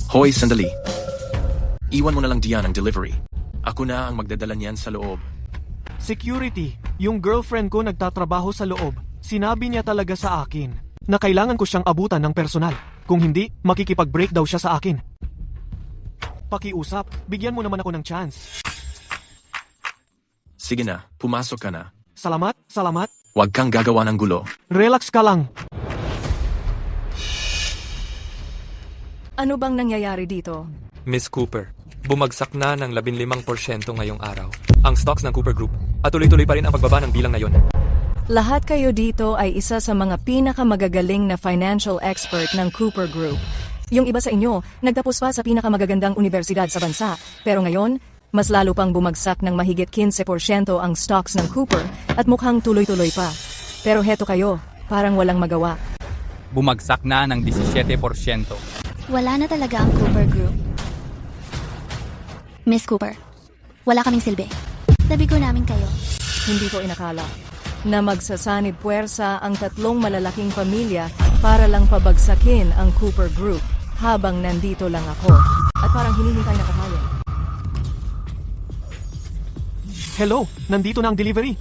Hoy, sandali. Iwan mo na lang diyan ang delivery. Ako na ang magdadala niyan sa loob. Security, yung girlfriend ko nagtatrabaho sa loob. Sinabi niya talaga sa akin na kailangan ko siyang abutan ng personal. Kung hindi, makikipag-break daw siya sa akin. Pakiusap, bigyan mo naman ako ng chance. Sige na, pumasok ka na. Salamat, salamat. Huwag kang gagawa ng gulo. Relax ka lang. Ano bang nangyayari dito? Miss Cooper, bumagsak na ng 15% ngayong araw ang stocks ng Cooper Group at tuloy-tuloy pa rin ang pagbaba ng bilang ngayon. Lahat kayo dito ay isa sa mga pinakamagagaling na financial expert ng Cooper Group. Yung iba sa inyo, nagtapos pa sa pinakamagagandang universidad sa bansa, pero ngayon, mas lalo pang bumagsak ng mahigit 15% ang stocks ng Cooper at mukhang tuloy-tuloy pa. Pero heto kayo, parang walang magawa. Bumagsak na ng 17%. Wala na talaga ang Cooper Group. Miss Cooper, wala kaming silbi. Tabi ko namin kayo. Hindi ko inakala na magsasanib puwersa ang tatlong malalaking pamilya para lang pabagsakin ang Cooper Group habang nandito lang ako at parang hinihintay na kahayan. Hello, nandito na ang delivery.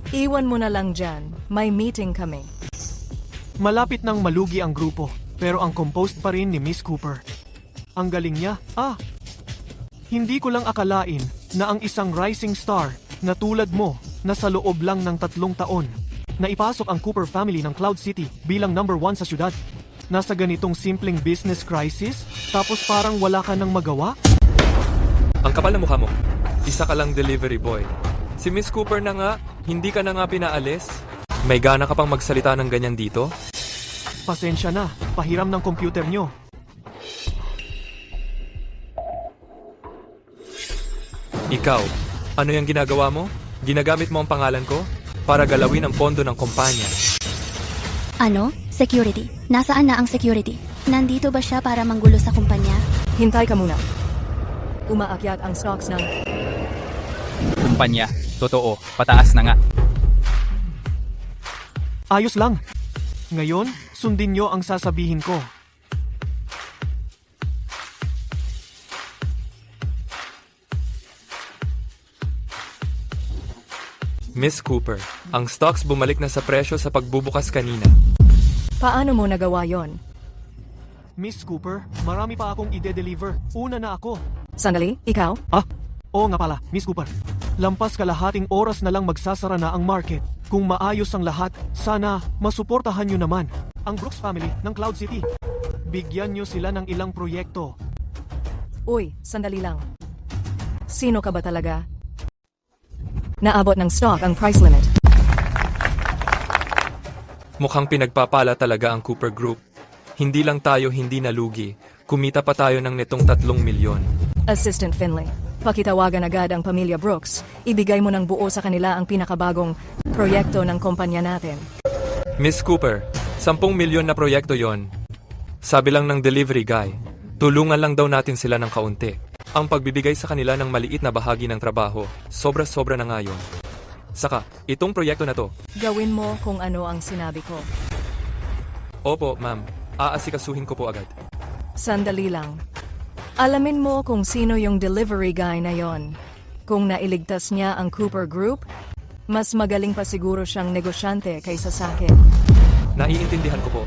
Iwan mo na lang dyan, may meeting kami. Malapit nang malugi ang grupo, pero ang composed pa rin ni Miss Cooper. Ang galing niya. Hindi ko lang akalain na ang isang rising star na tulad mo na sa loob lang ng 3 taon na ipasok ang Cooper family ng Cloud City bilang number 1 sa syudad. Nasa ganitong simpleng business crisis, tapos parang wala ka nang magawa? Ang kapal na mukha mo, isa ka lang delivery boy. Si Miss Cooper na nga, hindi ka na nga pinaalis? May gana ka pang magsalita ng ganyan dito? Pasensya na, pahiram ng computer nyo. Ikaw, ano yung ginagawa mo? Ginagamit mo ang pangalan ko para galawin ang pondo ng kumpanya. Ano? Security. Nasaan na ang security? Nandito ba siya para manggulo sa kumpanya? Hintay ka muna. Umaakyat ang stocks ng... Kumpanya. Totoo. Pataas na nga. Ayos lang. Ngayon, sundin nyo ang sasabihin ko. Miss Cooper, ang stocks bumalik na sa presyo sa pagbubukas kanina. Paano mo nagawa yon? Miss Cooper, marami pa akong ide-deliver. Una na ako. Sandali, ikaw? Oo nga pala, Miss Cooper. Lampas kalahating oras na lang magsasara na ang market. Kung maayos ang lahat, sana masuportahan nyo naman ang Brooks family ng Cloud City. Bigyan nyo sila ng ilang proyekto. Uy, sandali lang. Sino ka ba talaga? Naabot ng stock ang price limit. Mukhang pinagpapala talaga ang Cooper Group. Hindi lang tayo hindi nalugi, kumita pa tayo ng nitong 3 milyon. Assistant Finley, pakitawagan agad ang pamilya Brooks. Ibigay mo ng buo sa kanila ang pinakabagong proyekto ng kumpanya natin. Miss Cooper, 10 milyon na proyekto yon. Sabi lang ng delivery guy, tulungan lang daw natin sila ng kaunti. Ang pagbibigay sa kanila ng maliit na bahagi ng trabaho, sobra-sobra na nga yun. Saka, itong proyekto na to. Gawin mo kung ano ang sinabi ko. Opo, ma'am. Aasikasuhin ko po agad. Sandali lang. Alamin mo kung sino yung delivery guy na yon. Kung nailigtas niya ang Cooper Group, mas magaling pa siguro siyang negosyante kaysa sa akin. Naiintindihan ko po.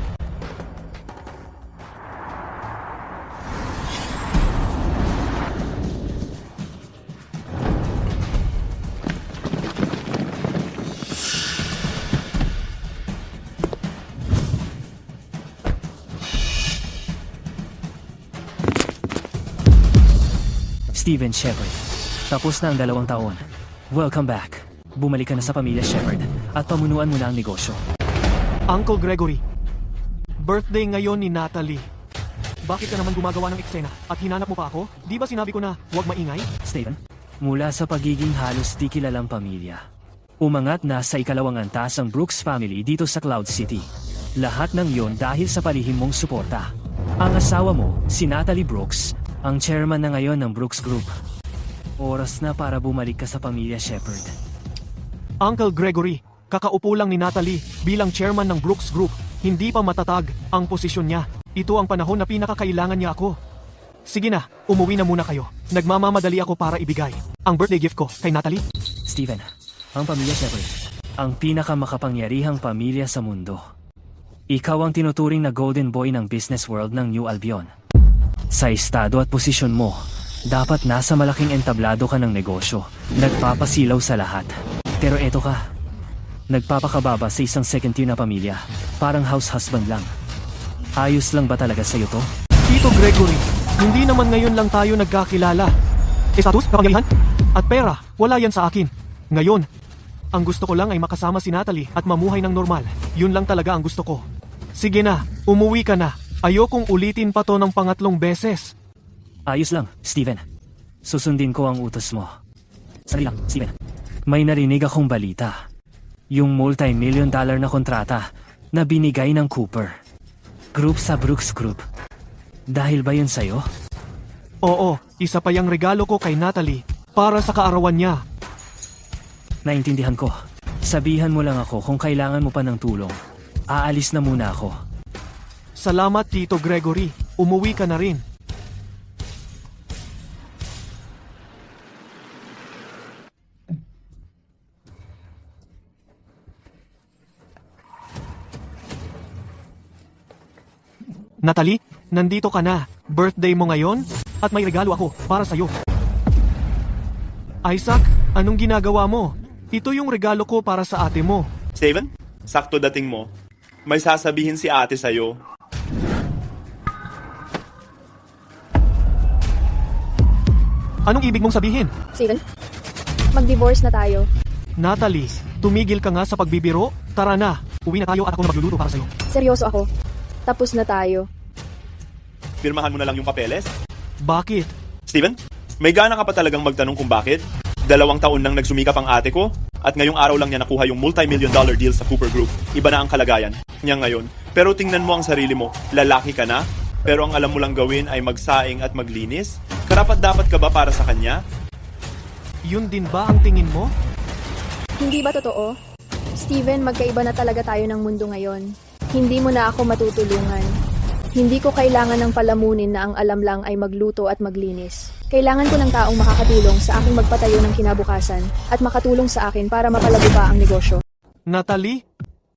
Steven Shepard. Tapos na ang 2 taon. Welcome back. Bumalik ka na sa pamilya Shepard at pamunuan mo na ang negosyo. Uncle Gregory, birthday ngayon ni Natalie. Bakit ka naman gumagawa ng eksena at hinanap mo pa ako? Di ba sinabi ko na huwag maingay? Steven, mula sa pagiging halos di kilalang pamilya, umangat na sa 2 antas ang Brooks family dito sa Cloud City. Lahat ng yon dahil sa palihim mong suporta. Ang asawa mo, si Natalie Brooks, ang chairman na ngayon ng Brooks Group. Oras na para bumalik ka sa pamilya Shepard. Uncle Gregory, kakaupo lang ni Natalie bilang chairman ng Brooks Group. Hindi pa matatag ang posisyon niya. Ito ang panahon na pinakakailangan niya ako. Sige na, umuwi na muna kayo. Nagmamamadali ako para ibigay ang birthday gift ko kay Natalie. Steven, ang pamilya Shepard, ang pinakamakapangyarihang pamilya sa mundo. Ikaw ang tinuturing na golden boy ng business world ng New Albion. Sa estado at posisyon mo, dapat nasa malaking entablado ka ng negosyo, nagpapasilaw sa lahat. Pero eto ka, nagpapakababa sa isang second tier na pamilya, parang house husband lang. Ayos lang ba talaga sa'yo to? Tito Gregory, hindi naman ngayon lang tayo nagkakilala. Estatus, kapangyarihan, at pera, wala yan sa akin. Ngayon, ang gusto ko lang ay makasama si Natalie at mamuhay ng normal. Yun lang talaga ang gusto ko. Sige na, umuwi ka na. Ayokong ulitin pa to ng pangatlong beses. Ayos lang, Steven. Susundin ko ang utos mo. Sandali lang, Steven. May narinig akong balita. Yung multi-million-dollar na kontrata na binigay ng Cooper Group sa Brooks Group. Dahil ba yun sa'yo? Oo, isa pa yung regalo ko kay Natalie para sa kaarawan niya. Naintindihan ko. Sabihan mo lang ako kung kailangan mo pa ng tulong. Aalis na muna ako. Salamat, Tito Gregory. Umuwi ka na rin. Natalie, nandito ka na. Birthday mo ngayon at may regalo ako para sa'yo. Isaac, anong ginagawa mo? Ito yung regalo ko para sa ate mo. Steven, sakto dating mo. May sasabihin si ate sa'yo. Anong ibig mong sabihin? Steven, mag-divorce na tayo. Natalie, tumigil ka nga sa pagbibiro. Tara na, uwi na tayo at ako na magluluto para sa'yo. Seryoso ako. Tapos na tayo. Pirmahan mo na lang yung papeles. Bakit? Steven, may gana ka pa talagang magtanong kung bakit? 2 taon nang nagsumikap ang ate ko at ngayong araw lang niya nakuha yung multi-million-dollar deal sa Cooper Group. Iba na ang kalagayan niya ngayon. Pero tingnan mo ang sarili mo. Lalaki ka na, pero ang alam mo lang gawin ay magsaing at maglinis. Karapat-dapat ka ba para sa kanya? Yun din ba ang tingin mo? Hindi ba totoo? Steven, magkaiba na talaga tayo ng mundo ngayon. Hindi mo na ako matutulungan. Hindi ko kailangan ng palamunin na ang alam lang ay magluto at maglinis. Kailangan ko ng taong makakatulong sa aking magpatayo ng kinabukasan at makatulong sa akin para mapalago pa ang negosyo. Natalie?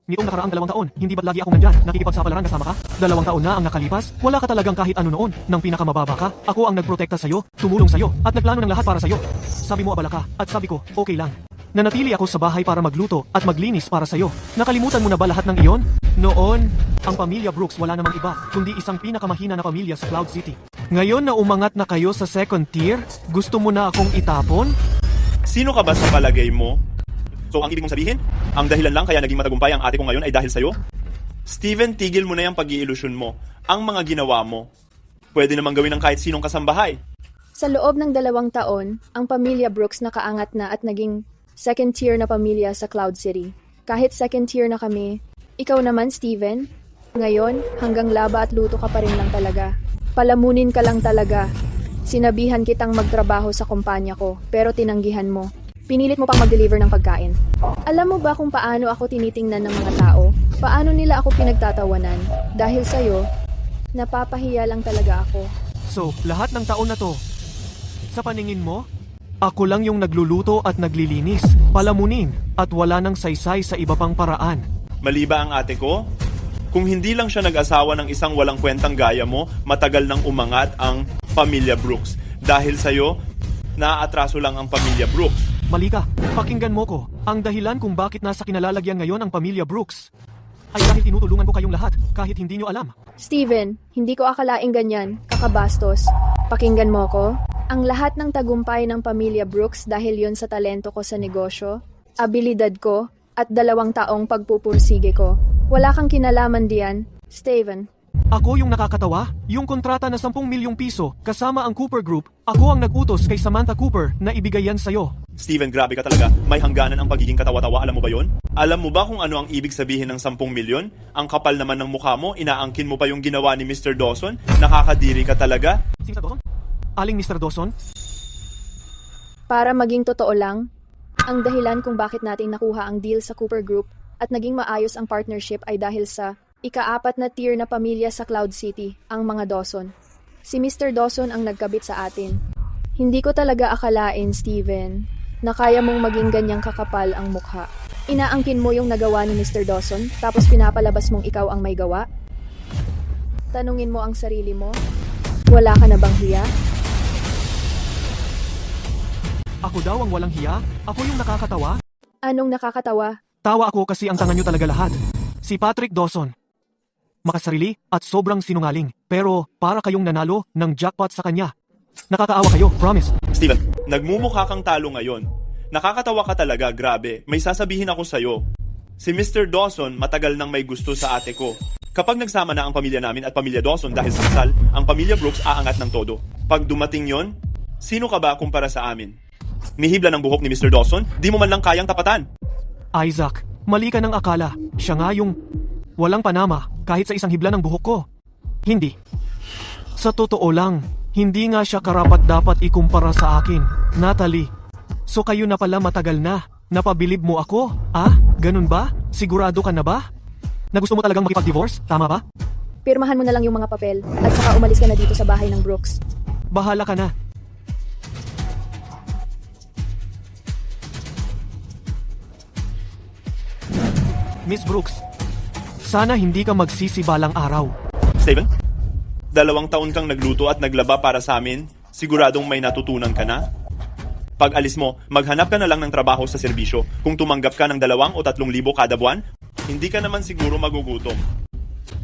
Nitong nakaraang 2 taon, hindi ba't lagi akong nandyan, nakikipagsapalaran kasama ka? 2 taon na ang nakalipas, wala ka talagang kahit ano noon. Nang pinakamababa ka, ako ang nagprotekta sa'yo, tumulong sa'yo, at nagplano ng lahat para sa'yo. Sabi mo abala ka, at sabi ko, okay lang. Nanatili ako sa bahay para magluto at maglinis para sa'yo. Nakalimutan mo na ba lahat ng iyon? Noon, ang pamilya Brooks wala namang iba, kundi isang pinakamahina na pamilya sa Cloud City. Ngayon na umangat na kayo sa second tier, gusto mo na akong itapon? Sino ka ba sa palagay mo? So ang ibig mong sabihin, ang dahilan lang kaya naging matagumpay ang ate ko ngayon ay dahil sa'yo? Steven, tigil mo na yung pag-iilusyon mo. Ang mga ginawa mo, pwede namang gawin ng kahit sinong kasambahay. Sa loob ng 2 taon, ang pamilya Brooks nakaangat na at naging second tier na pamilya sa Cloud City. Kahit second tier na kami, ikaw naman, Steven, ngayon hanggang laba at luto ka pa rin lang talaga. Palamunin ka lang talaga. Sinabihan kitang magtrabaho sa kumpanya ko, pero tinanggihan mo. Pinilit mo pang mag-deliver ng pagkain. Alam mo ba kung paano ako tinitingnan ng mga tao? Paano nila ako pinagtatawanan? Dahil sa'yo, napapahiya lang talaga ako. So, lahat ng taon na to, sa paningin mo, ako lang yung nagluluto at naglilinis, palamunin, at wala nang saysay sa iba pang paraan. Mali ba ang ate ko? Kung hindi lang siya nag-asawa ng isang walang kwentang gaya mo, matagal nang umangat ang pamilya Brooks. Dahil sa'yo, naaatraso lang ang pamilya Brooks. Mali ka, pakinggan mo ko. Ang dahilan kung bakit nasa kinalalagyan ngayon ang pamilya Brooks ay dahil tinutulungan ko kayong lahat kahit hindi nyo alam. Steven, hindi ko akalaing ganyan, kakabastos. Pakinggan mo ko. Ang lahat ng tagumpay ng pamilya Brooks dahil yon sa talento ko sa negosyo, abilidad ko, at 2 taong pagpupursige ko. Wala kang kinalaman diyan, Steven. Ako yung nakakatawa, yung kontrata na 10 milyong piso kasama ang Cooper Group, ako ang nag-utos kay Samantha Cooper na ibigay yan sa'yo. Steven, grabe ka talaga. May hangganan ang pagiging katawa-tawa. Alam mo ba yon? Alam mo ba kung ano ang ibig sabihin ng 10 milyon? Ang kapal naman ng mukha mo, inaangkin mo pa yung ginawa ni Mr. Dawson? Nakakadiri ka talaga? Si Mr. Dawson? Aling Mr. Dawson? Para maging totoo lang, ang dahilan kung bakit natin nakuha ang deal sa Cooper Group at naging maayos ang partnership ay dahil sa ika-4 na tier na pamilya sa Cloud City, ang mga Dawson. Si Mr. Dawson ang nagkabit sa atin. Hindi ko talaga akalain, Steven, na kaya mong maging ganyang kakapal ang mukha. Inaangkin mo yung nagawa ni Mr. Dawson, tapos pinapalabas mong ikaw ang may gawa? Tanungin mo ang sarili mo, wala ka na bang hiya? Ako daw ang walang hiya? Ako yung nakakatawa? Anong nakakatawa? Tawa ako kasi ang tanga nyo talaga lahat. Si Patrick Dawson. Makasarili at sobrang sinungaling. Pero para kayong nanalo ng jackpot sa kanya. Nakakaawa kayo, promise. Steven, nagmumukha kang talo ngayon. Nakakatawa ka talaga, grabe. May sasabihin ako sa'yo. Si Mr. Dawson matagal nang may gusto sa ate ko. Kapag nagsama na ang pamilya namin at pamilya Dawson dahil sa kasal, ang pamilya Brooks aangat ng todo. Pag dumating yon, sino ka ba kumpara sa amin? Nihibla ng buhok ni Mr. Dawson, di mo man lang kayang tapatan. Isaac, mali ka ng akala. Siya nga yung walang panama kahit sa isang hibla ng buhok ko. Hindi. Sa totoo lang, hindi nga siya karapat-dapat ikumpara sa akin. Natalie, so kayo na pala matagal na. Napabilib mo ako? Ah, ganun ba? Sigurado ka na ba? Na gusto mo talagang makipag-divorce? Tama ba? Pirmahan mo na lang yung mga papel at saka umalis ka na dito sa bahay ng Brooks. Bahala ka na. Miss Brooks, sana hindi ka magsisi balang araw. Steven, 2 taon kang nagluto at naglaba para sa amin, siguradong may natutunan ka na? Pag alis mo, maghanap ka na lang ng trabaho sa serbisyo. Kung tumanggap ka ng 2 o 3,000 kada buwan, hindi ka naman siguro magugutom.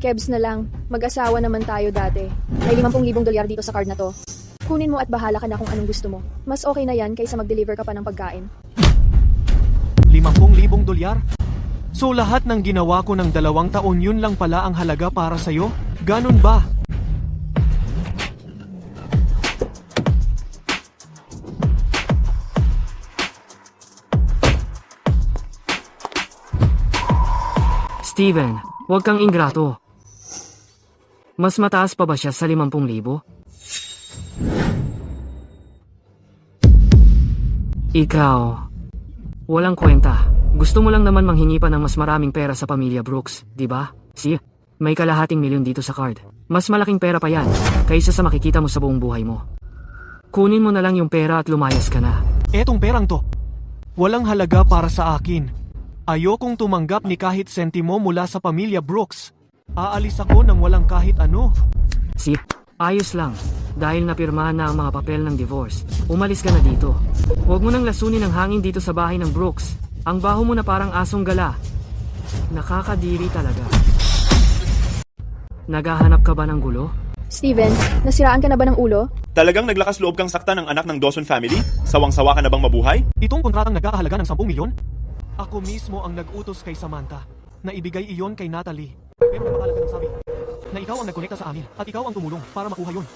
Kebs na lang, mag-asawa naman tayo dati. May 50,000 dolyar dito sa card na to. Kunin mo at bahala ka na kung anong gusto mo. Mas okay na yan kaysa mag-deliver ka pa ng pagkain. 50,000 dolyar? So lahat ng ginawa ko ng 2 taon yun lang pala ang halaga para sa'yo? Ganun ba? Steven, huwag kang ingrato. Mas mataas pa ba siya sa 50,000? Ikaw, walang kwenta. Gusto mo lang naman manghingi pa ng mas maraming pera sa pamilya Brooks, di ba? See, may kalahating milyon dito sa card. Mas malaking pera pa yan, kaysa sa makikita mo sa buong buhay mo. Kunin mo na lang yung pera at lumayas ka na. Etong perang to, walang halaga para sa akin. Ayokong tumanggap ni kahit sentimo mula sa pamilya Brooks. Aalis ako ng walang kahit ano. See, ayos lang. Dahil napirmahan na ang mga papel ng divorce, umalis ka na dito. Huwag mo nang lasunin ang hangin dito sa bahay ng Brooks. Ang baho mo na parang asong gala. Nakakadiri talaga. Naghahanap ka ba ng gulo? Steven, nasiraan ka na ba ng ulo? Talagang naglakas loob kang sakta ng anak ng Dawson family? Sawang-sawa ka na bang mabuhay? Itong kontratang nagkakahalaga ng 10 milyon? Ako mismo ang nag-utos kay Samantha na ibigay iyon kay Natalie. Pero napakalaga ng sabi na ikaw ang nagkonekta sa amin at ikaw ang tumulong para makuha yun.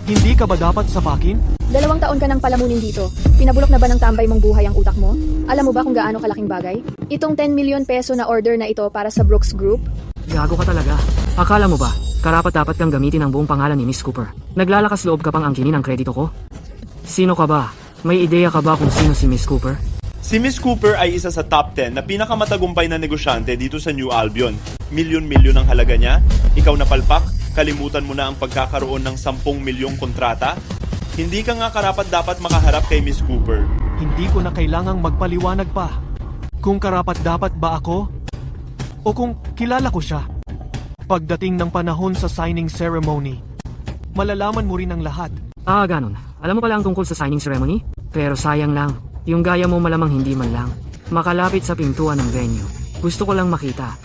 Hindi ka ba dapat sapakin? 2 taon ka nang palamunin dito. Pinabulok na ba ng tambay mong buhay ang utak mo? Alam mo ba kung gaano kalaking bagay? Itong 10 million peso na order na ito para sa Brooks Group? Gago ka talaga. Akala mo ba, karapat-dapat kang gamitin ang buong pangalan ni Miss Cooper? Naglalakas loob ka pang angkinin ang kredito ko? Sino ka ba? May ideya ka ba kung sino si Miss Cooper? Si Miss Cooper ay isa sa top 10 na pinakamatagumpay na negosyante dito sa New Albion. Milyon-milyon ang halaga niya. Ikaw na palpak, kalimutan mo na ang pagkakaroon ng 10 milyong kontrata. Hindi ka nga karapat-dapat makaharap kay Miss Cooper. Hindi ko na kailangang magpaliwanag pa. Kung karapat-dapat ba ako? O kung kilala ko siya? Pagdating ng panahon sa signing ceremony, malalaman mo rin ang lahat. Ah, ganun. Alam mo pala ang tungkol sa signing ceremony? Pero sayang lang. Yung gaya mo malamang hindi man lang makalapit sa pintuan ng venue. Gusto ko lang makita.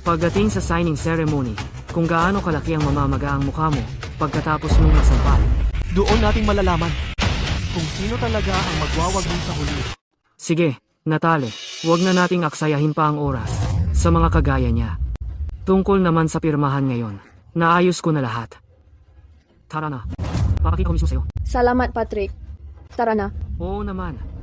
Pagdating sa signing ceremony, kung gaano kalaki ang mamamaga ang mukha mo pagkatapos mong masampal. Doon nating malalaman kung sino talaga ang magwawagi sa huli. Sige, Natalie, huwag na nating aksayahin pa ang oras sa mga kagaya niya. Tungkol naman sa pirmahan ngayon, naayos ko na lahat. Tara na. Papakita ko mismo sa'yo. Salamat, Patrick. Tara na. Oo naman.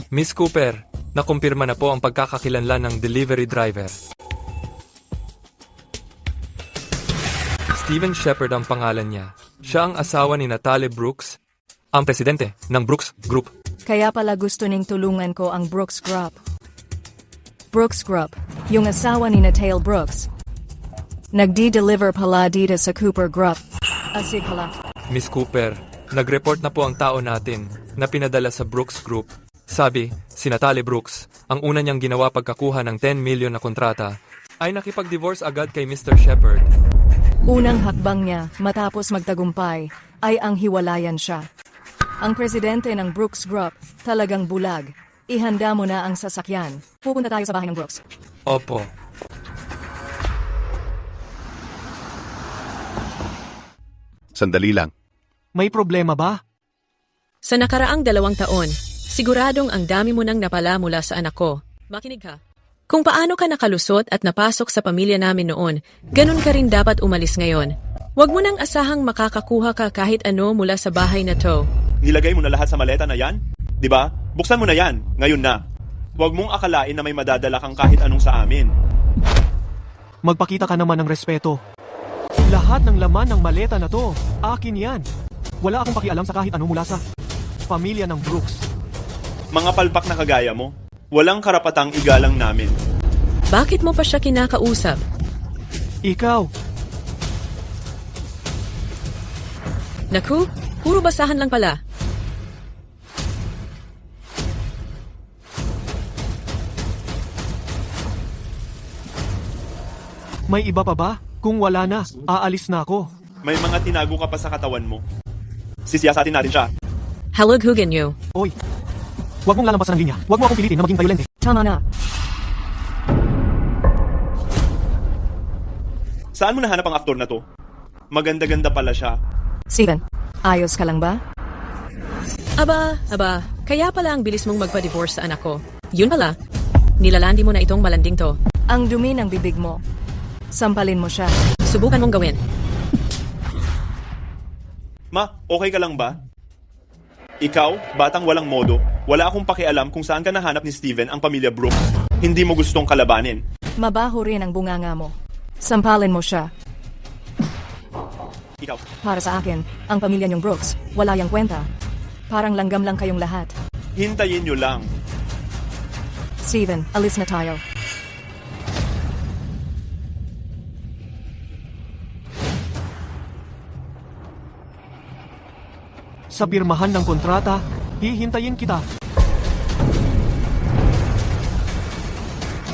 Miss Cooper, nakumpirma na po ang pagkakakilanlan ng delivery driver. Steven Shepard ang pangalan niya. Siya ang asawa ni Natalie Brooks, ang presidente ng Brooks Group. Kaya pala gusto ning tulungan ko ang Brooks Group. Brooks Group, yung asawa ni Natalie Brooks. Nagdi-deliver pala dito sa Cooper Group. Asig pala. Miss Cooper, nag-report na po ang tao natin na pinadala sa Brooks Group. Sabi, si Natalie Brooks, ang una niyang ginawa pagkakuha ng 10 million na kontrata, ay nakipag-divorce agad kay Mr. Shepard. Unang hakbang niya matapos magtagumpay ay ang hiwalayan siya. Ang presidente ng Brooks Group talagang bulag. Ihanda mo na ang sasakyan. Pupunta tayo sa bahay ng Brooks. Opo. Sandali lang. May problema ba? Sa nakaraang 2 taon, siguradong ang dami mo nang napala mula sa anak ko. Makinig ka. Kung paano ka nakalusot at napasok sa pamilya namin noon, ganun ka rin dapat umalis ngayon. Huwag mo nang asahang makakakuha ka kahit ano mula sa bahay na to. Nilagay mo na lahat sa maleta na yan? Di ba? Buksan mo na yan, ngayon na. Huwag mong akalain na may madadala kang kahit anong sa amin. Magpakita ka naman ng respeto. Lahat ng laman ng maleta na to, akin yan. Wala akong pakialam sa kahit ano mula sa pamilya ng Brooks. Mga palpak na kagaya mo, walang karapatang igalang namin. Bakit mo pa siya kinakausap? Ikaw, Naku, puro basahan lang pala. may iba pa ba? Kung wala na, aalis na ako. May mga tinago ka pa sa katawan mo. Sisiyasatin natin siya. Halughugan niyo. Oy, huwag mong lalampasan ng linya. Huwag mo akong pilitin na maging violente. Tama na. Saan mo nahanap ang aktor na to? Maganda-ganda pala siya. Steven, ayos ka lang ba? Aba, kaya pala ang bilis mong magpa-divorce sa anak ko. Yun pala, nilalandi mo na itong malanding to. Ang dumi ng bibig mo. Sampalin mo siya. Subukan mong gawin. Ma, okay ka lang ba? Ikaw, batang walang modo, wala akong pakialam kung saan ka nahanap ni Steven ang pamilya Brooks. Hindi mo gustong kalabanin. Mabaho rin ang bunganga mo. Sampalin mo siya. Ikaw. Para sa akin, ang pamilya niyong Brooks, wala yang kwenta. Parang langgam lang kayong lahat. Hintayin nyo lang. Steven, alis na tayo. Sa pirmahan ng kontrata, hihintayin kita.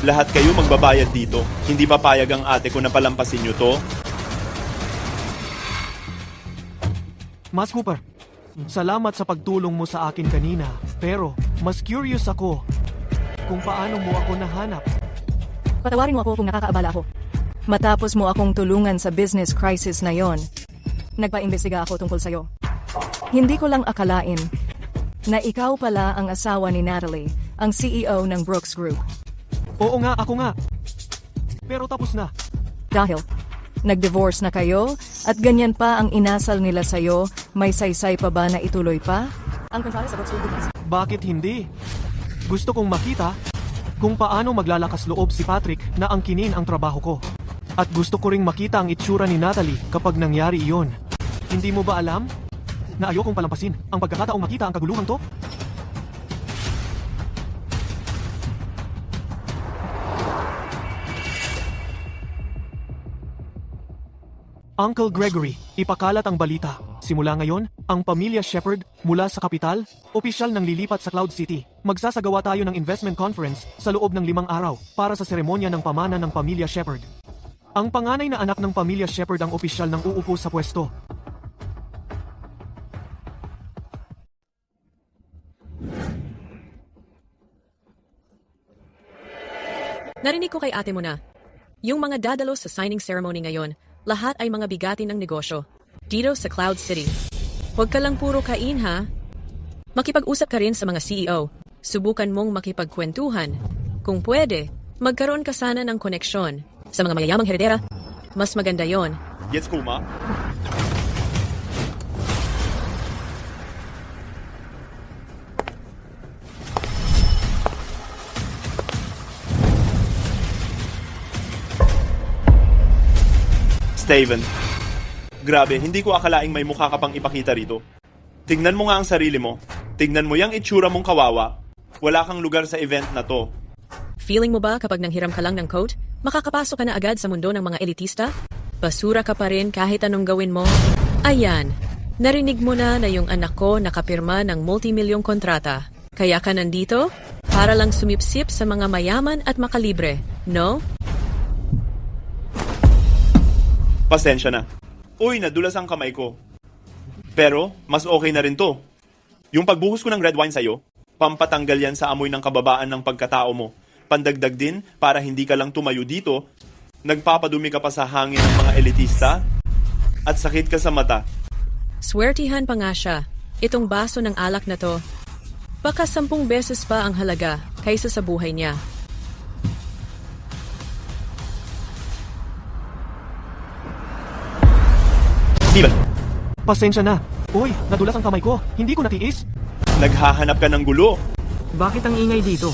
Lahat kayo magbabayad dito. Hindi papayag ang ate ko na palampasin nyo to. Mas Cooper, salamat sa pagtulong mo sa akin kanina. Pero, mas curious ako kung paano mo ako nahanap. Patawarin mo ako kung nakakaabala ako. Matapos mo akong tulungan sa business crisis na yon, nagpa-imbestiga ako tungkol sa'yo. Hindi ko lang akalain na ikaw pala ang asawa ni Natalie, ang CEO ng Brooks Group. Oo nga, ako nga. Pero tapos na. Dahil nag-divorce na kayo at ganyan pa ang inasal nila sa'yo, may saysay pa ba na ituloy pa? Ang kontrata sa Brooks Group. Bakit hindi? Gusto kong makita kung paano maglalakas loob si Patrick na angkinin ang trabaho ko. At gusto ko ring makita ang itsura ni Natalie kapag nangyari iyon. Hindi mo ba alam na ayokong palampasin ang pagkakataong makita ang kaguluhang to? Uncle Gregory, ipakalat ang balita. Simula ngayon, ang pamilya Shepard mula sa kapital, opisyal nang lilipat sa Cloud City. Magsasagawa tayo ng investment conference sa loob ng 5 araw para sa seremonya ng pamana ng pamilya Shepard. Ang panganay na anak ng pamilya Shepard ang opisyal nang uupo sa pwesto. Narinig ko kay ate mo na. Yung mga dadalo sa signing ceremony ngayon, lahat ay mga bigatin ng negosyo. Dito sa Cloud City. Huwag ka lang puro kain ha. Makipag-usap ka rin sa mga CEO. Subukan mong makipagkwentuhan. Kung pwede, magkaroon ka sana ng koneksyon. Sa mga mayayamang heredera, mas maganda yon. Gets ko, ma? Steven, grabe, hindi ko akalaing may mukha ka pang ipakita rito. Tignan mo nga ang sarili mo. Tignan mo yung itsura mong kawawa. Wala kang lugar sa event na to. Feeling mo ba kapag nanghiram ka lang ng coat, makakapasok ka na agad sa mundo ng mga elitista? Basura ka pa rin kahit anong gawin mo. Ayan, narinig mo na yung anak ko nakapirma ng multimilyong kontrata. Kaya ka nandito? Para lang sumipsip sa mga mayaman at makalibre, no? Pasensya na. Uy, nadulas ang kamay ko. Pero, mas okay na rin to. Yung pagbuhos ko ng red wine sa'yo, pampatanggal yan sa amoy ng kababaan ng pagkatao mo. Pandagdag din, para hindi ka lang tumayo dito, nagpapadumi ka pa sa hangin ng mga elitista, at sakit ka sa mata. Swertihan pa nga siya. Itong baso ng alak na to, baka 10 beses pa ang halaga kaysa sa buhay niya. Steven! Pasensya na. Uy, nadulas ang kamay ko. Hindi ko natiis. Naghahanap ka ng gulo. Bakit ang ingay dito?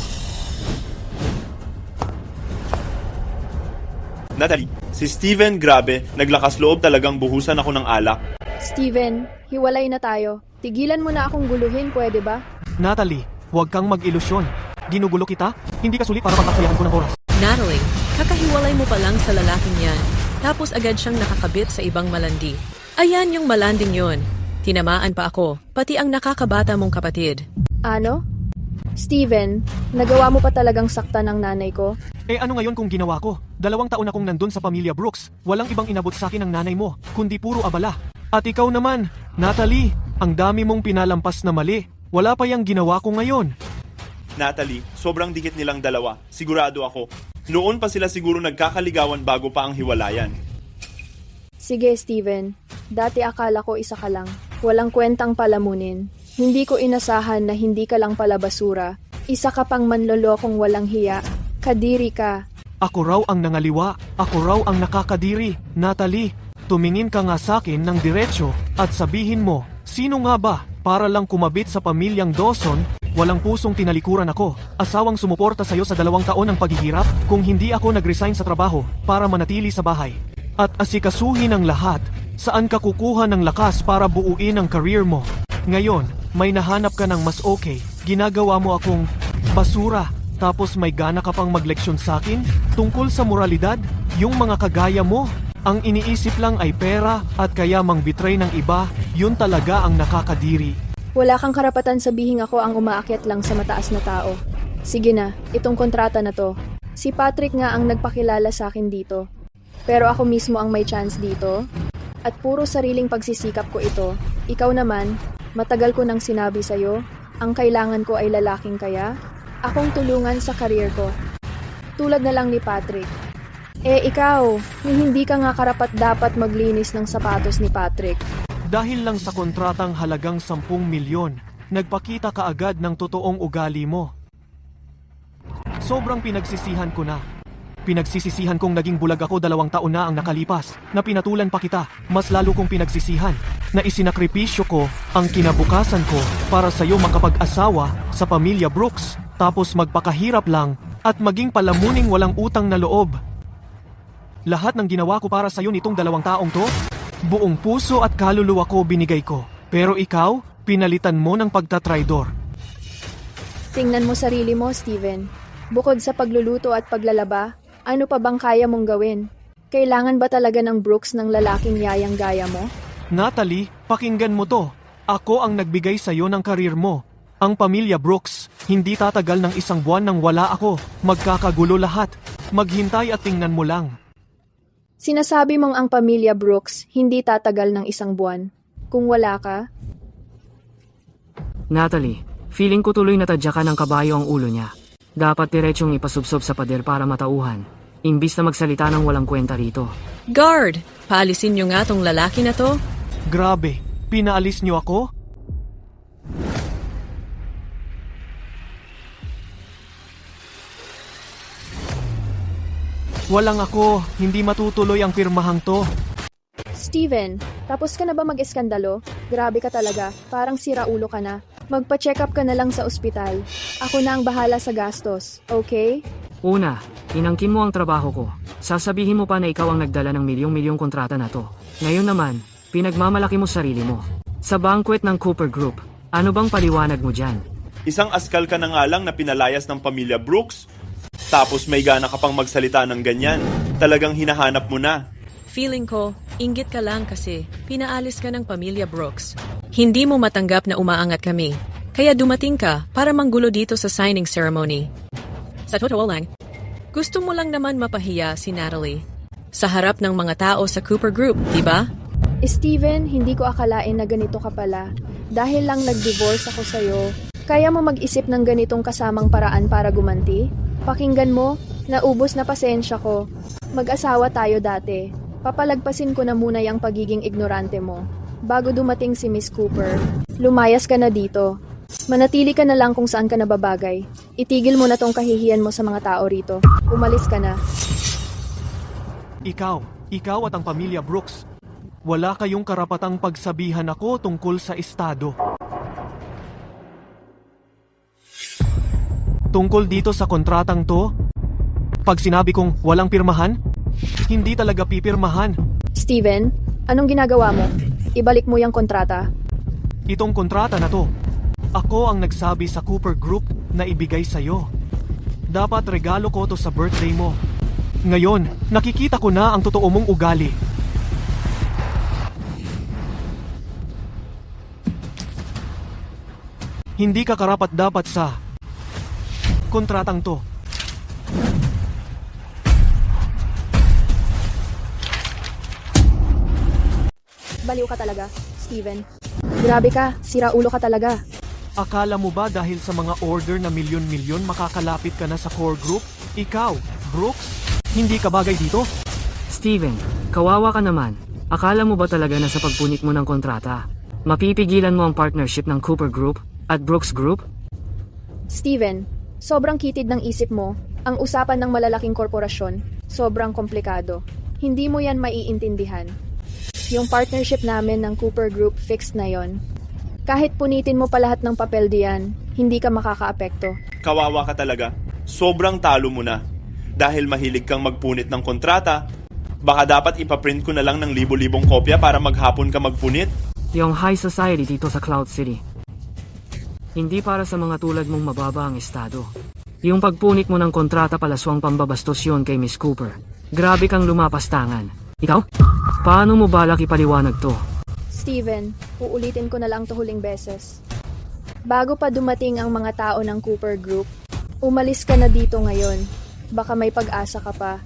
Natalie, si Steven grabe, naglakas loob talagang buhusan ako ng alak. Steven, hiwalay na tayo. Tigilan mo na akong guluhin, pwede ba? Natalie, huwag kang mag-ilusyon. Ginugulo kita? Hindi ka sulit para pagkaksayahan ko ng oras. Natalie, kakahiwalay mo pa lang sa lalaking yan, tapos agad siyang nakakabit sa ibang malandi. Ayan yung malanding yon. Tinamaan pa ako, pati ang nakakabata mong kapatid. Ano? Steven, nagawa mo pa talagang saktan ng nanay ko? Eh ano ngayon kung ginawa ko? 2 taon akong nandun sa pamilya Brooks. Walang ibang inabot sa akin ng nanay mo, kundi puro abala. At ikaw naman, Natalie, ang dami mong pinalampas na mali. Wala pa yang ginawa ko ngayon. Natalie, sobrang dikit nilang dalawa. Sigurado ako. Noon pa sila siguro nagkakaligawan bago pa ang hiwalayan. Sige, Steven. Dati akala ko isa ka lang. Walang kwentang palamunin. Hindi ko inasahan na hindi ka lang pala basura. Isa ka pang manlolokong walang hiya. Kadiri ka. Ako raw ang nangaliwa. Ako raw ang nakakadiri. Natalie, tumingin ka nga sa akin ng diretsyo at sabihin mo, sino nga ba? Para lang kumabit sa pamilyang Dawson, walang pusong tinalikuran ako. Asawang sumuporta sa'yo sa 2 taon ng paghihirap kung hindi ako nag-resign sa trabaho para manatili sa bahay. At asikasuhin ang lahat, saan ka kukuha ng lakas para buuin ang career mo? Ngayon, may nahanap ka ng mas okay. Ginagawa mo akong basura. Tapos may gana ka pang magleksyon sa akin tungkol sa moralidad? Yung mga kagaya mo, ang iniisip lang ay pera at kaya mang-betray ng iba, yun talaga ang nakakadiri. Wala kang karapatan sabihin ako ang umaakyat lang sa mataas na tao. Sige na, itong kontrata na to. Si Patrick nga ang nagpakilala sa akin dito. Pero ako mismo ang may chance dito. At puro sariling pagsisikap ko ito. Ikaw naman, matagal ko nang sinabi sa'yo, ang kailangan ko ay lalaking kaya, akong tulungan sa karir ko. Tulad na lang ni Patrick. Eh ikaw, ni hindi ka nga karapat-dapat maglinis ng sapatos ni Patrick. Dahil lang sa kontratang halagang 10 milyon, nagpakita ka agad ng totoong ugali mo. Sobrang pinagsisihan ko na. Pinagsisisihan kong naging bulag ako 2 taon na ang nakalipas, na pinatulan pa kita, mas lalo kong pinagsisihan, na isinakripisyo ko ang kinabukasan ko para sa'yo makapag-asawa sa pamilya Brooks, tapos magpakahirap lang at maging palamuning walang utang na loob. Lahat ng ginawa ko para sa'yo nitong 2 taong to, buong puso at kaluluwa ko binigay ko. Pero ikaw, pinalitan mo ng pagtatraidor. Tingnan mo sarili mo, Steven. Bukod sa pagluluto at paglalaba, ano pa bang kaya mong gawin? Kailangan ba talaga ng Brooks ng lalaking yayang gaya mo? Natalie, pakinggan mo to. Ako ang nagbigay sa'yo ng karir mo. Ang pamilya Brooks, hindi tatagal ng 1 buwan nang wala ako. Magkakagulo lahat. Maghintay at tingnan mo lang. Sinasabi mong ang pamilya Brooks hindi tatagal ng 1 buwan. Kung wala ka? Natalie, feeling ko tuloy natadyakan ng kabayo ang ulo niya. Dapat diretsyong ipasubsob sa pader para matauhan. Imbis na magsalita ng walang kwenta rito. Guard! Paalisin niyo nga tong lalaki na to. Grabe, pinaalis niyo ako? Walang ako, hindi matutuloy ang pirmahang to. Steven, tapos ka na ba mag-eskandalo? Grabe ka talaga, parang siraulo ka na. Magpa-check up ka na lang sa ospital. Ako na ang bahala sa gastos, okay? Una, inangkin mo ang trabaho ko. Sasabihin mo pa na ikaw ang nagdala ng milyong-milyong kontrata na to. Ngayon naman, pinagmamalaki mo sarili mo. Sa banquet ng Cooper Group, ano bang paliwanag mo dyan? Isang askal ka na nga lang na pinalayas ng pamilya Brooks. Tapos may gana ka pang magsalita ng ganyan. Talagang hinahanap mo na. Feeling ko, inggit ka lang kasi pinaalis ka ng pamilya Brooks. Hindi mo matanggap na umaangat kami. Kaya dumating ka para manggulo dito sa signing ceremony. Sa totoo lang, gusto mo lang naman mapahiya si Natalie sa harap ng mga tao sa Cooper Group, di ba? Steven, hindi ko akalain na ganito ka pala. Dahil lang nag-divorce ako sa'yo, kaya mo mag-isip ng ganitong kasamang paraan para gumanti? Pakinggan mo, naubos na pasensya ko. Mag-asawa tayo dati. Papalagpasin ko na muna yung pagiging ignorante mo. Bago dumating si Miss Cooper, lumayas ka na dito. Manatili ka na lang kung saan ka nababagay. Itigil mo na tong kahihiyan mo sa mga tao rito. Umalis ka na. Ikaw at ang pamilya Brooks. Wala kayong karapatang pagsabihan ako tungkol sa estado. Tungkol dito sa kontratang to, pag sinabi kong walang pirmahan, hindi talaga pipirmahan. Steven, anong ginagawa mo? Ibalik mo yung kontrata. Itong kontrata na to, ako ang nagsabi sa Cooper Group na ibigay sa'yo. Dapat regalo ko to sa birthday mo. Ngayon, nakikita ko na ang totoo mong ugali. Hindi ka karapat-dapat sa kontratang to. Baliw ka talaga, Steven. Grabe ka, sira ulo ka talaga. Akala mo ba dahil sa mga order na milyon-milyon makakalapit ka na sa core group? Ikaw, Brooks, hindi ka bagay dito? Steven, kawawa ka naman. Akala mo ba talaga na sa pagpunit mo ng kontrata, mapipigilan mo ang partnership ng Cooper Group at Brooks Group? Steven, sobrang kitid ng isip mo. Ang usapan ng malalaking korporasyon, sobrang komplikado. Hindi mo yan maiintindihan. Yung partnership namin ng Cooper Group fixed na yon. Kahit punitin mo pa lahat ng papel diyan, hindi ka makakaapekto. Kawawa ka talaga. Sobrang talo mo na. Dahil mahilig kang magpunit ng kontrata, baka dapat ipaprint ko na lang ng libo-libong kopya para maghapon ka magpunit. Yung high society dito sa Cloud City. Hindi para sa mga tulad mong mababa ang estado. Yung pagpunit mo ng kontrata palaswang pambabastos yun kay Miss Cooper. Grabe kang lumapastangan. Ikaw? Paano mo balak ipaliwanag to? Steven, uulitin ko na lang to huling beses. Bago pa dumating ang mga tao ng Cooper Group, umalis ka na dito ngayon. Baka may pag-asa ka pa.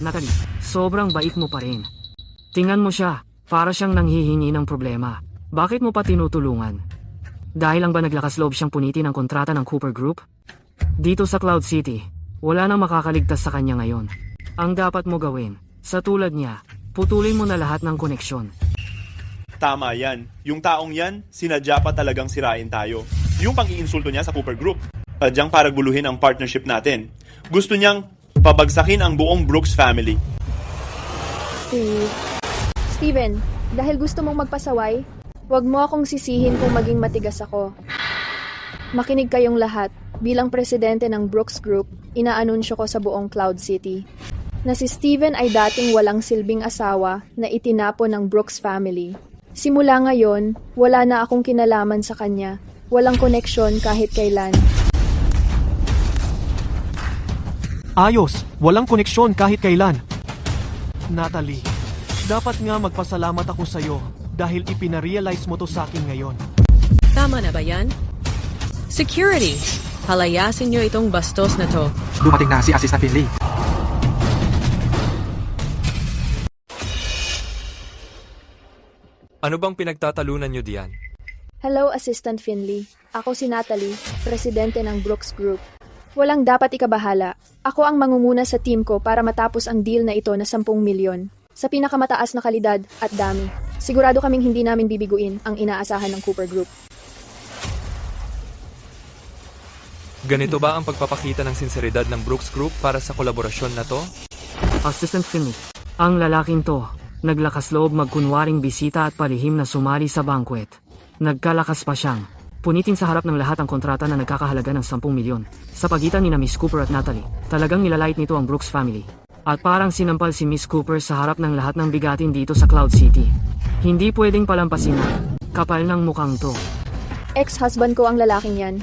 Natalie, sobrang bait mo pa rin. Tingnan mo siya, para siyang nanghihingi ng problema. Bakit mo pa tinutulungan? Dahil lang ba naglakas loob siyang punitin ang kontrata ng Cooper Group? Dito sa Cloud City, wala nang makakaligtas sa kanya ngayon. Ang dapat mo gawin, sa tulad niya, putulin mo na lahat ng koneksyon. Tama yan. Yung taong yan, sinadya pa talagang sirain tayo. Yung pang-iinsulto niya sa Cooper Group. Sadyang para guluhin ang partnership natin. Gusto niyang pabagsakin ang buong Brooks family. Steven, dahil gusto mong magpasaway, huwag mo akong sisihin kung maging matigas ako. Makinig kayong lahat. Bilang presidente ng Brooks Group, inaanunsyo ko sa buong Cloud City na si Steven ay dating walang silbing asawa na itinapon ng Brooks family. Simula ngayon, wala na akong kinalaman sa kanya. Walang koneksyon kahit kailan. Ayos, walang koneksyon kahit kailan. Natalie, dapat nga magpasalamat ako sa'yo dahil ipinarealize mo to sa akin ngayon. Tama na ba yan? Security! Halayasin niyo itong bastos na to. Dumating na si Assistant Finley. Ano bang pinagtatalunan niyo diyan? Hello, Assistant Finley. Ako si Natalie, presidente ng Brooks Group. Walang dapat ikabahala. Ako ang mangunguna sa team ko para matapos ang deal na ito na 10 milyon. Sa pinakamataas na kalidad at dami. Sigurado kaming hindi namin bibiguin ang inaasahan ng Cooper Group. Ganito ba ang pagpapakita ng sinseridad ng Brooks Group para sa kolaborasyon na to? Assistant Finley, ang lalaking to, naglakas loob magkunwaring bisita at palihim na sumali sa banquet. Nagkalakas pa siyang punitin sa harap ng lahat ang kontrata na nagkakahalaga ng 10 milyon. Sa pagitan ni na Miss Cooper at Natalie, talagang nilalait nito ang Brooks family. At parang sinampal si Miss Cooper sa harap ng lahat ng bigatin dito sa Cloud City. Hindi pwedeng palampasin na. Kapal ng mukhang to. Ex-husband ko ang lalaking yan.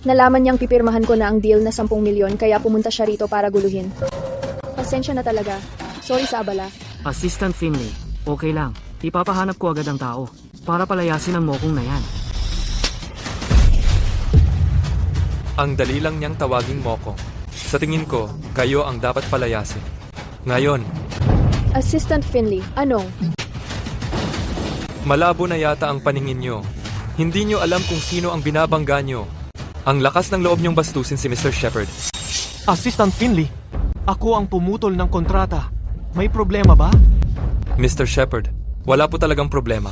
Nalaman niyang pipirmahan ko na ang deal na 10 milyon kaya pumunta siya rito para guluhin. Pasensya na talaga. Sorry sa abala. Assistant Finley, okay lang. Ipapahanap ko agad ang tao para palayasin ang mokong na yan. Ang dali lang niyang tawaging Mokong. Sa tingin ko, kayo ang dapat palayasin. Ngayon, Assistant Finley, ano? malabo na yata ang paningin niyo. Hindi niyo alam kung sino ang binabangga niyo. Ang lakas ng loob niyong bastusin si Mr. Shepard. Assistant Finley, ako ang pumutol ng kontrata. May problema ba? Mr. Shepard, wala po talagang problema.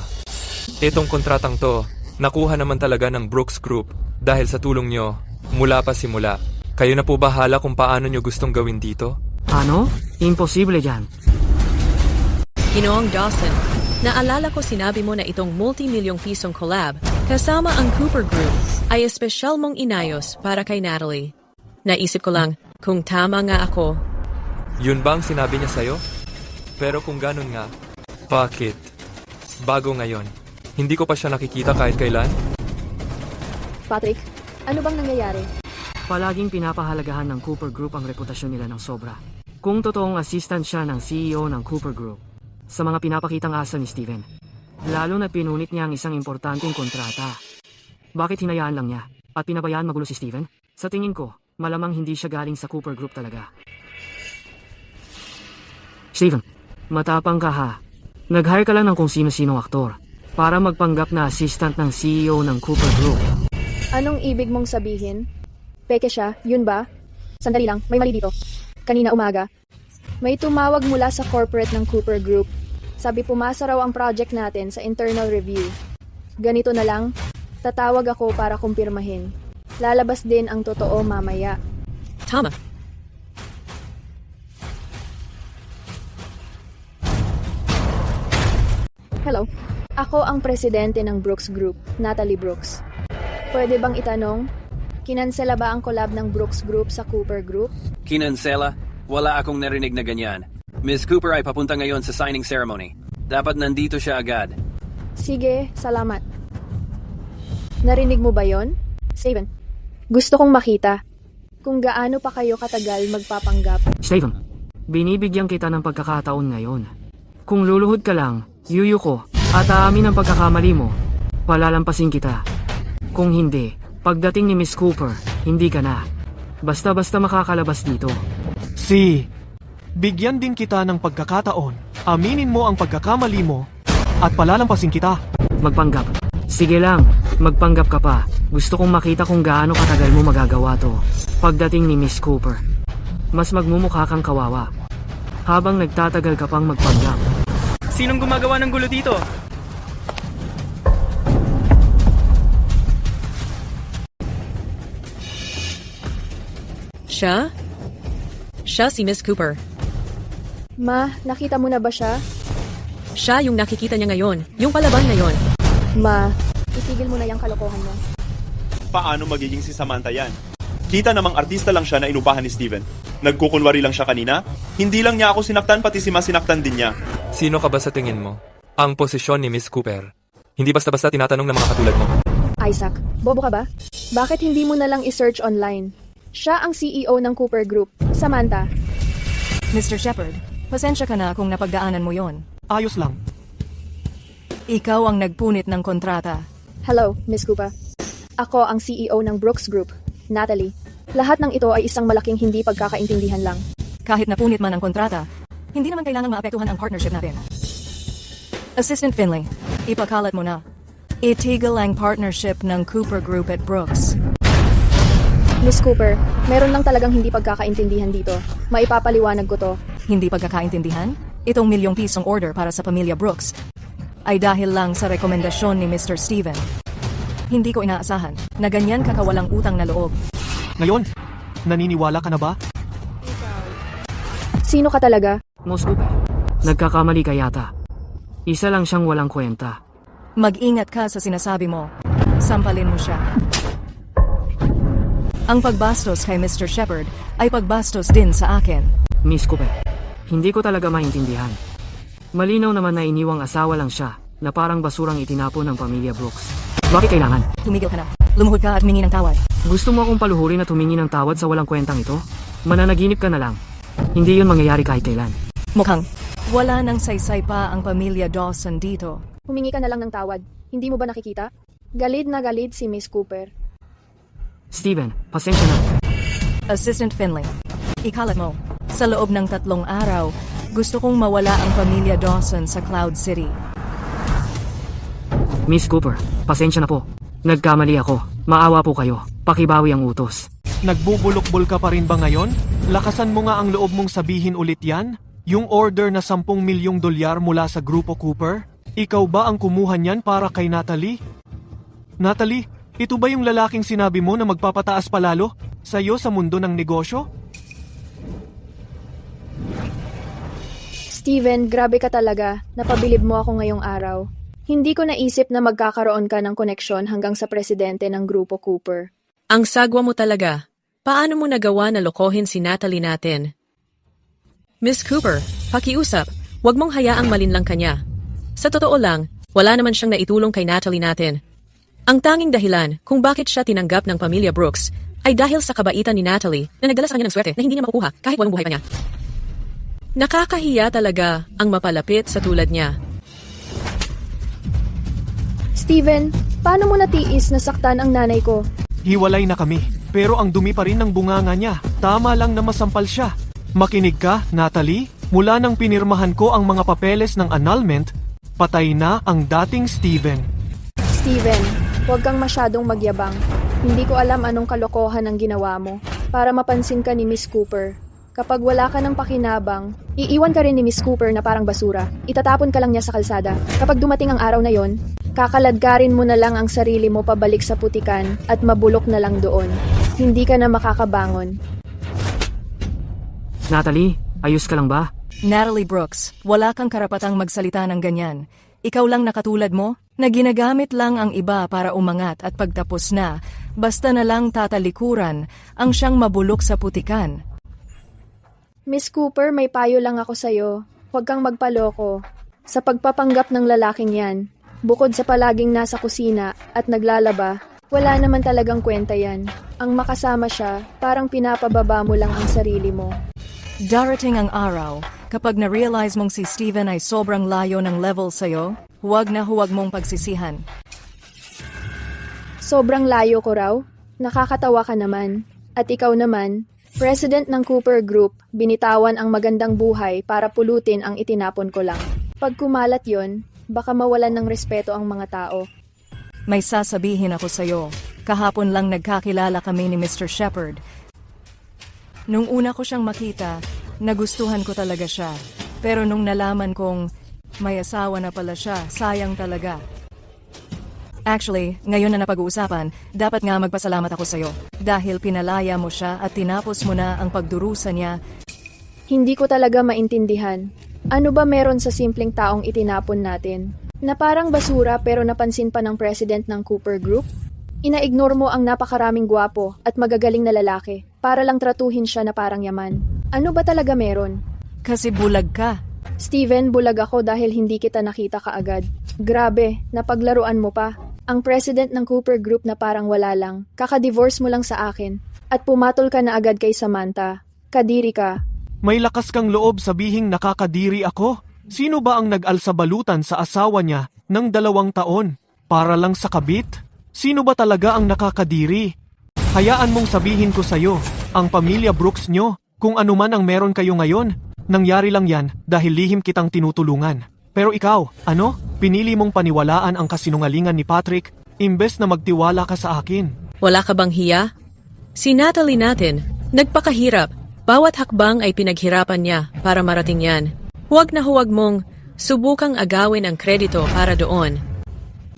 Itong kontratang to, nakuha naman talaga ng Brooks Group dahil sa tulong niyo mula pa simula. Kayo na po bahala kung paano niyo gustong gawin dito? Ano? Imposible yan. Ginoong Dawson, naalala ko sinabi mo na itong multi-milyong pisong collab kasama ang Cooper Group ay espesyal mong inayos para kay Natalie. Naisip ko lang, kung tama nga ako. Yun ba ang sinabi niya sa'yo? Pero kung ganun nga, bakit? Bago ngayon, hindi ko pa siya nakikita kahit kailan? Patrick, ano bang nangyayari? Palaging pinapahalagahan ng Cooper Group ang reputasyon nila ng sobra. Kung totoong assistant siya ng CEO ng Cooper Group, sa mga pinapakitang asa ni Steven, lalo na pinunit niya ang isang importanteng kontrata. Bakit hinayaan lang niya at pinabayaan magulo si Steven? Sa tingin ko, malamang hindi siya galing sa Cooper Group talaga. Steven, matapang ka ha. Nag-hire ka lang ng kung sino-sinong aktor para magpanggap na assistant ng CEO ng Cooper Group. Anong ibig mong sabihin? Peke siya, yun ba? Sandali lang, may mali dito. Kanina umaga, may tumawag mula sa corporate ng Cooper Group. Sabi pumasa raw ang project natin sa internal review. Ganito na lang, tatawag ako para kumpirmahin. Lalabas din ang totoo mamaya. Tama. Hello, ako ang presidente ng Brooks Group, Natalie Brooks. Pwede bang itanong, kinansela ba ang collab ng Brooks Group sa Cooper Group? Kinansela? Wala akong narinig na ganyan. Ms. Cooper ay papunta ngayon sa signing ceremony. Dapat nandito siya agad. Sige, salamat. Narinig mo ba yon? Steven, gusto kong makita kung gaano pa kayo katagal magpapanggap. Steven, binibigyan kita ng pagkakataon ngayon. Kung luluhod ka lang, yuyu ko, at aamin ang pagkakamali mo, palalampasin kita. Kung hindi, pagdating ni Miss Cooper, hindi ka na. Basta-basta makakalabas dito. Bigyan din kita ng pagkakataon. Aminin mo ang pagkakamali mo at palalampasin kita. Magpanggap. Sige lang, magpanggap ka pa. Gusto kong makita kung gaano katagal mo magagawa to. Pagdating ni Miss Cooper, mas magmumukha kang kawawa. Habang nagtatagal ka pang magpanggap. Sinong gumagawa ng gulo dito? Siya? Siya si Miss Cooper. Ma, nakita mo na ba siya? Siya yung nakikita niya ngayon. Yung palaban ngayon. Ma, itigil mo na yung kalokohan mo. Paano magiging si Samantha yan? Kita namang artista lang siya na inupahan ni Steven. Nagkukunwari lang siya kanina. Hindi lang niya ako sinaktan, pati si Ma sinaktan din niya. Sino ka ba sa tingin mo? Ang posisyon ni Miss Cooper. Hindi basta-basta tinatanong ng mga katulad mo. Isaac, bobo ka ba? Bakit hindi mo na lang i-search online? Siya ang CEO ng Cooper Group. Samantha. Mr. Shepard, pasensya ka na kung napagdaanan mo yon. Ayos lang. Ikaw ang nagpunit ng kontrata. Hello, Miss Cooper. Ako ang CEO ng Brooks Group, Natalie. Lahat ng ito ay isang malaking hindi pagkakaintindihan lang. Kahit napunit man ang kontrata, hindi naman kailangang maapektuhan ang partnership natin. Assistant Finley, ipakalat mo na. Itigil ang partnership ng Cooper Group at Brooks. Miss Cooper, meron lang talagang hindi pagkakaintindihan dito. Maipapaliwanag ko to. Hindi pagkakaintindihan? Itong milyong-pisong order para sa pamilya Brooks ay dahil lang sa rekomendasyon ni Mr. Steven. Hindi ko inaasahan na ganyan kakawalang utang na loob. Ngayon, naniniwala ka na ba? Sino ka talaga? Miss Cooper, nagkakamali ka yata. Isa lang siyang walang kwenta. Mag-ingat ka sa sinasabi mo. Sampalin mo siya. Ang pagbastos kay Mr. Shepard ay pagbastos din sa akin. Miss Cooper, hindi ko talaga maintindihan. Malinaw naman na iniwang asawa lang siya na parang basurang itinapon ng pamilya Brooks. Bakit kailangan? Tumigil ka na. Lumuhod ka at humingi ng tawad. Gusto mo akong paluhurin at humingi ng tawad sa walang kwentang ito? Mananaginip ka na lang. Hindi yun mangyayari kahit kailan. Mukhang wala nang saysay pa ang pamilya Dawson dito. Humingi ka na lang ng tawad. Hindi mo ba nakikita? Galit na galit si Miss Cooper. Steven, pasensya na. Assistant Finley, ikalat mo. Sa loob ng 3 araw, gusto kong mawala ang pamilya Dawson sa Cloud City. Miss Cooper, pasensya na po. Nagkamali ako. Maawa po kayo. Pakibawi ang utos. Nagbubulok-bul ka pa rin ba ngayon? Lakasan mo nga ang loob mong sabihin ulit yan? Yung order na 10 milyong dolyar mula sa Grupo Cooper? Ikaw ba ang kumuha niyan para kay Natalie? Natalie, ito ba yung lalaking sinabi mo na magpapataas palalo sa'yo sa mundo ng negosyo? Steven, grabe ka talaga. Napabilib mo ako ngayong araw. Hindi ko naisip na magkakaroon ka ng koneksyon hanggang sa presidente ng Grupo Cooper. Ang sagwa mo talaga. Paano mo nagawa na lokohin si Natalie natin? Miss Cooper, pakiusap. Huwag mong hayaang malinlang kanya. Sa totoo lang, wala naman siyang naitulong kay Natalie natin. Ang tanging dahilan kung bakit siya tinanggap ng pamilya Brooks ay dahil sa kabaitan ni Natalie na nagdala sa kanya ng swerte na hindi niya makukuha kahit walang buhay pa niya. Nakakahiya talaga ang mapalapit sa tulad niya. Steven, paano mo natiis na saktan ang nanay ko? Hiwalay na kami, pero ang dumi pa rin ng bunganga niya. Tama lang na masampal siya. Makinig ka, Natalie. Mula nang pinirmahan ko ang mga papeles ng annulment, patay na ang dating Steven. Steven, huwag kang masyadong magyabang. Hindi ko alam anong kalokohan ang ginawa mo para mapansin ka ni Miss Cooper. Kapag wala ka ng pakinabang, iiwan ka rin ni Miss Cooper na parang basura. Itatapon ka lang niya sa kalsada. Kapag dumating ang araw na yon, kakaladkarin mo na lang ang sarili mo pabalik sa putikan at mabulok na lang doon. Hindi ka na makakabangon. Natalie, ayos ka lang ba? Natalie Brooks, wala kang karapatang magsalita ng ganyan. Ikaw lang na katulad mo, na ginagamit lang ang iba para umangat at pagtapos na, basta na lang tatalikuran ang siyang mabulok sa putikan. Miss Cooper, may payo lang ako sa'yo. Huwag kang magpaloko. Sa pagpapanggap ng lalaking yan, bukod sa palaging nasa kusina at naglalaba, wala naman talagang kwenta yan. Ang makasama siya, parang pinapababa mo lang ang sarili mo. Darating ang araw, kapag na-realize mong si Steven ay sobrang layo ng level sa'yo, huwag na huwag mong pagsisihan. Sobrang layo ko raw? Nakakatawa ka naman. At ikaw naman, President ng Cooper Group, binitawan ang magandang buhay para pulutin ang itinapon ko lang. Pag kumalat yon, baka mawalan ng respeto ang mga tao. May sasabihin ako sa'yo. Kahapon lang nagkakilala kami ni Mr. Shepard. Nung una ko siyang makita, nagustuhan ko talaga siya. Pero nung nalaman kong may asawa na pala siya, sayang talaga. Actually, ngayon na napag-uusapan, dapat nga magpasalamat ako sa'yo. Dahil pinalaya mo siya at tinapos mo na ang pagdurusa niya. Hindi ko talaga maintindihan. Ano ba meron sa simpleng taong itinapon natin? Na parang basura pero napansin pa ng president ng Cooper Group? Ina-ignore mo ang napakaraming gwapo at magagaling na lalaki para lang tratuhin siya na parang yaman. Ano ba talaga meron? Kasi bulag ka. Steven, bulag ako dahil hindi kita nakita kaagad. Grabe, napaglaruan mo pa. Ang president ng Cooper Group na parang wala lang. Kaka-divorce mo lang sa akin. At pumatol ka na agad kay Samantha. Kadiri ka. May lakas kang loob sabihing nakakadiri ako? Sino ba ang nag-alsabalutan sa asawa niya ng 2 taon? Para lang sa kabit? Sino ba talaga ang nakakadiri? Hayaan mong sabihin ko sa'yo, ang pamilya Brooks nyo, kung ano man ang meron kayo ngayon, nangyari lang yan dahil lihim kitang tinutulungan. Pero ikaw, ano? Pinili mong paniwalaan ang kasinungalingan ni Patrick, imbes na magtiwala ka sa akin. Wala ka bang hiya? Si Natalie natin, nagpakahirap. Bawat hakbang ay pinaghirapan niya para marating yan. Huwag na huwag mong subukang agawin ang kredito para doon.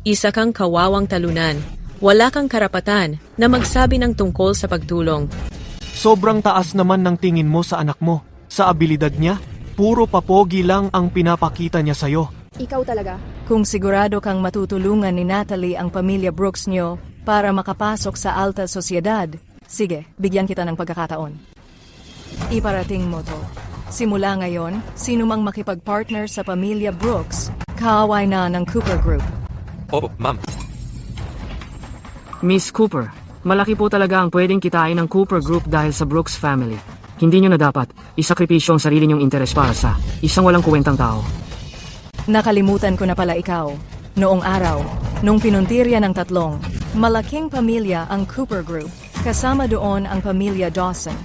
Isa kang kawawang talunan. Wala kang karapatan na magsabi ng tungkol sa pagtulong. Sobrang taas naman ng tingin mo sa anak mo. Sa abilidad niya, puro papogi lang ang pinapakita niya sa'yo. Ikaw talaga. Kung sigurado kang matutulungan ni Natalie ang pamilya Brooks nyo para makapasok sa alta sosyedad, sige, bigyan kita ng pagkakataon. Iparating mo to. Simula ngayon, sino mang makipag-partner sa pamilya Brooks, kaaway na ng Cooper Group. Oh, ma'am. Miss Cooper, Malaki po talaga ang pwedeng kitain ng Cooper Group dahil sa Brooks family. Hindi nyo na dapat isakripisyo ang sarili nyong interes para sa isang walang kuwentang tao. Nakalimutan ko na pala ikaw. Noong araw, nung pinuntirya ng tatlong, malaking pamilya ang Cooper Group, kasama doon ang pamilya Dawson.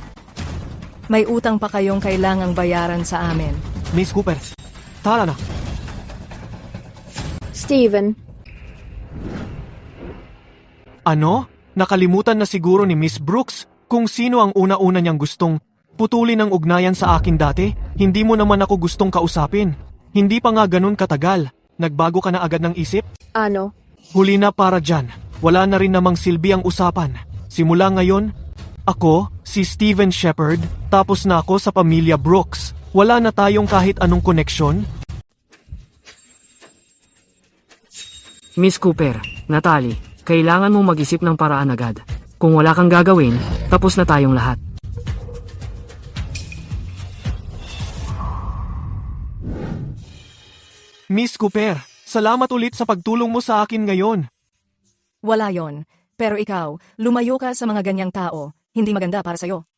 May utang pa kayong kailangang bayaran sa amin. Miss Cooper, tara na. Steven, Ano? Nakalimutan na siguro ni Miss Brooks kung sino ang una-una niyang gustong putulin ang ugnayan sa akin dati. Hindi mo naman ako gustong kausapin. Hindi pa nga ganun katagal. Nagbago ka na agad ng isip? ano? Huli na para dyan. Wala na rin namang silbi ang usapan. Simula ngayon, ako, si Steven Shepard, tapos na ako sa pamilya Brooks. Wala na tayong kahit anong koneksyon. Miss Cooper, Natalie, kailangan mong mag-isip ng paraan agad. Kung wala kang gagawin, tapos na tayong lahat. Miss Cooper, salamat ulit sa pagtulong mo sa akin ngayon. Wala yon. Pero ikaw, lumayo ka sa mga ganyang tao. Hindi maganda para sa'yo.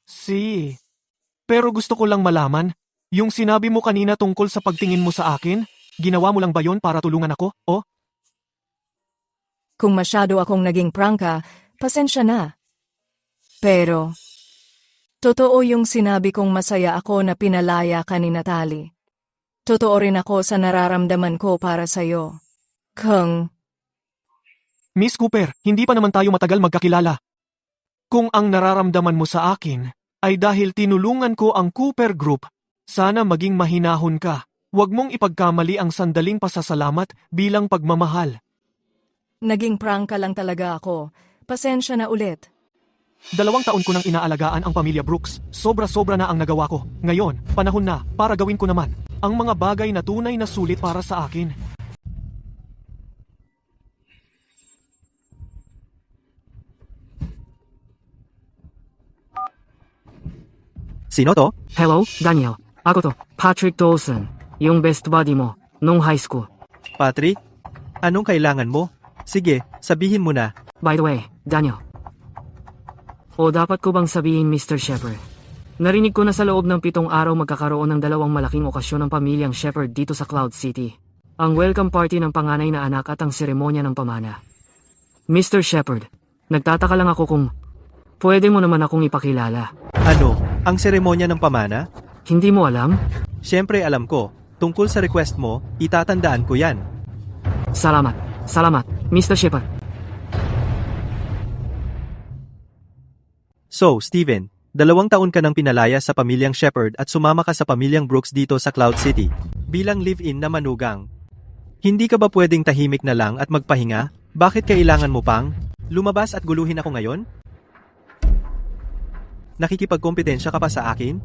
Pero gusto ko lang malaman, yung sinabi mo kanina tungkol sa pagtingin mo sa akin, ginawa mo lang ba yon para tulungan ako, o? Kung masyado akong naging prangka, pasensya na. Pero, totoo yung sinabi kong masaya ako na pinalaya ka ni Natalie. Totoo rin ako sa nararamdaman ko para sa'yo. Miss Cooper, hindi pa naman tayo matagal magkakilala. Kung ang nararamdaman mo sa akin ay dahil tinulungan ko ang Cooper Group, sana maging mahinahon ka. Huwag mong ipagkamali ang sandaling pasasalamat bilang pagmamahal. Naging prangka lang talaga ako. Pasensya na ulit. 2 taon ko nang inaalagaan ang pamilya Brooks. Sobra-sobra na ang nagawa ko. Ngayon, panahon na para gawin ko naman ang mga bagay na tunay na sulit para sa akin. Sino to? Hello, Daniel. Ako to, Patrick Dawson. Yung best buddy mo, nung high school. Patrick? Anong kailangan mo? Sige, sabihin mo na. By the way, Daniel. O dapat ko bang sabihin, Mr. Shepard? Narinig ko na sa loob ng 7 araw magkakaroon ng 2 malaking okasyon ng pamilyang Shepard dito sa Cloud City. Ang welcome party ng panganay na anak at ang seremonya ng pamana. Mr. Shepard, nagtataka lang ako kung pwede mo naman akong ipakilala. Ano? Ang seremonya ng pamana? Hindi mo alam? Siyempre alam ko. Tungkol sa request mo, itatandaan ko yan. Salamat. Salamat, Mr. Shepard. So, Steven, 2 taon ka nang pinalaya sa pamilyang Shepard at sumama ka sa pamilyang Brooks dito sa Cloud City. Bilang live-in na manugang. Hindi ka ba pwedeng tahimik na lang at magpahinga? Bakit kailangan mo pang lumabas at guluhin ako ngayon? Nakikipagkompetensya ka pa sa akin?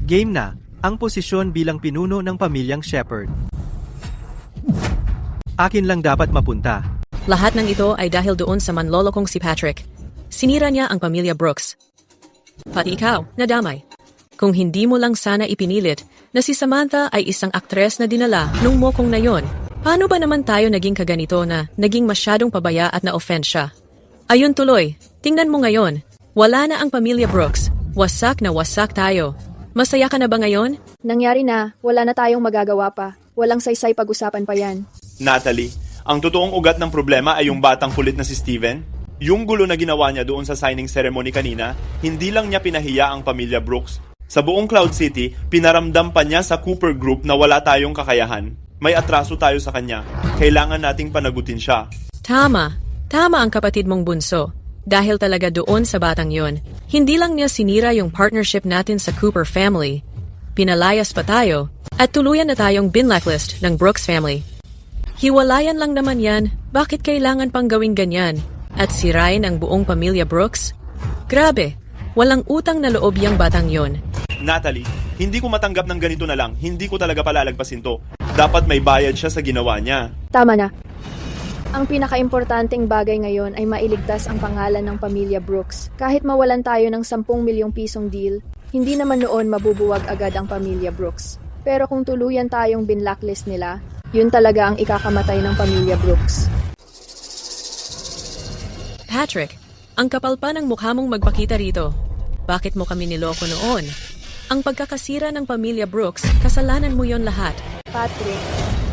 Game na, ang posisyon bilang pinuno ng pamilyang Shepard. Akin lang dapat mapunta. Lahat ng ito ay dahil doon sa manlolo kong si Patrick. Sinira niya ang pamilya Brooks. Pati ikaw, nadamay. Kung hindi mo lang sana ipinilit na si Samantha ay isang aktres na dinala nung mokong na yon, paano ba naman tayo naging kaganito na naging masyadong pabaya at na-offend siya? Ayun tuloy, tingnan mo ngayon. Wala na ang pamilya Brooks. Wasak na wasak tayo. Masaya ka na ba ngayon? Nangyari na, wala na tayong magagawa pa. Walang saysay pag-usapan pa yan. Natalie, ang totoong ugat ng problema ay yung batang kulit na si Steven. Yung gulo na ginawa niya doon sa signing ceremony kanina, hindi lang niya pinahiya ang pamilya Brooks. Sa buong Cloud City, pinaramdam pa niya sa Cooper Group na wala tayong kakayahan. May atraso tayo sa kanya. Kailangan nating panagutin siya. Tama. Tama ang kapatid mong bunso. Dahil talaga doon sa batang yon, hindi lang niya sinira yung partnership natin sa Cooper family. Pinalayas pa tayo, at tuluyan na tayong binlacklist ng Brooks family. Hiwalayan lang naman yan, bakit kailangan pang gawing ganyan? At sirain ang buong pamilya Brooks? Grabe, walang utang na loob yung batang yon. Natalie, hindi ko matanggap ng ganito na lang. Hindi ko talaga palalagpasin to. Dapat may bayad siya sa ginawa niya. Tama na. Ang pinakaimportanteng bagay ngayon ay mailigtas ang pangalan ng pamilya Brooks. Kahit mawalan tayo ng 10 milyong pisong deal, hindi naman noon mabubuwag agad ang pamilya Brooks. Pero kung tuluyan tayong binlacklist nila, yun talaga ang ikakamatay ng pamilya Brooks. Patrick, Ang kapal pa ng mukha mong magpakita rito. Bakit mo kami niloko noon? Ang pagkakasira ng pamilya Brooks, kasalanan mo yon lahat. Patrick,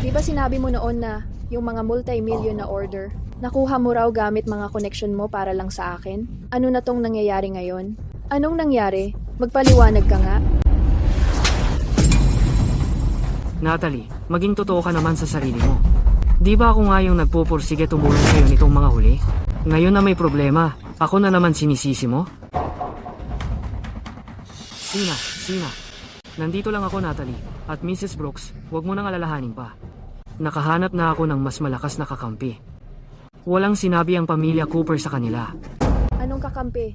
di ba sinabi mo noon na yung mga multi-million na order, nakuha mo raw gamit mga connection mo para lang sa akin? Ano na tong nangyayari ngayon? Anong nangyari? Magpaliwanag ka nga. Natalie, maging totoo ka naman sa sarili mo. Di ba ako nga yung nagpupursige tumulong sa'yo nitong mga huli? Ngayon na may problema, ako na naman sinisisi mo? Sina. Nandito lang ako, Natalie. At Mrs. Brooks, huwag mo nang alalahanin pa. Nakahanap na ako ng mas malakas na kakampi. Walang sinabi ang pamilya Cooper sa kanila. Anong kakampi?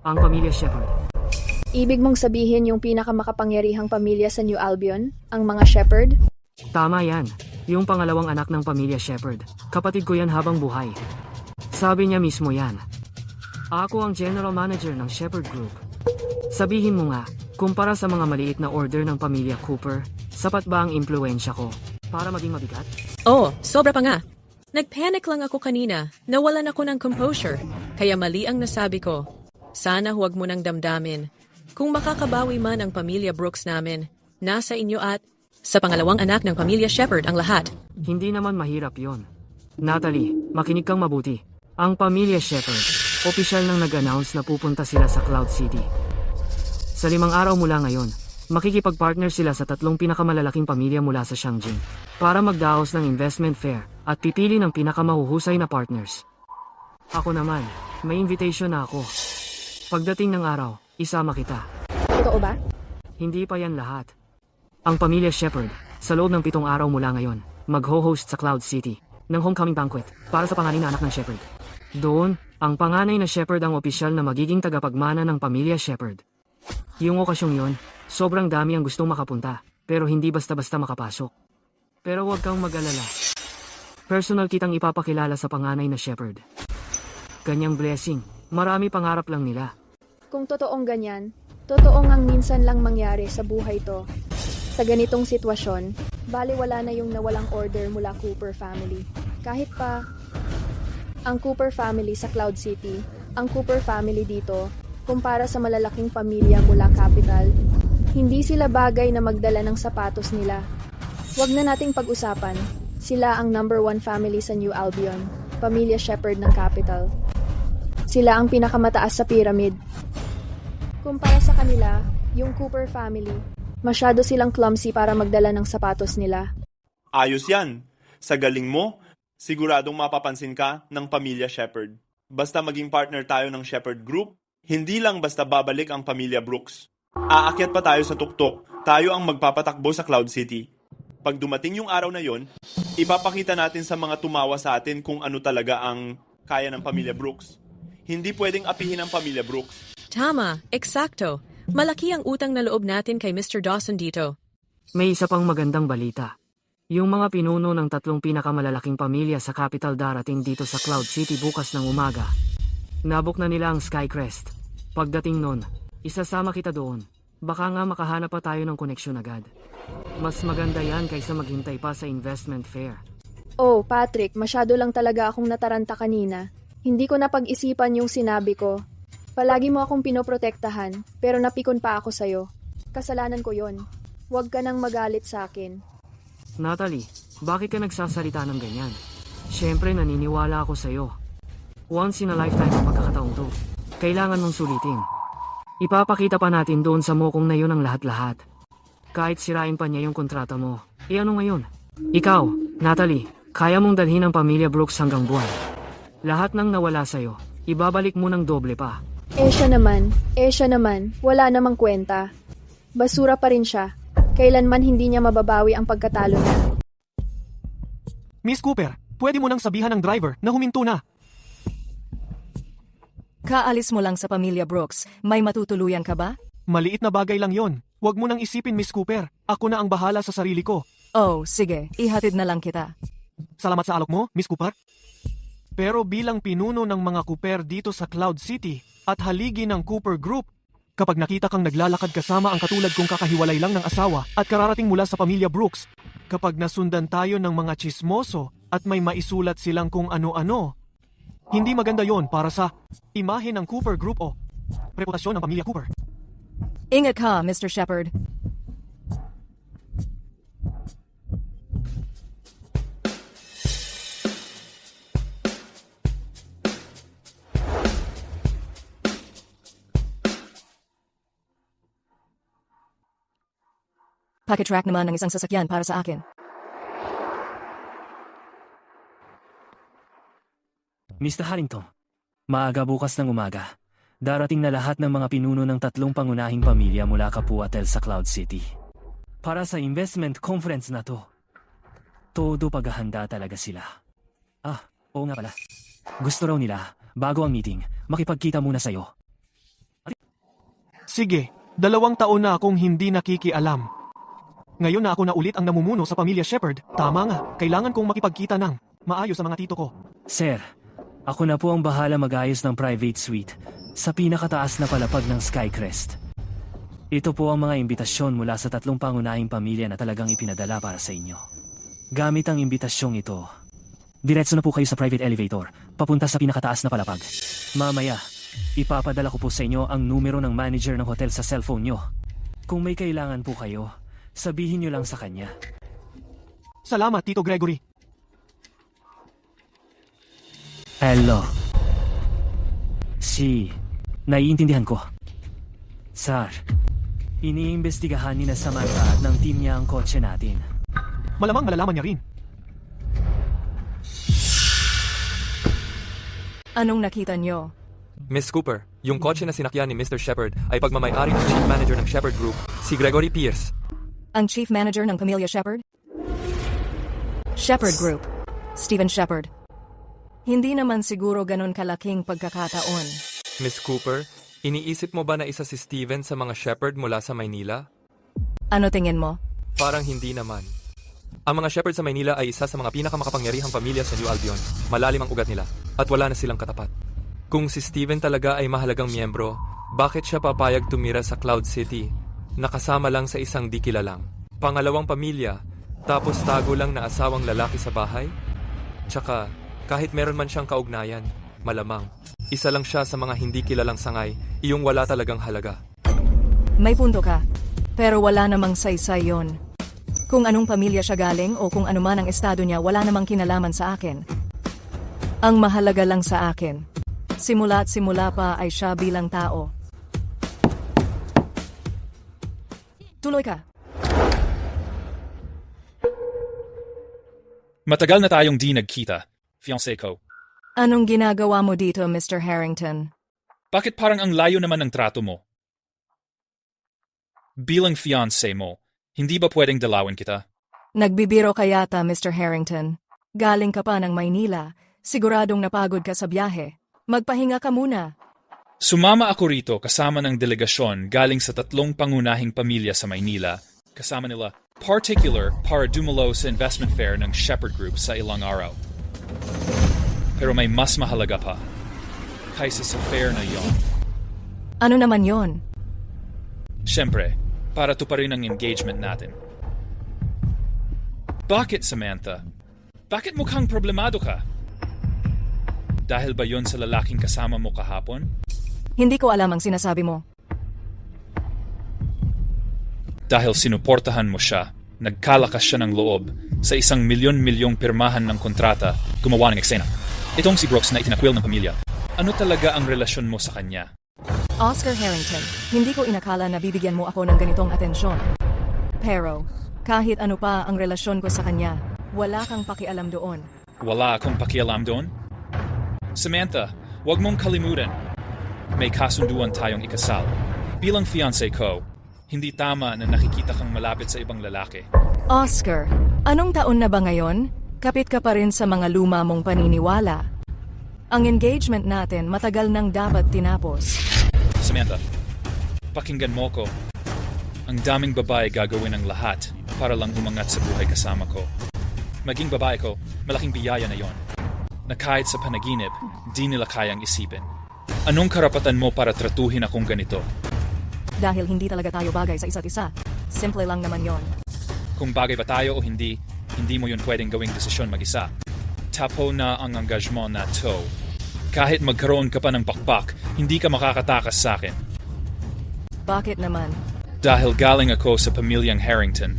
Ang pamilya Shepard. Ibig mong sabihin yung pinakamakapangyarihang pamilya sa New Albion, ang mga Shepard? Tama yan. Yung pangalawang anak ng pamilya Shepard. Kapatid ko yan habang buhay. Sabi niya mismo yan. Ako ang general manager ng Shepard Group. Sabihin mo nga, kumpara sa mga maliit na order ng pamilya Cooper, sapat ba ang impluensya ko para maging mabigat? Oh, sobra pa nga. Nagpanic lang ako kanina, nawalan ako ng composure, kaya mali ang nasabi ko. Sana huwag mo nang damdamin. Kung makakabawi man ang pamilya Brooks namin, nasa inyo at sa pangalawang anak ng pamilya Shepard ang lahat. Hindi naman mahirap yon. Natalie, makinig kang mabuti. Ang pamilya Shepard, opisyal nang nag-announce na pupunta sila sa Cloud City. Sa 5 araw mula ngayon, makikipag-partner sila sa 3 pinakamalalaking pamilya mula sa Shangjing para magdaos ng investment fair at pipili ng pinakamahuhusay na partners. Ako naman, may invitation na ako. Pagdating ng araw, isama kita. Totoo ba? Hindi pa yan lahat. Ang pamilya Shepard, sa loob ng 7 araw mula ngayon, mag-ho-host sa Cloud City ng homecoming banquet para sa panganay na anak ng Shepard. Doon, ang panganay na Shepard ang opisyal na magiging tagapagmana ng pamilya Shepard. Yung okasyong yon, sobrang dami ang gustong makapunta, pero hindi basta-basta makapasok. Pero huwag kang mag-alala. Personal kitang ipapakilala sa panganay na Shepard. Ganyang blessing, marami pangarap lang nila. Kung totoong ganyan, totoo ngang minsan lang mangyari sa buhay to. Sa ganitong sitwasyon, baliwala na yung nawalang order mula Cooper family. Kahit pa ang Cooper family sa Cloud City, ang Cooper family dito, kumpara sa malalaking pamilya mula Capital, hindi sila bagay na magdala ng sapatos nila. Huwag na nating pag-usapan. Sila ang number 1 family sa New Albion, pamilya Shepard ng Capital. Sila ang pinakamataas sa pyramid. Kumpara sa kanila, yung Cooper family, masyado silang clumsy para magdala ng sapatos nila. Ayos yan. Sa galing mo, siguradong mapapansin ka ng pamilya Shepard. Basta maging partner tayo ng Shepard Group, hindi lang basta babalik ang pamilya Brooks. Aakyat pa tayo sa tuktok. Tayo ang magpapatakbo sa Cloud City. Pag dumating yung araw na yon, ipapakita natin sa mga tumawa sa atin kung ano talaga ang kaya ng pamilya Brooks. Hindi pwedeng apihin ang pamilya Brooks. Tama, eksakto. Malaki ang utang na loob natin kay Mr. Dawson dito. May isa pang magandang balita. Yung mga pinuno ng 3 pinakamalalaking pamilya sa Capital darating dito sa Cloud City bukas ng umaga. Nabok na nila ang Skycrest. Pagdating nun, isasama kita doon. Baka nga makahanap pa tayo ng koneksyon agad. Mas maganda yan kaysa maghintay pa sa investment fair. Oh, Patrick, masyado lang talaga akong nataranta kanina. Hindi ko napag-isipan yung sinabi ko. Palagi mo akong pinoprotektahan, pero napikon pa ako sa'yo. Kasalanan ko yon. Huwag ka nang magalit sa akin. Natalie, bakit ka nagsasalita ng ganyan? Siyempre naniniwala ako sa'yo. Once in a lifetime ang pagkakataong to. Kailangan mong sulitin. Ipapakita pa natin doon sa mokong na yun ang lahat-lahat. Kahit sirain pa niya yung kontrata mo. Ano ngayon? Ikaw, Natalie, kaya mong dalhin ang pamilya Brooks hanggang buwan. Lahat ng nawala sa'yo, ibabalik mo ng doble pa. Siya naman, wala namang kwenta. Basura pa rin siya. Kailanman hindi niya mababawi ang pagkatalo niya. Miss Cooper, pwede mo nang sabihan ng driver na huminto na. Kaalis mo lang sa pamilya Brooks, may matutuluyan ka ba? Maliit na bagay lang yon. Huwag mo nang isipin, Miss Cooper. Ako na ang bahala sa sarili ko. Oh, sige, ihatid na lang kita. Salamat sa alok mo, Miss Cooper. Pero bilang pinuno ng mga Cooper dito sa Cloud City at haligi ng Cooper Group, kapag nakita kang naglalakad kasama ang katulad kong kakahiwalay lang ng asawa at kararating mula sa pamilya Brooks, kapag nasundan tayo ng mga chismoso at may maisulat silang kung ano-ano, Hindi maganda yon para sa imahe ng Cooper Group o reputasyon ng pamilya Cooper. Ingat ka, Mr. Shepard. Pakitrack naman ng isang sasakyan para sa akin. Mr. Harrington, maaga bukas ng umaga. Darating na lahat ng mga pinuno ng 3 pangunahing pamilya mula Kapuatel sa Cloud City. Para sa investment conference na to. Todo paghahanda talaga sila. Oo nga pala. Gusto raw nila, bago ang meeting, makipagkita muna sa'yo. Sige, 2 taon na akong hindi nakikialam. Ngayon na ako na ulit ang namumuno sa pamilya Shepard. Tama nga, kailangan kong makipagkita ng maayos sa mga tito ko. Sir, ako na po ang bahala mag-ayos ng private suite sa pinakataas na palapag ng Skycrest. Ito po ang mga imbitasyon mula sa 3 pangunahing pamilya na talagang ipinadala para sa inyo. Gamit ang imbitasyong ito, diretso na po kayo sa private elevator, papunta sa pinakataas na palapag. Mamaya, ipapadala ko po sa inyo ang numero ng manager ng hotel sa cellphone nyo. Kung may kailangan po kayo, sabihin nyo lang sa kanya. Salamat, Tito Gregory. Hello. Naiintindihan ko. Sir, iniimbestigahan ni na Samantha at ng team niya ang kotse natin. Malamang malalaman niya rin. Anong nakita nyo? Miss Cooper, yung kotse na sinakyan ni Mr. Shepard ay pagmamayari ng Chief Manager ng Shepard Group, si Gregory Pierce. Ang Chief Manager ng pamilya Shepard? Shepard Group. Stephen Shepard. Hindi naman siguro ganon kalaking pagkakataon. Miss Cooper, iniisip mo ba na isa si Steven sa mga Shepard mula sa Maynila? Ano tingin mo? Parang hindi naman. Ang mga Shepard sa Maynila ay isa sa mga pinakamakapangyarihang pamilya sa New Albion. Malalim ang ugat nila at wala na silang katapat. Kung si Steven talaga ay mahalagang miyembro, bakit siya papayag tumira sa Cloud City? Nakasama lang sa isang di kilalang pangalawang pamilya, tapos tago lang na asawang lalaki sa bahay? Tsaka, kahit meron man siyang kaugnayan, malamang, isa lang siya sa mga hindi kilalang sangay, iyong wala talagang halaga. May punto ka, pero wala namang saysay yon. Kung anong pamilya siya galing o kung ano man ang estado niya, wala namang kinalaman sa akin. Ang mahalaga lang sa akin, simula't simula pa ay siya bilang tao. Tuloy ka. Matagal na tayong di nagkita, fiancé ko. Anong ginagawa mo dito, Mr. Harrington? Bakit parang ang layo naman ng trato mo? Bilang fiancé mo, hindi ba pwedeng dalawin kita? Nagbibiro ka yata, Mr. Harrington. Galing ka pa ng Maynila. Siguradong napagod ka sa biyahe. Magpahinga ka muna. Sumama ako rito kasama ng delegasyon galing sa 3 pangunahing pamilya sa Maynila. Kasama nila, particular para dumalo sa investment fair ng Shepard Group sa ilang araw. Pero may mas mahalaga pa kaysa sa fair na yon. Ano naman yon? Siyempre, para tuparin ang engagement natin. Bakit, Samantha? Bakit mukhang problemado ka? Dahil ba yon sa lalaking kasama mo kahapon? Hindi ko alam ang sinasabi mo. Dahil sinuportahan mo siya, nagkalakas siya ng loob sa 1 milyon-milyong pirmahan ng kontrata, gumawa ng eksena. Itong si Brooks na itinakwil ng pamilya. Ano talaga ang relasyon mo sa kanya? Oscar Harrington, hindi ko inakala na bibigyan mo ako ng ganitong atensyon. Pero, kahit ano pa ang relasyon ko sa kanya, wala kang pakialam doon. Wala akong pakialam doon? Samantha, huwag mong kalimutan. May kasunduan tayong ikasal. Bilang fiancé ko, hindi tama na nakikita kang malapit sa ibang lalaki. Oscar, anong taon na ba ngayon? Kapit ka pa rin sa mga luma mong paniniwala. Ang engagement natin matagal nang dapat tinapos. Samantha, pakinggan mo ko. Ang daming babae gagawin ang lahat para lang umangat sa buhay kasama ko. Maging babae ko, malaking biyaya na yon. Na kahit sa panaginip, di nila kayang isipin. Anong karapatan mo para tratuhin akong ganito? Dahil hindi talaga tayo bagay sa isa't isa. Simple lang naman yon. Kung bagay ba tayo o hindi mo yun pwedeng gawing desisyon mag-isa. Tapo na ang engagement na to. Kahit magkaroon ka pa ng pakpak, hindi ka makakatakas sa akin. Bakit naman? Dahil galing ako sa pamilyang Harrington,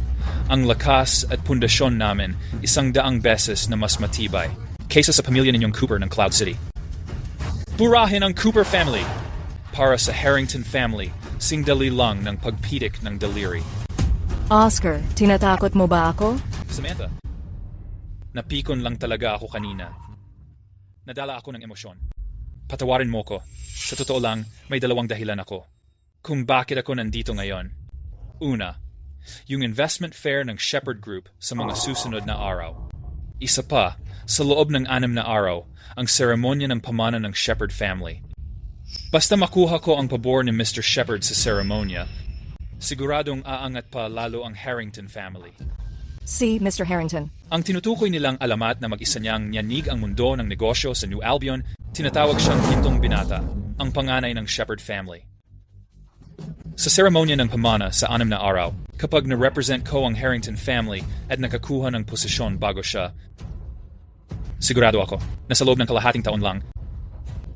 ang lakas at pundasyon namin 100 beses na mas matibay kaysa sa pamilya ninyong Cooper ng Cloud City. Burahin ang Cooper family! Para sa Harrington family, singdali lang ng pagpitik ng daliri. Oscar, tinatakot mo ba ako? Samantha, napikon lang talaga ako kanina. Nadala ako ng emosyon. Patawarin mo ko. Sa totoo lang, may 2 dahilan ako. Kung bakit ako nandito ngayon. Una, yung investment fair ng Shepherd Group sa mga susunod na araw. Isa pa, sa loob ng 6 na araw, ang seremonya ng pamana ng Shepherd family. Basta makuha ko ang pabor ni Mr. Shepherd sa seremonya, siguradong aangat pa lalo ang Harrington family. Si Mr. Harrington. Ang tinutukoy nilang alamat na mag-isa niyang nyanig ang mundo ng negosyo sa New Albion, tinatawag siyang Gintong Binata, ang panganay ng Shepherd family. Sa seremonya ng pamana sa 6 na araw, kapag na-represent ko ang Harrington family at nakakuha ng posisyon bago siya, sigurado ako na sa loob ng kalahating taon lang,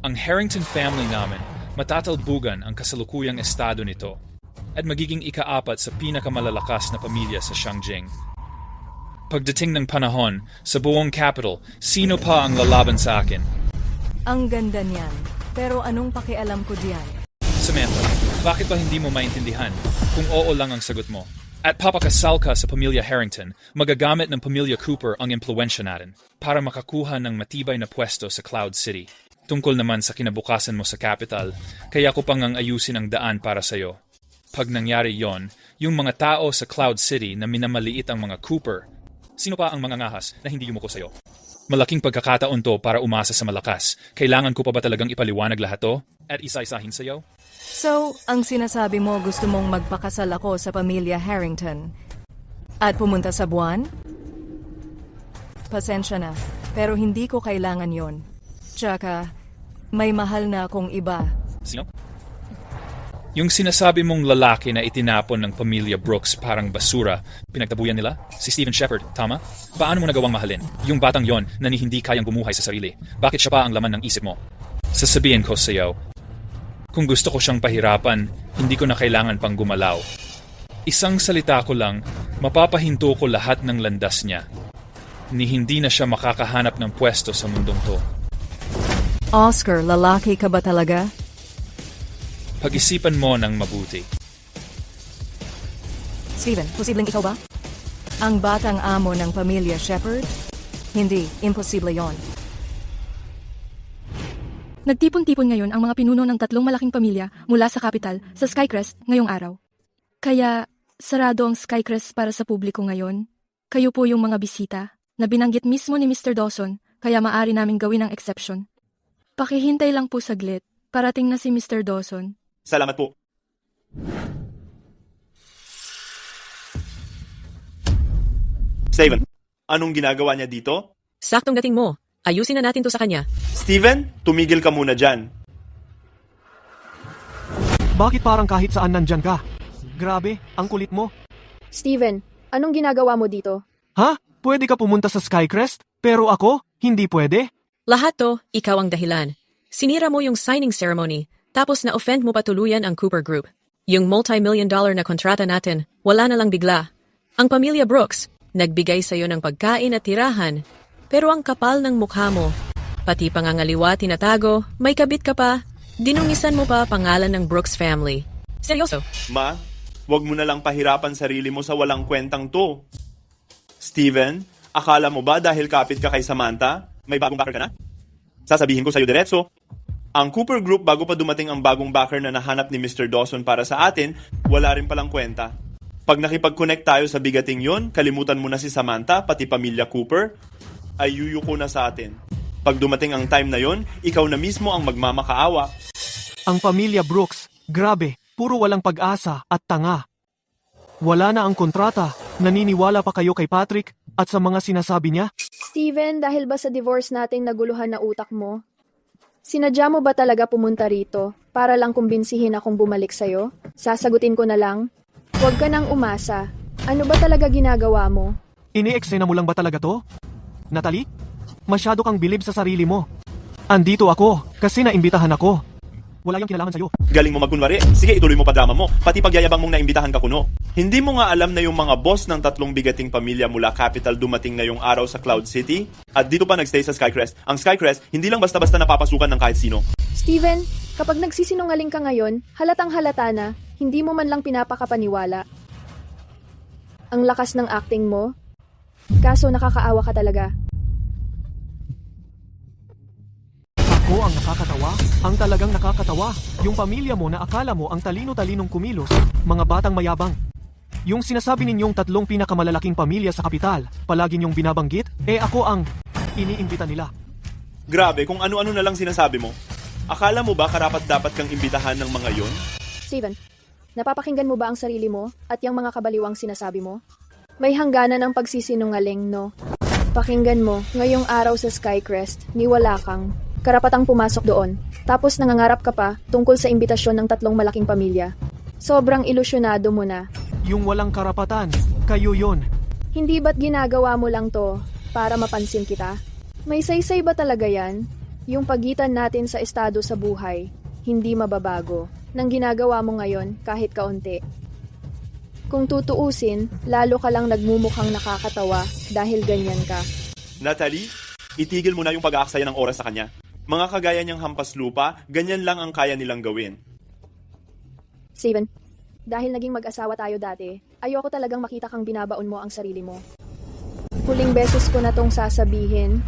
ang Harrington family namin matatalbugan ang kasalukuyang estado nito at magiging ika-4 sa pinakamalalakas na pamilya sa Shangjing. Pagdating ng panahon, sa buong capital, sino pa ang lalaban sa akin? Ang ganda niyan. Pero anong pakialam ko diyan? Samantha, bakit ba hindi mo maintindihan kung oo lang ang sagot mo? At papakasal ka sa pamilya Harrington, magagamit ng pamilya Cooper ang impluensya natin para makakuha ng matibay na pwesto sa Cloud City. Tungkol naman sa kinabukasan mo sa capital, kaya ko pang ang ayusin ang daan para sa'yo. Pag nangyari yon, yung mga tao sa Cloud City na minamaliit ang mga Cooper, sino pa ang mga ngahas na hindi yumuko sa'yo? Malaking pagkakataon to para umasa sa malakas. Kailangan ko pa ba talagang ipaliwanag lahat to at isa-isahin sa'yo? So, ang sinasabi mo gusto mong magpakasal ako sa pamilya Harrington at pumunta sa buwan? Pasensya na, pero hindi ko kailangan yon. Tsaka, may mahal na akong iba. Sino? Yung sinasabi mong lalaki na itinapon ng pamilya Brooks parang basura, pinagtabuyan nila? Si Stephen Shepherd, tama? Paano mo nagawang mahalin? Yung batang yon na hindi kayang bumuhay sa sarili. Bakit siya pa ang laman ng isip mo? Sasabihin ko sa'yo, kung gusto ko siyang pahirapan, hindi ko na kailangan pang gumalaw. Isang salita ko lang, mapapahinto ko lahat ng landas niya. Ni hindi na siya makakahanap ng pwesto sa mundong to. Oscar, lalaki ka ba talaga? Pag-isipan mo ng mabuti. Steven, posibleng ikaw ba? Ang batang amo ng pamilya Shepherd? Hindi, imposible yon. Nagtipon-tipon ngayon ang mga pinuno ng 3 malaking pamilya mula sa capital sa Skycrest ngayong araw. Kaya, sarado ang Skycrest para sa publiko ngayon. Kayo po yung mga bisita na binanggit mismo ni Mr. Dawson, kaya maaari naming gawin ang exception. Pakihintay lang po saglit. Parating na si Mr. Dawson. Salamat po. Steven, anong ginagawa niya dito? Saktong dating mo. Ayusin na natin to sa kanya. Steven, tumigil ka muna dyan. Bakit parang kahit saan nandyan ka? Grabe, ang kulit mo. Steven, anong ginagawa mo dito? Ha? Pwede ka pumunta sa Skycrest? Pero ako, hindi pwede? Lahat to, ikaw ang dahilan. Sinira mo yung signing ceremony, tapos na-offend mo patuluyan ang Cooper Group. Yung multi-million-dollar na kontrata natin, wala na lang bigla. Ang pamilya Brooks, nagbigay sa'yo ng pagkain at tirahan, pero ang kapal ng mukha mo, pati pangangaliwa tinatago, may kabit ka pa, dinungisan mo pa pangalan ng Brooks family. Seryoso? Ma, wag mo na lang pahirapan sarili mo sa walang kwentang to. Steven, akala mo ba dahil kapit ka kay Samantha, may bagong backer ka na? Sasabihin ko sa'yo diretso, ang Cooper Group bago pa dumating ang bagong backer na nahanap ni Mr. Dawson para sa atin, wala rin palang kwenta. Pag nakipag-connect tayo sa bigating yon, kalimutan mo na si Samantha, pati pamilya Cooper, ay yuyuko na sa atin. Pag dumating ang time na yon, ikaw na mismo ang magmamakaawa. Ang pamilya Brooks, grabe, puro walang pag-asa at tanga. Wala na ang kontrata, naniniwala pa kayo kay Patrick at sa mga sinasabi niya? Steven, dahil ba sa divorce nating naguluhan na utak mo? Sinadya mo ba talaga pumunta rito para lang kumbinsihin akong bumalik sa'yo? Sasagutin ko na lang. Huwag ka nang umasa. Ano ba talaga ginagawa mo? Ini-eksena mo lang ba talaga to? Natalie? Masyado kang bilib sa sarili mo. Andito ako, kasi naimbitahan ako. Wala yung kinalaman sa'yo. Galing mo magkunwari. Sige, ituloy mo pa drama mo. Pati pagyayabang mong naimbitahan ka kuno. Hindi mo nga alam na yung mga boss ng 3 bigating pamilya mula Capital dumating ngayong araw sa Cloud City? At dito pa nagstay sa Skycrest. Ang Skycrest, hindi lang basta-basta napapasukan ng kahit sino. Steven, kapag nagsisinungaling ka ngayon, halatang halata na, hindi mo man lang pinapakapaniwala. Ang lakas ng acting mo. Kaso nakakaawa ka talaga. Ako ang nakakatawa? Ang talagang nakakatawa. Yung pamilya mo na akala mo ang talino-talinong kumilos, mga batang mayabang. Yung sinasabi ninyong 3 pinakamalalaking pamilya sa kapital, palagi niyong binabanggit, ako ang iniimbita nila. Grabe, kung ano-ano na lang sinasabi mo. Akala mo ba karapat-dapat kang imbitahan ng mga yon? Steven, napapakinggan mo ba ang sarili mo at yung mga kabaliwang sinasabi mo? May hangganan ang pagsisinungaling, no? Pakinggan mo, ngayong araw sa Skycrest, niwala kang karapatang pumasok doon. Tapos nangangarap ka pa tungkol sa imbitasyon ng 3 malaking pamilya. Sobrang ilusyonado mo na. Yung walang karapatan, kayo yon. Hindi ba't ginagawa mo lang to para mapansin kita? May saysay ba talaga yan? Yung pagitan natin sa estado sa buhay, hindi mababago. Nang ginagawa mo ngayon kahit kaunti. Kung tutuusin, lalo ka lang nagmumukhang nakakatawa dahil ganyan ka. Natalie, itigil mo na yung pag-aaksaya ng oras sa kanya. Mga kagaya niyang hampas lupa, ganyan lang ang kaya nilang gawin. Steven, dahil naging mag-asawa tayo dati, ayoko talagang makita kang binabaon mo ang sarili mo. Huling beses ko na tong sasabihin,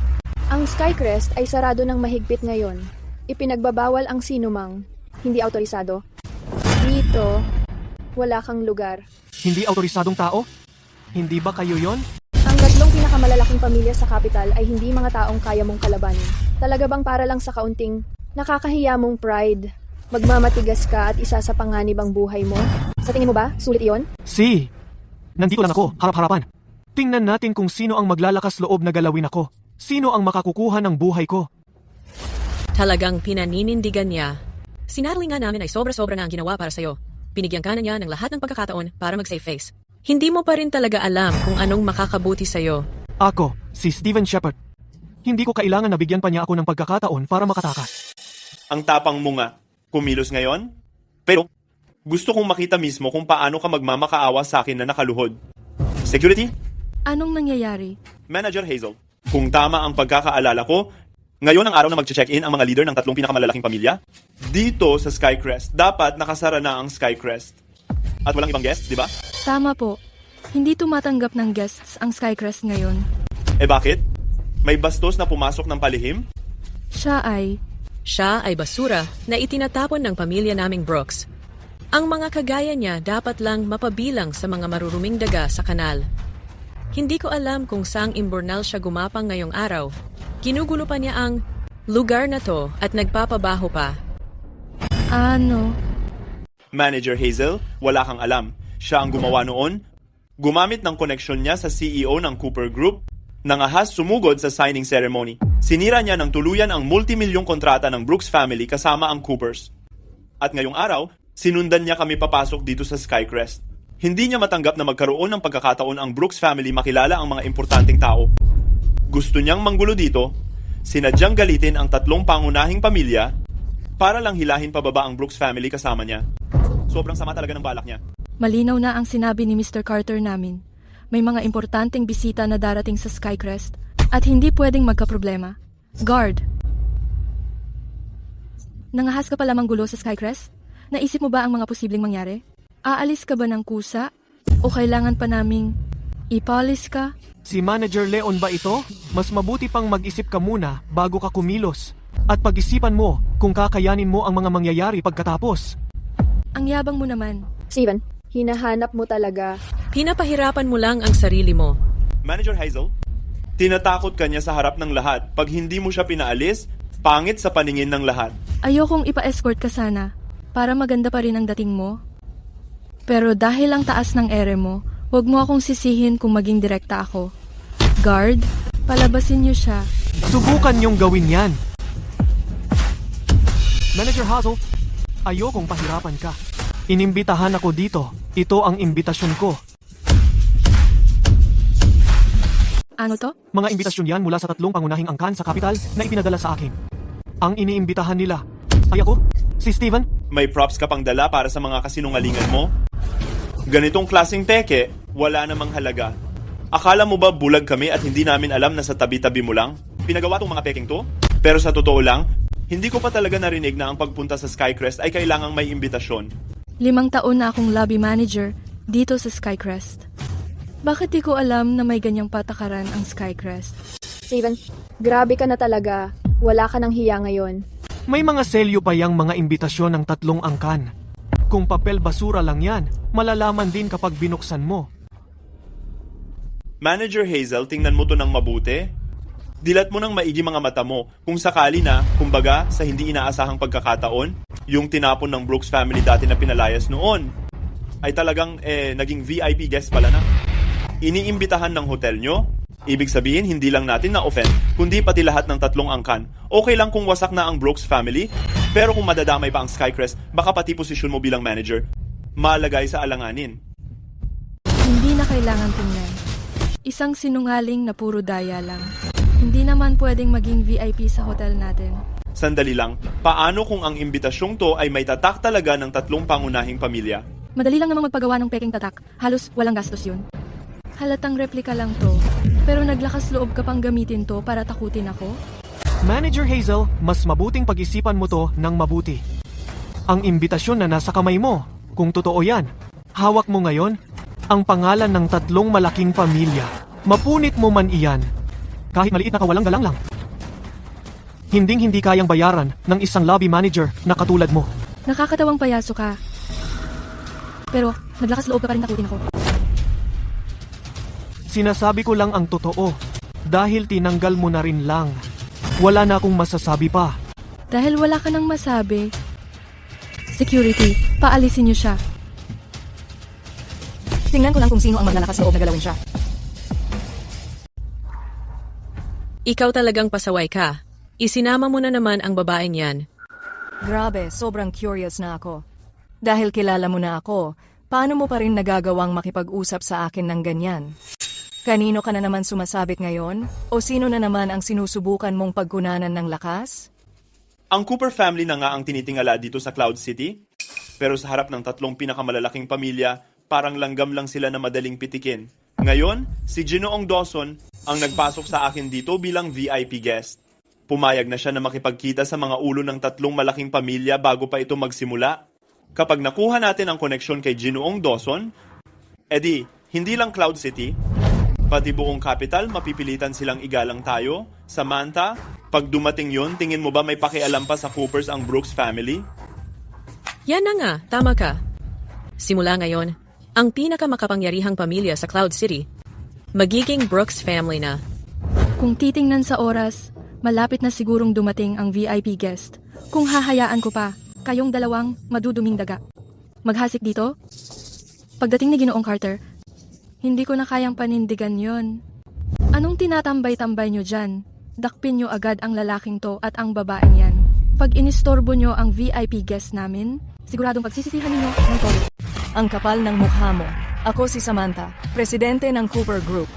ang Skycrest ay sarado ng mahigpit ngayon. Ipinagbabawal ang sinumang hindi autorisado. Dito, wala kang lugar. Hindi autorisadong tao? Hindi ba kayo yon? Ang 3 pinakamalalaking pamilya sa kapital ay hindi mga taong kaya mong kalabanin. Talaga bang para lang sa kaunting nakakahiya mong pride, magmamatigas ka at isa sa panganib ang buhay mo? Sa tingin mo ba, sulit iyon? Nandito lang ako, harap-harapan. Tingnan natin kung sino ang maglalakas loob na galawin ako. Sino ang makakukuha ng buhay ko? Talagang pinaninindigan niya. Sinarling nga namin ay sobra-sobra na ang ginawa para sa'yo. Pinigyan ka na niya ng lahat ng pagkakataon para mag-save face. Hindi mo pa rin talaga alam kung anong makakabuti sa'yo. Ako, si Steven Shepard. Hindi ko kailangan na bigyan pa niya ako ng pagkakataon para makatakas. Ang tapang mo nga, kumilos ngayon? Pero, gusto kong makita mismo kung paano ka magmamakaawa sa akin na nakaluhod. Security? Anong nangyayari? Manager Hazel, kung tama ang pagkakaalala ko, ngayon ang araw na mag-check-in ang mga leader ng 3 pinakamalalaking pamilya. Dito sa Skycrest, dapat nakasara na ang Skycrest. At walang ibang guests, di ba? Tama po. Hindi tumatanggap ng guests ang Skycrest ngayon. Bakit? May bastos na pumasok ng palihim? Siya ay basura na itinatapon ng pamilya naming Brooks. Ang mga kagaya niya dapat lang mapabilang sa mga maruruming daga sa kanal. Hindi ko alam kung saang imbornal siya gumapang ngayong araw. Ginugulo pa niya ang lugar na to at nagpapabaho pa. Ano? Manager Hazel, wala kang alam. Siya ang gumawa noon. Gumamit ng koneksyon niya sa CEO ng Cooper Group. Nangahas sumugod sa signing ceremony. Sinira niya ng tuluyan ang multimilyong kontrata ng Brooks family kasama ang Coopers. At ngayong araw, sinundan niya kami papasok dito sa Skycrest. Hindi niya matanggap na magkaroon ng pagkakataon ang Brooks family makilala ang mga importanteng tao. Gusto niyang manggulo dito, sinadyang galitin ang 3 pangunahing pamilya para lang hilahin pababa ang Brooks family kasama niya. Sobrang sama talaga ng balak niya. Malinaw na ang sinabi ni Mr. Carter namin. May mga importanteng bisita na darating sa Skycrest at hindi pwedeng magkaproblema. Guard! Nangahas ka pala manggulo sa Skycrest? Naisip mo ba ang mga posibleng mangyari? Aalis ka ba ng kusa? O kailangan pa naming ipalis ka? Si Manager Leon ba ito? Mas mabuti pang mag-isip ka muna bago ka kumilos. At pag-isipan mo kung kakayanin mo ang mga mangyayari pagkatapos. Ang yabang mo naman. Steven, hinahanap mo talaga. Pinapahirapan mo lang ang sarili mo. Manager Hazel, tinatakot ka niya sa harap ng lahat. Pag hindi mo siya pinaalis, pangit sa paningin ng lahat. Ayokong ipa-escort ka sana para maganda pa rin ang dating mo. Pero dahil ang taas ng ere mo, huwag mo akong sisihin kung maging direkta ako. Guard, palabasin niyo siya. Subukan niyong gawin yan. Manager Hazel, ayokong pahirapan ka. Inimbitahan ako dito. Ito ang imbitasyon ko. Ano to? Mga imbitasyon yan mula sa 3 pangunahing angkan sa kapital na ipinadala sa akin. Ang iniimbitahan nila ay ako, si Steven. May props ka pang dala para sa mga kasinungalingan mo? Ganitong klaseng peke, wala namang halaga. Akala mo ba bulag kami at hindi namin alam na sa tabi-tabi mo lang? Pinagawa tong mga peking to? Pero sa totoo lang, hindi ko pa talaga narinig na ang pagpunta sa Skycrest ay kailangang may imbitasyon. 5 taon na akong lobby manager dito sa Skycrest. Bakit di ko alam na may ganyang patakaran ang Skycrest? Steven, grabe ka na talaga. Wala ka ng hiya ngayon. May mga selyo pa yang mga imbitasyon ng 3 angkan. Kung papel basura lang yan, malalaman din kapag binuksan mo. Manager Hazel, tingnan mo to ng mabuti. Dilat mo ng maigi mga mata mo kung sakali na, kumbaga, sa hindi inaasahang pagkakataon, yung tinapon ng Brooks family dati na pinalayas noon, ay talagang naging VIP guest pala na. Iniimbitahan ng hotel nyo. Ibig sabihin, hindi lang natin na-offend, kundi pati lahat ng 3 angkan. Okay lang kung wasak na ang Brooks family, pero kung madadamay pa ang Skycrest, baka pati posisyon mo bilang manager, malagay sa alanganin. Hindi na kailangan tingnan. Isang sinungaling na puro daya lang. Hindi naman pwedeng maging VIP sa hotel natin. Sandali lang, paano kung ang imbitasyong to ay may tatak talaga ng 3 pangunahing pamilya? Madali lang namang magpagawa ng peking tatak. Halos walang gastos yun. Halatang replika lang to. Pero naglakas loob ka pang gamitin to para takutin ako? Manager Hazel, mas mabuting pag-isipan mo to ng mabuti. Ang imbitasyon na nasa kamay mo, kung totoo yan, hawak mo ngayon, ang pangalan ng 3 malaking pamilya. Mapunit mo man iyan, kahit maliit na kawalang galang lang. Hinding-hindi kayang bayaran ng isang lobby manager na katulad mo. Nakakatawang payaso ka. Pero naglakas loob ka pa rin takutin ako. Sinasabi ko lang ang totoo, dahil tinanggal mo na rin lang. Wala na akong masasabi pa. Dahil wala ka nang masabi, security, paalisin niyo siya. Tingnan ko lang kung sino ang maglalakas loob na galawin siya. Ikaw talagang pasaway ka. Isinama mo na naman ang babaeng yan. Grabe, sobrang curious na ako. Dahil kilala mo na ako, paano mo pa rin nagagawang makipag-usap sa akin ng ganyan? Kanino ka na naman sumasabit ngayon? O sino na naman ang sinusubukan mong pagkunanan ng lakas? Ang Cooper family na nga ang tinitingala dito sa Cloud City. Pero sa harap ng 3 pinakamalalaking pamilya, parang langgam lang sila na madaling pitikin. Ngayon, si Ginoong Dawson ang nagpasok sa akin dito bilang VIP guest. Pumayag na siya na makipagkita sa mga ulo ng 3 malaking pamilya bago pa ito magsimula. Kapag nakuha natin ang koneksyon kay Ginoong Dawson, edi, hindi lang Cloud City, pati buong capital, mapipilitan silang igalang tayo. Samantha, pag dumating yun, tingin mo ba may pakialam pa sa Coopers ang Brooks family? Yan na nga, tama ka. Simula ngayon, ang pinakamakapangyarihang pamilya sa Cloud City, magiging Brooks family na. Kung titingnan sa oras, malapit na sigurong dumating ang VIP guest. Kung hahayaan ko pa, kayong 2 maduduming daga. Maghasik dito? Pagdating ni Ginoong Carter, hindi ko na kayang panindigan yon. Anong tinatambay-tambay nyo dyan? Dakpin nyo agad ang lalaking to at ang babaeng yan. Pag inistorbo nyo ang VIP guest namin, siguradong pagsisisihan ninyo ng todo. Ang kapal ng mukha mo. Ako si Samantha, presidente ng Cooper Group.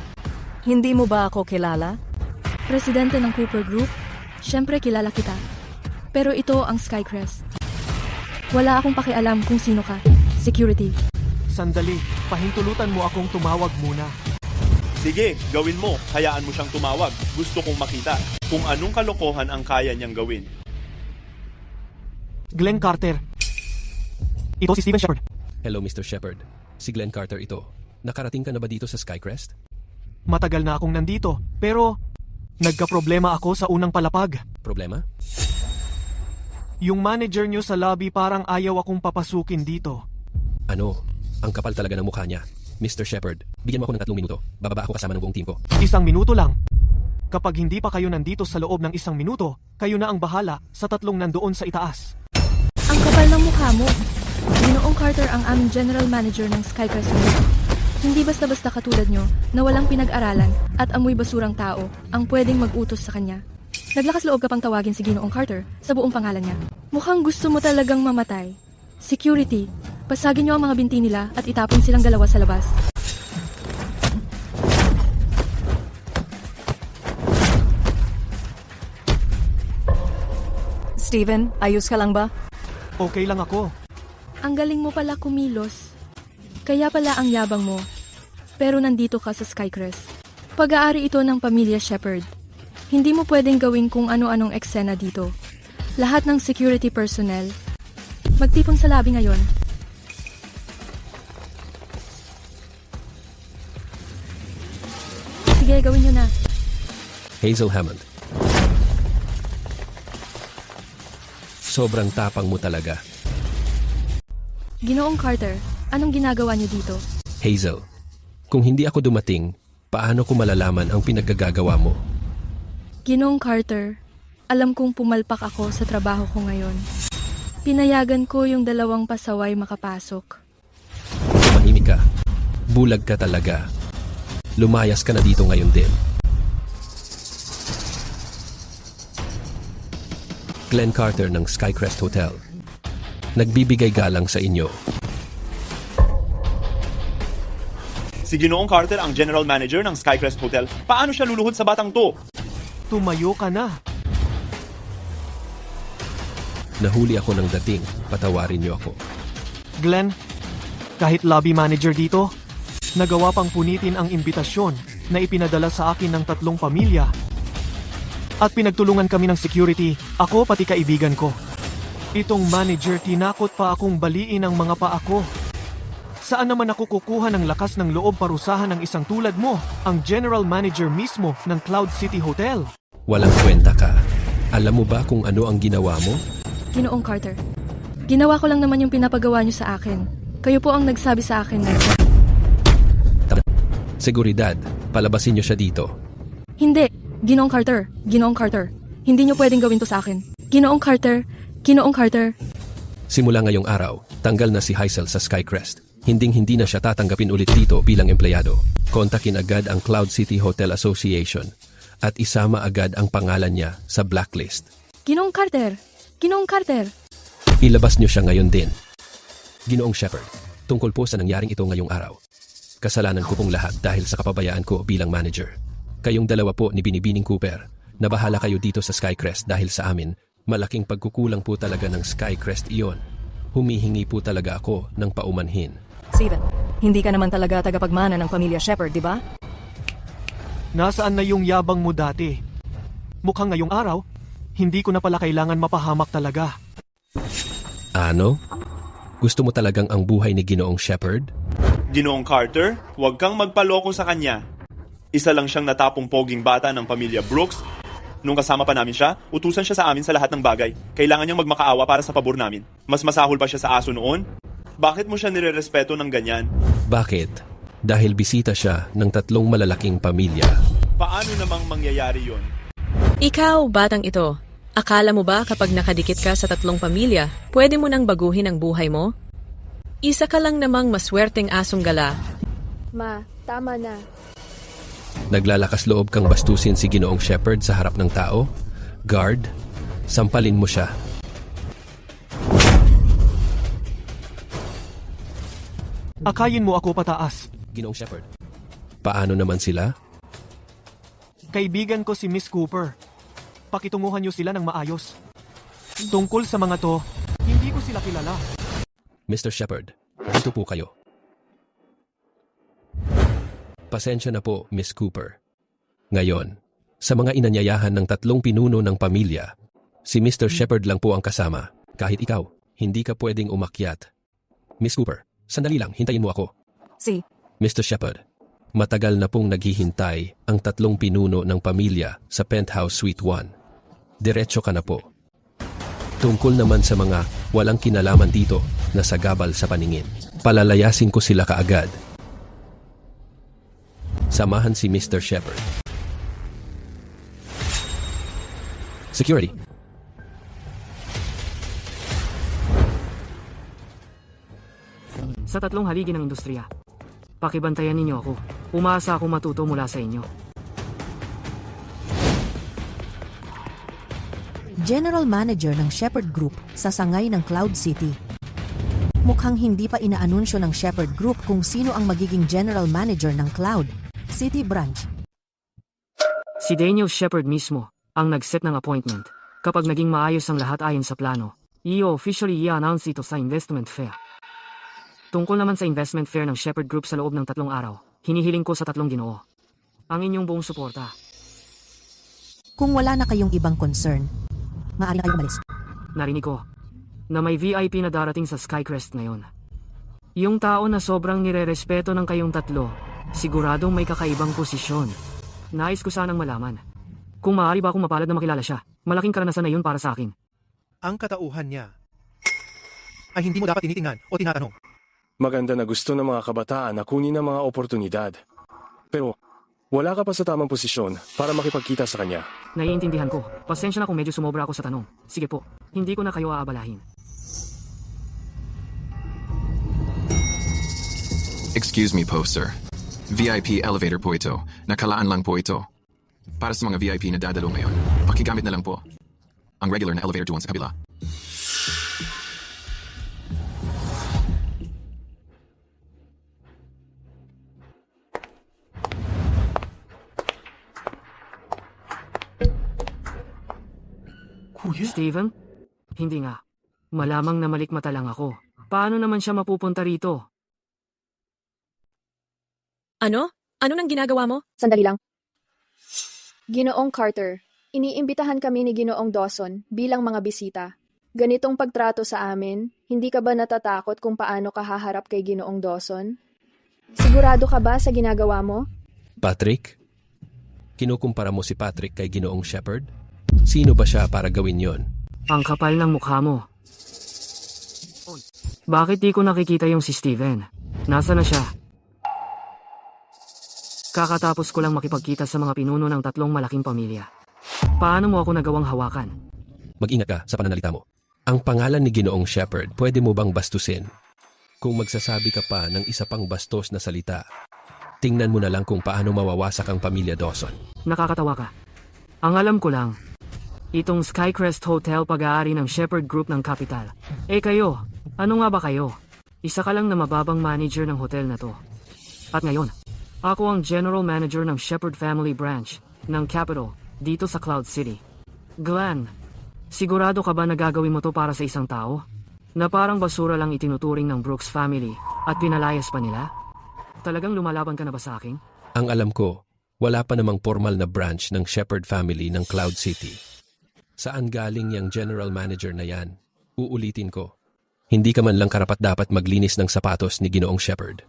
Hindi mo ba ako kilala? Presidente ng Cooper Group? Siyempre kilala kita. Pero ito ang Skycrest. Wala akong pakialam kung sino ka. Security. Sandali, pahintulutan mo akong tumawag muna. Sige, gawin mo. Hayaan mo siyang tumawag. Gusto kong makita kung anong kalokohan ang kaya niyang gawin. Glenn Carter. Ito si Steven Shepard. Hello, Mr. Shepard. Si Glenn Carter ito. Nakarating ka na ba dito sa Skycrest? Matagal na akong nandito, pero nagka-problema ako sa unang palapag. Problema? Yung manager nyo sa lobby parang ayaw akong papasukin dito. Ano? Ang kapal talaga ng mukha niya. Mr. Shepard, bigyan mo ako ng 3 minuto. Bababa ako kasama ng buong team ko. 1 minuto lang. Kapag hindi pa kayo nandito sa loob ng 1 minuto, kayo na ang bahala sa 3 nandoon sa itaas. Ang kapal ng mukha mo. Ginoong Carter ang aming general manager ng Skycrest. Hindi basta-basta katulad nyo na walang pinag-aralan at amoy basurang tao ang pwedeng mag-utos sa kanya. Naglakas loob ka pang tawagin si Ginoong Carter sa buong pangalan niya. Mukhang gusto mo talagang mamatay. Security, pasagin niyo ang mga binti nila at itapon silang 2 sa labas. Steven, ayos ka lang ba? Okay lang ako. Ang galing mo pala kumilos. Kaya pala ang yabang mo. Pero nandito ka sa Skycrest. Pag-aari ito ng pamilya Shepard. Hindi mo pwedeng gawin kung ano-anong eksena dito. Lahat ng security personnel. Magtipon sa labi ngayon. Sige, gawin nyo na. Hazel Hammond. Sobrang tapang mo talaga. Ginoong Carter, anong ginagawa niyo dito? Hazel, kung hindi ako dumating, paano ko malalaman ang pinaggagawa mo? Ginoong Carter, alam kong pumalpak ako sa trabaho ko ngayon. Pinayagan ko yung 2 pasaway makapasok. Mahimik ka. Bulag ka talaga. Lumayas ka na dito ngayon din. Glenn Carter ng Skycrest Hotel. Nagbibigay galang sa inyo. Si Ginoong Carter ang general manager ng Skycrest Hotel. Paano siya luluhod sa batang to? Tumayo ka na. Nahuli ako ng dating. Patawarin niyo ako. Glenn, kahit lobby manager dito, nagawa pang punitin ang imbitasyon na ipinadala sa akin ng 3 pamilya. At pinagtulungan kami ng security, ako pati kaibigan ko. Itong manager tinakot pa akong baliin ang mga paa ko. Saan naman ako kukuha ng lakas ng loob parusahan ng isang tulad mo, ang general manager mismo ng Cloud City Hotel? Walang kwenta ka. Alam mo ba kung ano ang ginawa mo? Ginoong Carter, ginawa ko lang naman yung pinapagawa niyo sa akin. Kayo po ang nagsabi sa akin na... Seguridad, palabasin niyo siya dito. Hindi, Ginoong Carter, Ginoong Carter. Hindi niyo pwedeng gawin to sa akin. Ginoong Carter, Ginoong Carter. Simula ngayong araw, tanggal na si Hazel sa Skycrest. Hinding-hindi na siya tatanggapin ulit dito bilang empleyado. Kontakin agad ang Cloud City Hotel Association at isama agad ang pangalan niya sa blacklist. Ginoong Carter, Ginoong Carter. Ilabas niyo siya ngayon din. Ginoong Shepard, tungkol po sa nangyaring ito ngayong araw. Kasalanan ko pong lahat dahil sa kapabayaan ko bilang manager. Kayong 2 po ni Binibining Cooper, nabahala kayo dito sa Skycrest dahil sa amin, malaking pagkukulang po talaga ng Skycrest iyon. Humihingi po talaga ako ng paumanhin. Steven, hindi ka naman talaga tagapagmana ng pamilya Shepard, di ba? Nasaan na yung yabang mo dati? Mukhang ngayong araw, hindi ko na pala kailangan mapahamak talaga. Ano? Gusto mo talagang ang buhay ni Ginoong Shepard? Ginoong Carter, huwag kang magpaloko sa kanya. Isa lang siyang natapong poging bata ng pamilya Brooks. Nung kasama pa namin siya, utusan siya sa amin sa lahat ng bagay. Kailangan niyang magmakaawa para sa pabor namin. Mas masahol pa siya sa aso noon? Bakit mo siya nirerespeto ng ganyan? Bakit? Dahil bisita siya ng 3 malalaking pamilya. Paano namang mangyayari yon? Ikaw, batang ito, akala mo ba kapag nakadikit ka sa 3 pamilya, pwede mo nang baguhin ang buhay mo? Isa ka lang namang maswerteng asong gala. Ma, tama na. Naglalakas loob kang bastusin si Ginoong Shepard sa harap ng tao? Guard, sampalin mo siya. Akayin mo ako pataas. Ginoong Shepard, paano naman sila? Kaibigan ko si Miss Cooper. Pakitunguhan niyo sila ng maayos. Tungkol sa mga to, hindi ko sila kilala. Mr. Shepard, dito po kayo. Pasensya na po, Miss Cooper. Ngayon, sa mga inanyayahan ng 3 pinuno ng pamilya, si Mr. Shepard lang po ang kasama. Kahit ikaw, hindi ka pwedeng umakyat. Miss Cooper, sandali lang, hintayin mo ako. Si Mr. Shepard, matagal na pong naghihintay ang 3 pinuno ng pamilya sa Penthouse Suite 1. Diretso ka na po. Tungkol naman sa mga walang kinalaman dito na sagabal sa paningin, palalayasin ko sila kaagad. Samahan si Mr. Shepard. Security. Sa 3 haligi ng industriya, pakibantayan ninyo ako. Umaasa akong matuto mula sa inyo. General Manager ng Shepard Group sa sangay ng Cloud City. Mukhang hindi pa inaanunsyo ng Shepard Group kung sino ang magiging General Manager ng Cloud City Branch. Si Daniel Shepard mismo ang nag-set ng appointment. Kapag naging maayos ang lahat ayon sa plano, officially i-announce ito sa investment fair. Tungkol naman sa investment fair ng Shepherd Group sa loob ng 3 araw, hinihiling ko sa 3 Ginoo ang inyong buong suporta. Kung wala na kayong ibang concern, maaari kayong umalis. Narinig ko na may VIP na darating sa Skycrest ngayon. Yung tao na sobrang nirerespeto ng kayong 3, siguradong may kakaibang posisyon. Nais ko sanang malaman kung maaari ba akong mapalad na makilala siya. Malaking karanasan na yun para sa akin. Ang katauhan niya ay hindi mo dapat tinitingnan o tinatanong. Maganda na gusto ng mga kabataan na kunin ang mga oportunidad. Pero wala ka pa sa tamang posisyon para makipagkita sa kanya. Naiintindihan ko. Pasensya na kung medyo sumobra ako sa tanong. Sige po, hindi ko na kayo aabalahin. Excuse me po, sir. VIP elevator po ito. Nakalaan lang po ito. Para sa mga VIP na dadalo ngayon, pakigamit na lang po. Ang regular na elevator doon sa kabila. Kuya? Steven? Hindi nga. Malamang na malikmata lang ako. Paano naman siya mapupunta rito? Ano? Ano nang ginagawa mo? Sandali lang. Ginoong Carter, iniimbitahan kami ni Ginoong Dawson bilang mga bisita. Ganitong pagtrato sa amin, hindi ka ba natatakot kung paano ka haharap kay Ginoong Dawson? Sigurado ka ba sa ginagawa mo? Patrick? Kinukumpara mo si Patrick kay Ginoong Shepherd? Sino ba siya para gawin yon? Ang kapal ng mukha mo. Bakit di ko nakikita yung si Steven? Nasa na siya? Kakatapos ko lang makipagkita sa mga pinuno ng 3 malaking pamilya. Paano mo ako nagawang hawakan? Mag-ingat ka sa pananalita mo. Ang pangalan ni Ginoong Shepherd, pwede mo bang bastusin? Kung magsasabi ka pa ng isa pang bastos na salita, tingnan mo na lang kung paano mawawasak ang pamilya Dawson. Nakakatawa ka. Ang alam ko lang, itong Skycrest Hotel pag-aari ng Shepherd Group ng Capital. Kayo, ano nga ba kayo? Isa ka lang na mababang manager ng hotel na to. At ngayon, ako ang General Manager ng Shepherd Family Branch ng Capital dito sa Cloud City. Glenn, sigurado ka ba na gagawin mo to para sa isang tao? Na parang basura lang itinuturing ng Brooks family at pinalayas pa nila? Talagang lumalaban ka na ba sa akin? Ang alam ko, wala pa namang formal na branch ng Shepherd family ng Cloud City. Saan galing yung general manager na yan? Uulitin ko. Hindi ka man lang karapat-dapat maglinis ng sapatos ni Ginoong Shepherd.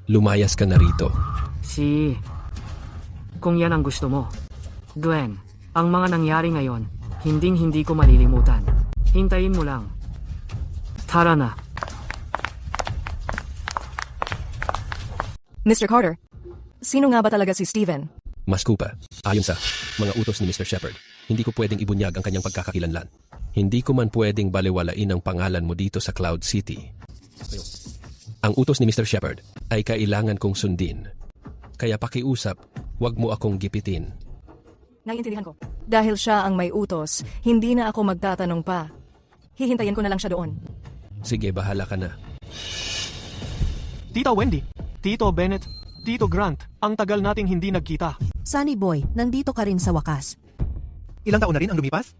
Lumayas ka na rito. Kung yan ang gusto mo. Glenn, ang mga nangyari ngayon, hindi ko malilimutan. Hintayin mo lang. Tara na. Mr. Carter, sino nga ba talaga si Steven? Mas Cooper, ayon sa mga utos ni Mr. Shepherd, hindi ko pwedeng ibunyag ang kanyang pagkakakilanlan. Hindi ko man pwedeng baliwalain ang pangalan mo dito sa Cloud City. Ang utos ni Mr. Shepherd ay kailangan kong sundin. Kaya pakiusap, wag mo akong gipitin. Naiintindihan ko. Dahil siya ang may utos, hindi na ako magtatanong pa. Hihintayin ko na lang siya doon. Sige, bahala ka na. Tita Wendy, Tito Bennett, Tito Grant, ang tagal nating hindi nagkita. Sunny Boy, nandito ka rin sa wakas. Ilang taon na rin ang lumipas?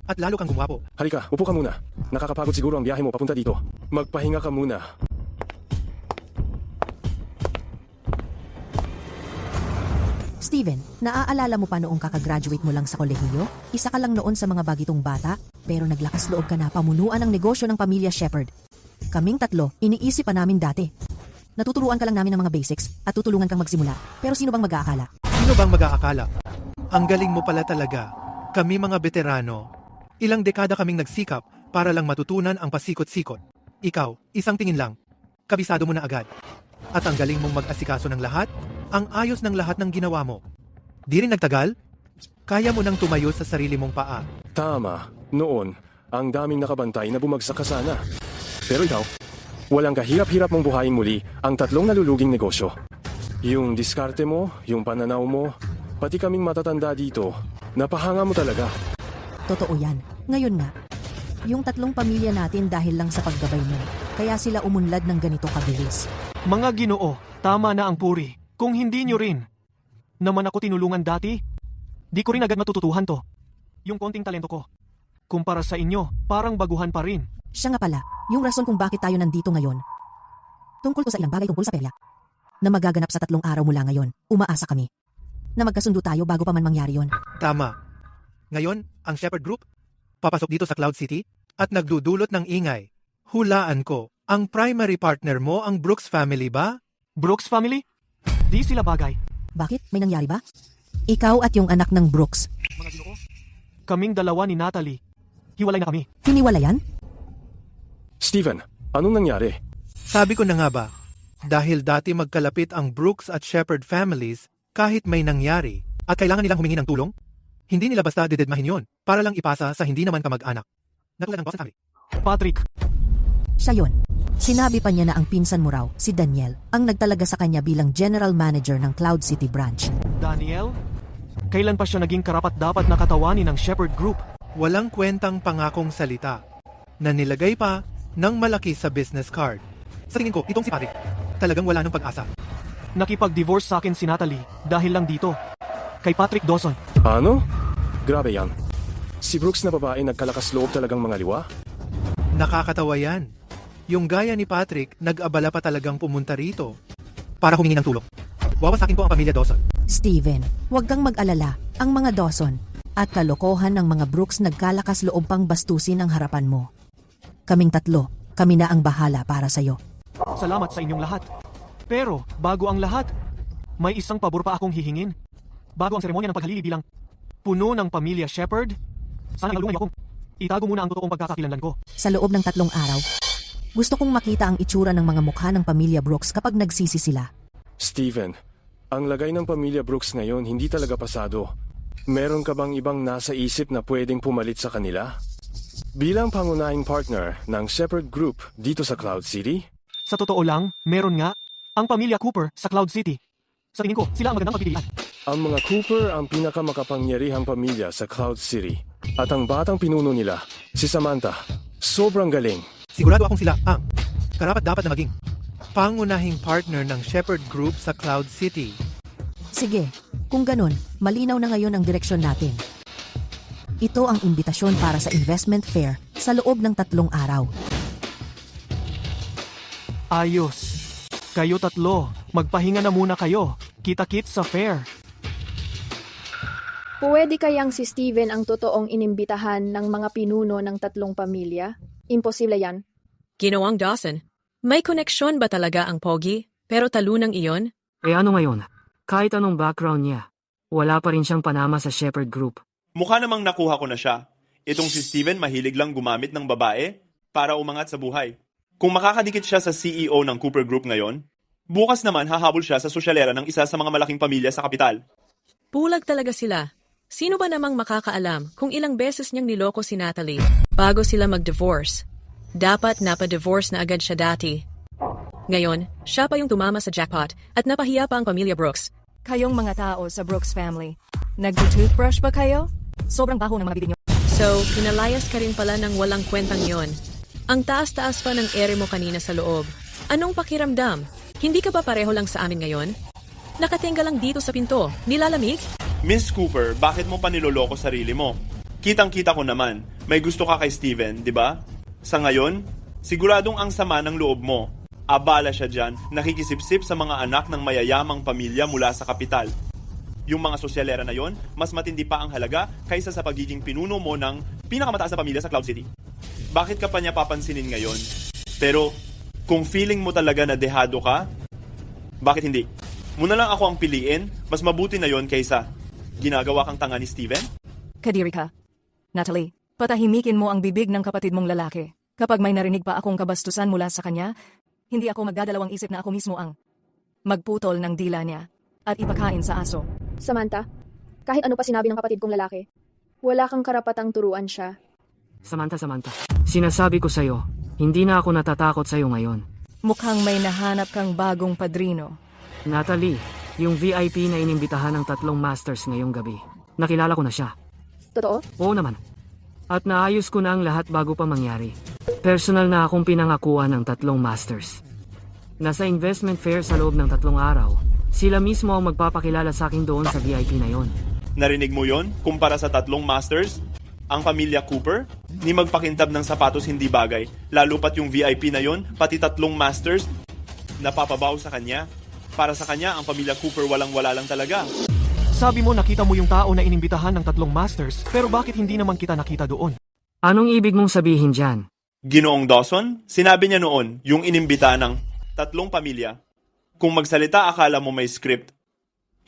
At lalo kang gumwapo. Halika, upo ka muna. Nakakapagod siguro ang biyahe mo papunta dito. Magpahinga ka muna. Steven, naaalala mo pa noong kakagraduate mo lang sa kolehiyo? Isa ka lang noon sa mga bagitong bata, pero naglakas loob ka na pamunuan ang negosyo ng pamilya Shepherd. Kaming 3, iniisip pa namin dati. Natuturuan ka lang namin ng mga basics at tutulungan kang magsimula. Pero sino bang mag-aakala? Sino bang mag-aakala? Ang galing mo pala talaga. Kami mga veterano. Ilang dekada kaming nagsikap para lang matutunan ang pasikot-sikot. Ikaw, isang tingin lang. Kabisado mo na agad. At ang galing mong mag-asikaso ng lahat, ang ayos ng lahat ng ginawa mo. Di rin nagtagal? Kaya mo nang tumayo sa sarili mong paa. Tama. Noon, ang daming nakabantay na bumagsak ka sana. Pero ikaw, walang kahirap-hirap mong buhayin muli ang 3 naluluging negosyo. Yung diskarte mo, yung pananaw mo, pati kaming matatanda dito, napahanga mo talaga. Totoo yan. Ngayon nga, yung 3 pamilya natin dahil lang sa paggabay mo, kaya sila umunlad ng ganito kabilis. Mga Ginoo, tama na ang puri. Kung hindi nyo rin naman ako tinulungan dati, di ko rin agad matututuhan to. Yung konting talento ko. Kumpara sa inyo, parang baguhan pa rin. Siya nga pala, yung rason kung bakit tayo nandito ngayon. Tungkol to sa ilang bagay tungkol sa perya. Na magaganap sa 3 araw mula ngayon, umaasa kami. Na magkasundo tayo bago pa man mangyari yon. Tama. Ngayon, ang Shepherd Group, papasok dito sa Cloud City at nagdudulot ng ingay. Hulaan ko, ang primary partner mo ang Brooks family ba? Brooks family? Di sila bagay. Bakit? May nangyari ba? Ikaw at yung anak ng Brooks. Mga ginoo? Kaming dalawa ni Natalie. Hiwalay na kami. Hiniwalayan? Steven, anong nangyari? Sabi ko na nga ba, dahil dati magkalapit ang Brooks at Shepherd families kahit may nangyari at kailangan nilang humingi ng tulong, hindi nila basta didedmahin yon para lang ipasa sa hindi naman kamag-anak. Natulad ng boss family. Patrick. Siya yun. Sinabi pa niya na ang pinsan mo raw, si Daniel, ang nagtalaga sa kanya bilang general manager ng Cloud City branch. Daniel? Kailan pa siya naging karapat-dapat na katawanin ng Shepherd Group? Walang kwentang pangakong salita na nilagay pa ng malaki sa business card. Sa tingin ko, itong si Patrick, talagang wala ng pag-asa. Nakipag-divorce sa akin si Natalie dahil lang dito. Kay Patrick Dawson. Ano? Grabe yan. Si Brooks na babae nagkalakas loob talagang mga liwa? Nakakatawa yan. Yung gaya ni Patrick, nag-abala pa talagang pumunta rito para humingi ng tulong. Wawasakin ko ang pamilya Dawson. Steven, huwag kang mag-alala. Ang mga Dawson at kalokohan ng mga Brooks nagkalakas loob pang bastusin ang harapan mo. Kaming 3, kami na ang bahala para sa'yo. Salamat sa inyong lahat. Pero, bago ang lahat, may isang pabor pa akong hihingin. Bago ang seremonya ng paghalili bilang puno ng pamilya Shepherd, sana tulungan niyo akong itago muna ang totoong pagkakakilanlan ko. Sa loob ng 3 araw, gusto kong makita ang itsura ng mga mukha ng pamilya Brooks kapag nagsisi sila. Steven, ang lagay ng pamilya Brooks ngayon hindi talaga pasado. Meron ka bang ibang nasa isip na pwedeng pumalit sa kanila? Bilang pangunahing partner ng Shepherd Group dito sa Cloud City? Sa totoo lang, meron nga ang pamilya Cooper sa Cloud City. Sa tingin ko, sila ang magandang pagpipilian. Ang mga Cooper ang pinakamakapangyarihang pamilya sa Cloud City. At ang batang pinuno nila, si Samantha, sobrang galing. Sigurado akong sila ang karapat-dapat na maging pangunahing partner ng Shepherd Group sa Cloud City. Sige, kung ganun, malinaw na ngayon ang direksyon natin. Ito ang imbitasyon para sa investment fair sa loob ng 3 araw. Ayos. Kayo 3, magpahinga na muna kayo. Kita-kits sa fair. Pwede kayang si Steven ang totoong inimbitahan ng mga pinuno ng 3 pamilya? Imposible yan. Ginawang Dawson, may koneksyon ba talaga ang Pogi, pero talunang iyon? Ano ngayon? Kahit anong background niya, wala pa rin siyang panama sa Shepherd Group. Mukha namang nakuha ko na siya. Itong si Steven mahilig lang gumamit ng babae para umangat sa buhay. Kung makakadikit siya sa CEO ng Cooper Group ngayon, bukas naman hahabol siya sa sosyalera ng isa sa mga malaking pamilya sa kapital. Pulag talaga sila. Sino ba namang makakaalam kung ilang beses niyang niloko si Natalie bago sila mag-divorce? Dapat napa-divorce na agad siya dati. Ngayon, siya pa yung tumama sa jackpot at napahiya pa ang pamilya Brooks. Kayong mga tao sa Brooks family, nag-toothbrush ba kayo? Sobrang baho ng mga bibig niyo. So, pinalayas ka rin pala ng walang kwentang yon. Ang taas-taas pa ng ere mo kanina sa loob. Anong pakiramdam? Hindi ka ba pareho lang sa amin ngayon? Nakatingga lang dito sa pinto. Nilalamig? Miss Cooper, bakit mo pa niloloko sarili mo? Kitang-kita ko naman, may gusto ka kay Steven, di ba? Sa ngayon, siguradong ang sama ng loob mo. Abala siya dyan, nakikisipsip sa mga anak ng mayayamang pamilya mula sa kapital. Yung mga sosyalera na yon, mas matindi pa ang halaga kaysa sa pagiging pinuno mo ng pinakamataas na pamilya sa Cloud City. Bakit ka pa niya papansinin ngayon? Pero, kung feeling mo talaga na dehado ka, bakit hindi? Muna lang ako ang piliin, mas mabuti na yon kaysa ginagawa kang tanga ni Steven? Kadiri ka. Natalie, patahimikin mo ang bibig ng kapatid mong lalaki. Kapag may narinig pa akong kabastusan mula sa kanya, hindi ako magdadalawang isip na ako mismo ang magputol ng dila niya at ipakain sa aso. Samantha, kahit ano pa sinabi ng kapatid kong lalaki, wala kang karapatang turuan siya. Samantha, sinasabi ko sa'yo, hindi na ako natatakot sa'yo ngayon. Mukhang may nahanap kang bagong padrino. Natalie, yung VIP na inimbitahan ng 3 masters ngayong gabi. Nakilala ko na siya. Totoo? Oo naman. At naayos ko na ang lahat bago pa mangyari. Personal na akong pinangakuan ng 3 masters. Nasa investment fair sa loob ng 3 araw, sila mismo ang magpapakilala sa akin doon sa VIP na yon. Narinig mo yon? Kumpara sa 3 masters, ang pamilya Cooper, Ni magpakintab ng sapatos hindi bagay. Lalo pat yung VIP na yon, pati 3 masters, napapabaw sa kanya. Para sa kanya, ang pamilya Cooper walang-wala lang talaga. Sabi mo nakita mo yung tao na inimbitahan ng 3 masters, pero bakit hindi naman kita nakita doon? Anong ibig mong sabihin dyan? Ginoong Dawson, sinabi niya noon yung inimbita ng 3 pamilya. Kung magsalita akala mo may script.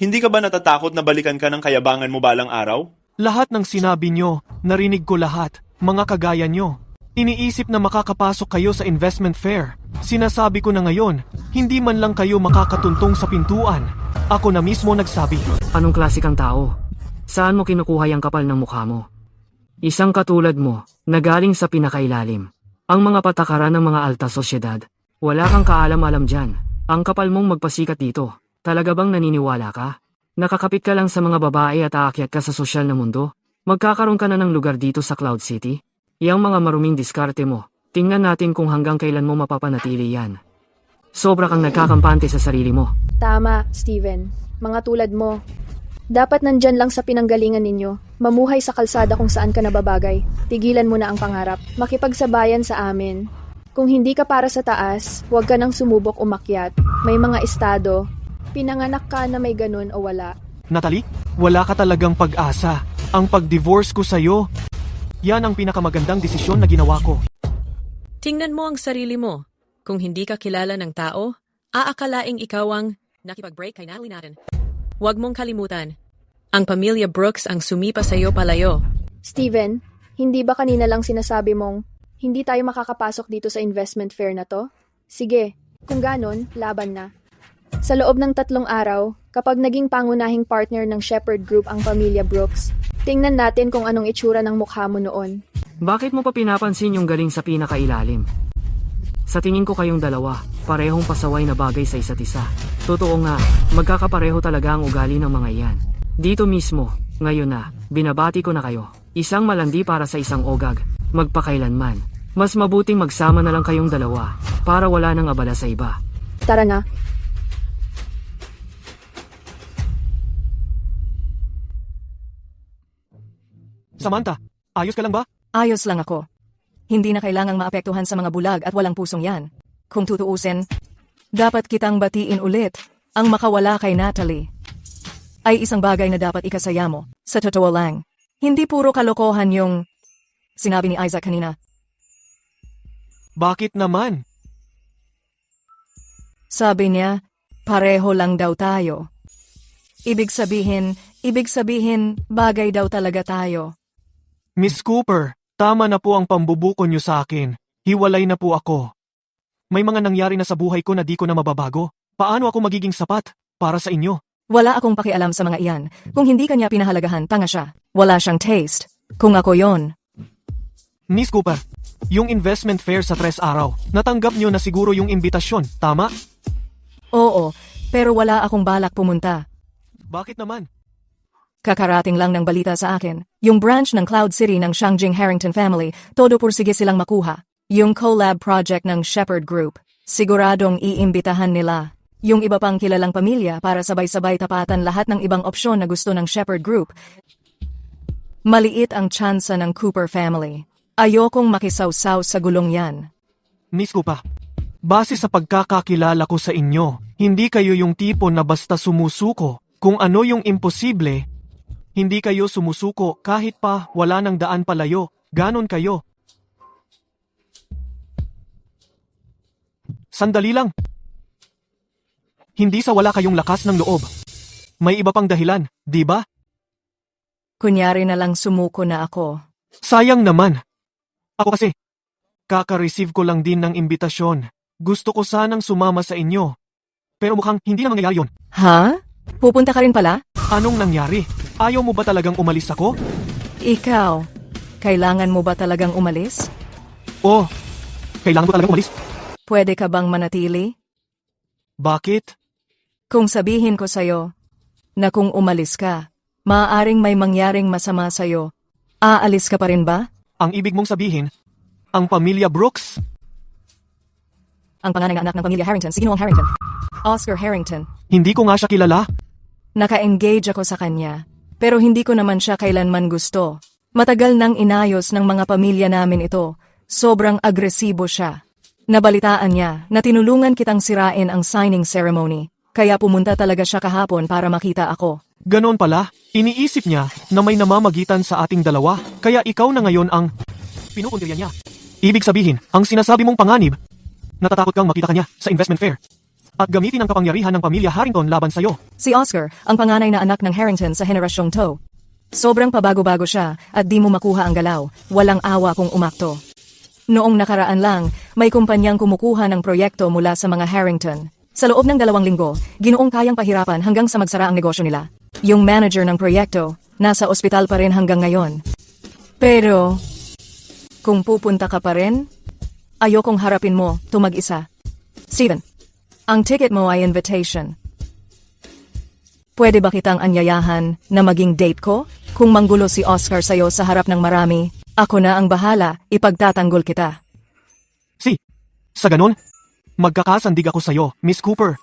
Hindi ka ba natatakot na balikan ka ng kayabangan mo balang araw? Lahat ng sinabi nyo, narinig ko lahat, mga kagaya nyo. Iniisip na makakapasok kayo sa investment fair. Sinasabi ko na ngayon, hindi man lang kayo makakatuntong sa pintuan. Ako na mismo nagsabi. Anong klase kang tao? Saan mo kinukuha yung kapal ng mukha mo? Isang katulad mo, na galing sa pinakailalim. Ang mga patakaran ng mga alta sosyedad. Wala kang kaalam-alam dyan. Ang kapal mong magpasikat dito. Talaga bang naniniwala ka? Nakakapit ka lang sa mga babae at aakyat ka sa sosyal na mundo? Magkakaroon ka na ng lugar dito sa Cloud City? Yang mga maruming diskarte mo. Tingnan natin kung hanggang kailan mo mapapanatili yan. Sobra kang nagkakampante sa sarili mo. Tama, Steven. Mga tulad mo. Dapat nandyan lang sa pinanggalingan ninyo. Mamuhay sa kalsada kung saan ka nababagay. Tigilan mo na ang pangarap. Makipagsabayan sa amin. Kung hindi ka para sa taas, huwag ka nang sumubok umakyat. May mga estado. Pinanganak ka na may ganun o wala. Natalie, wala ka talagang pag-asa. Ang pag-divorce ko sa'yo, yan ang pinakamagandang desisyon na ginawa ko. Tingnan mo ang sarili mo. Kung hindi ka kilala ng tao, aakalaing ikaw ang nakipag-break kay Natalie natin. Huwag mong kalimutan, ang pamilya Brooks ang sumipa sa'yo palayo. Steven, hindi ba kanina lang sinasabi mong hindi tayo makakapasok dito sa investment fair na to? Sige, kung ganon, laban na. Sa loob ng 3 araw, kapag naging pangunahing partner ng Shepherd Group ang pamilya Brooks, tingnan natin kung anong itsura ng mukha mo noon. Bakit mo pa pinapansin yung galing sa pinakailalim? Sa tingin ko kayong dalawa, parehong pasaway na bagay sa isa't isa. Totoo nga, magkakapareho talaga ang ugali ng mga iyan. Dito mismo, ngayon na, binabati ko na kayo. Isang malandi para sa isang ogag, magpakailanman. Mas mabuting magsama na lang kayong dalawa, para wala nang abala sa iba. Tara na. Samantha, ayos ka lang ba? Ayos lang ako. Hindi na kailangang maapektuhan sa mga bulag at walang pusong yan. Kung tutuusin, dapat kitang batiin ulit ang makawala kay Natalie. Ay isang bagay na dapat ikasaya mo, sa totoo lang. Hindi puro kalokohan yung sinabi ni Isaac kanina. Bakit naman? Sabi niya, pareho lang daw tayo. Ibig sabihin, bagay daw talaga tayo. Miss Cooper, tama na po ang pambubuko niyo sa akin. Hiwalay na po ako. May mga nangyari na sa buhay ko na di ko na mababago. Paano ako magiging sapat para sa inyo? Wala akong pakialam sa mga iyan. Kung hindi kanya pinahalagahan, tanga siya. Wala siyang taste. Kung ako yon. Miss Cooper, yung investment fair sa 3 araw, natanggap niyo na siguro yung imbitasyon, tama? Oo, pero wala akong balak pumunta. Bakit naman? Kakarating lang ng balita sa akin. Yung branch ng Cloud City ng Shangjing Harrington family, todo pursige silang makuha. Yung collab project ng Shepherd Group, siguradong iimbitahan nila. Yung iba pang kilalang pamilya para sabay-sabay tapatan lahat ng ibang opsyon na gusto ng Shepherd Group. Maliit ang tsansa ng Cooper family. Ayokong makisawsaw sa gulong yan. Miss Cooper, base sa pagkakakilala ko sa inyo, hindi kayo yung tipo na basta sumusuko. Kung ano yung imposible, hindi kayo sumusuko kahit pa wala ng daan palayo. Ganon kayo. Sandali lang. Hindi sa wala kayong lakas ng loob. May iba pang dahilan, di ba? Kunyari na lang sumuko na ako. Sayang naman. Ako kasi, kaka-receive ko lang din ng imbitasyon. Gusto ko sanang sumama sa inyo. Pero mukhang hindi na mangyayari yun. Ha? Pupunta ka rin pala? Anong nangyari? Ayaw mo ba talagang umalis ako? Ikaw, kailangan mo ba talagang umalis? Oh, kailangan mo talagang umalis. Pwede ka bang manatili? Bakit? Kung sabihin ko sa'yo na kung umalis ka, maaaring may mangyaring masama sa'yo, aalis ka pa rin ba? Ang ibig mong sabihin, ang pamilya Brooks? Ang panganay na anak ng pamilya Harrington, si Ginoong Harrington. Oscar Harrington. Hindi ko nga siya kilala. Naka-engage ako sa kanya, pero hindi ko naman siya kailanman gusto. Matagal nang inayos ng mga pamilya namin ito. Sobrang agresibo siya. Nabalitaan niya na tinulungan kitang sirain ang signing ceremony, kaya pumunta talaga siya kahapon para makita ako. Ganon pala, iniisip niya na may namamagitan sa ating dalawa, kaya ikaw na ngayon ang pinupuntirya niya. Ibig sabihin, ang sinasabi mong panganib, natatakot kang makita kanya sa investment fair at gamitin ang kapangyarihan ng pamilya Harrington laban sa'yo. Si Oscar, ang panganay na anak ng Harrington sa henerasyong to. Sobrang pabago-bago siya at di mo makuha ang galaw, walang awa kung umakto. Noong nakaraan lang, may kumpanyang kumukuha ng proyekto mula sa mga Harrington. Sa loob ng 2 linggo, ginoong kayang pahirapan hanggang sa magsara ang negosyo nila. Yung manager ng proyekto, nasa ospital pa rin hanggang ngayon. Pero, kung pupunta ka pa rin, ayokong harapin mo, mag-isa. Steven, ang ticket mo ay invitation. Pwede ba kitang anyayahan na maging date ko? Kung manggulo si Oscar sa'yo sa harap ng marami, ako na ang bahala, ipagtatanggol kita. Sa ganon, magkakasandig ako sa'yo, Miss Cooper.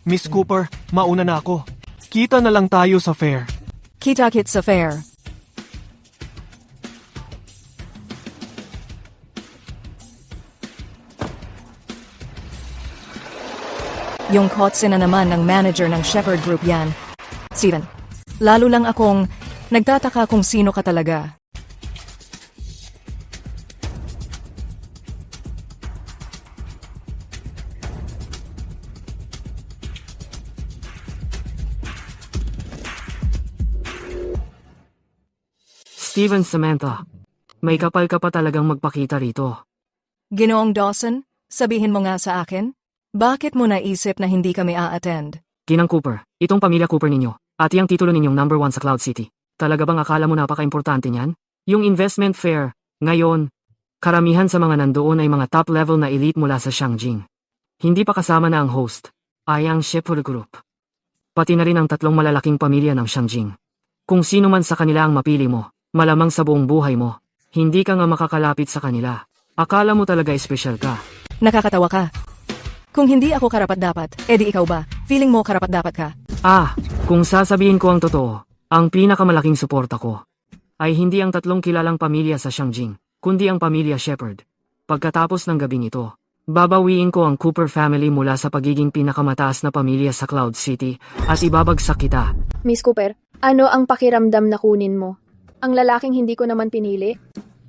Miss Cooper, mauna na ako. Kita na lang tayo sa fair. Kita-kit sa fair. Yung kotse na naman ng manager ng Shepherd Group yan. Steven, lalo lang akong nagtataka kung sino ka talaga. Steven, Samantha, may kapal ka pa talagang magpakita rito. Ginoong Dawson, sabihin mo nga sa akin, bakit mo naisip na hindi kami a-attend? Ginang Cooper, itong pamilya Cooper ninyo, at yung titulo ninyong number 1 sa Cloud City. Talaga bang akala mo napaka-importante niyan? Yung investment fair, ngayon, karamihan sa mga nandoon ay mga top-level na elite mula sa Shangjing. Hindi pa kasama na ang host, ay ang Shepherd Group. Pati na rin ang 3 malalaking pamilya ng Shangjing. Kung sino man sa kanila ang mapili mo, malamang sa buong buhay mo, hindi ka nga makakalapit sa kanila. Akala mo talaga espesyal ka. Nakakatawa ka. Kung hindi ako karapat-dapat, edi ikaw ba? Feeling mo karapat-dapat ka? Kung sasabihin ko ang totoo, ang pinakamalaking suporta ko ay hindi ang 3 kilalang pamilya sa Shangjing, kundi ang pamilya Shepherd. Pagkatapos ng gabing ito, babawiin ko ang Cooper family mula sa pagiging pinakamataas na pamilya sa Cloud City at ibabagsak kita. Miss Cooper, ano ang pakiramdam na kunin mo? Ang lalaking hindi ko naman pinili?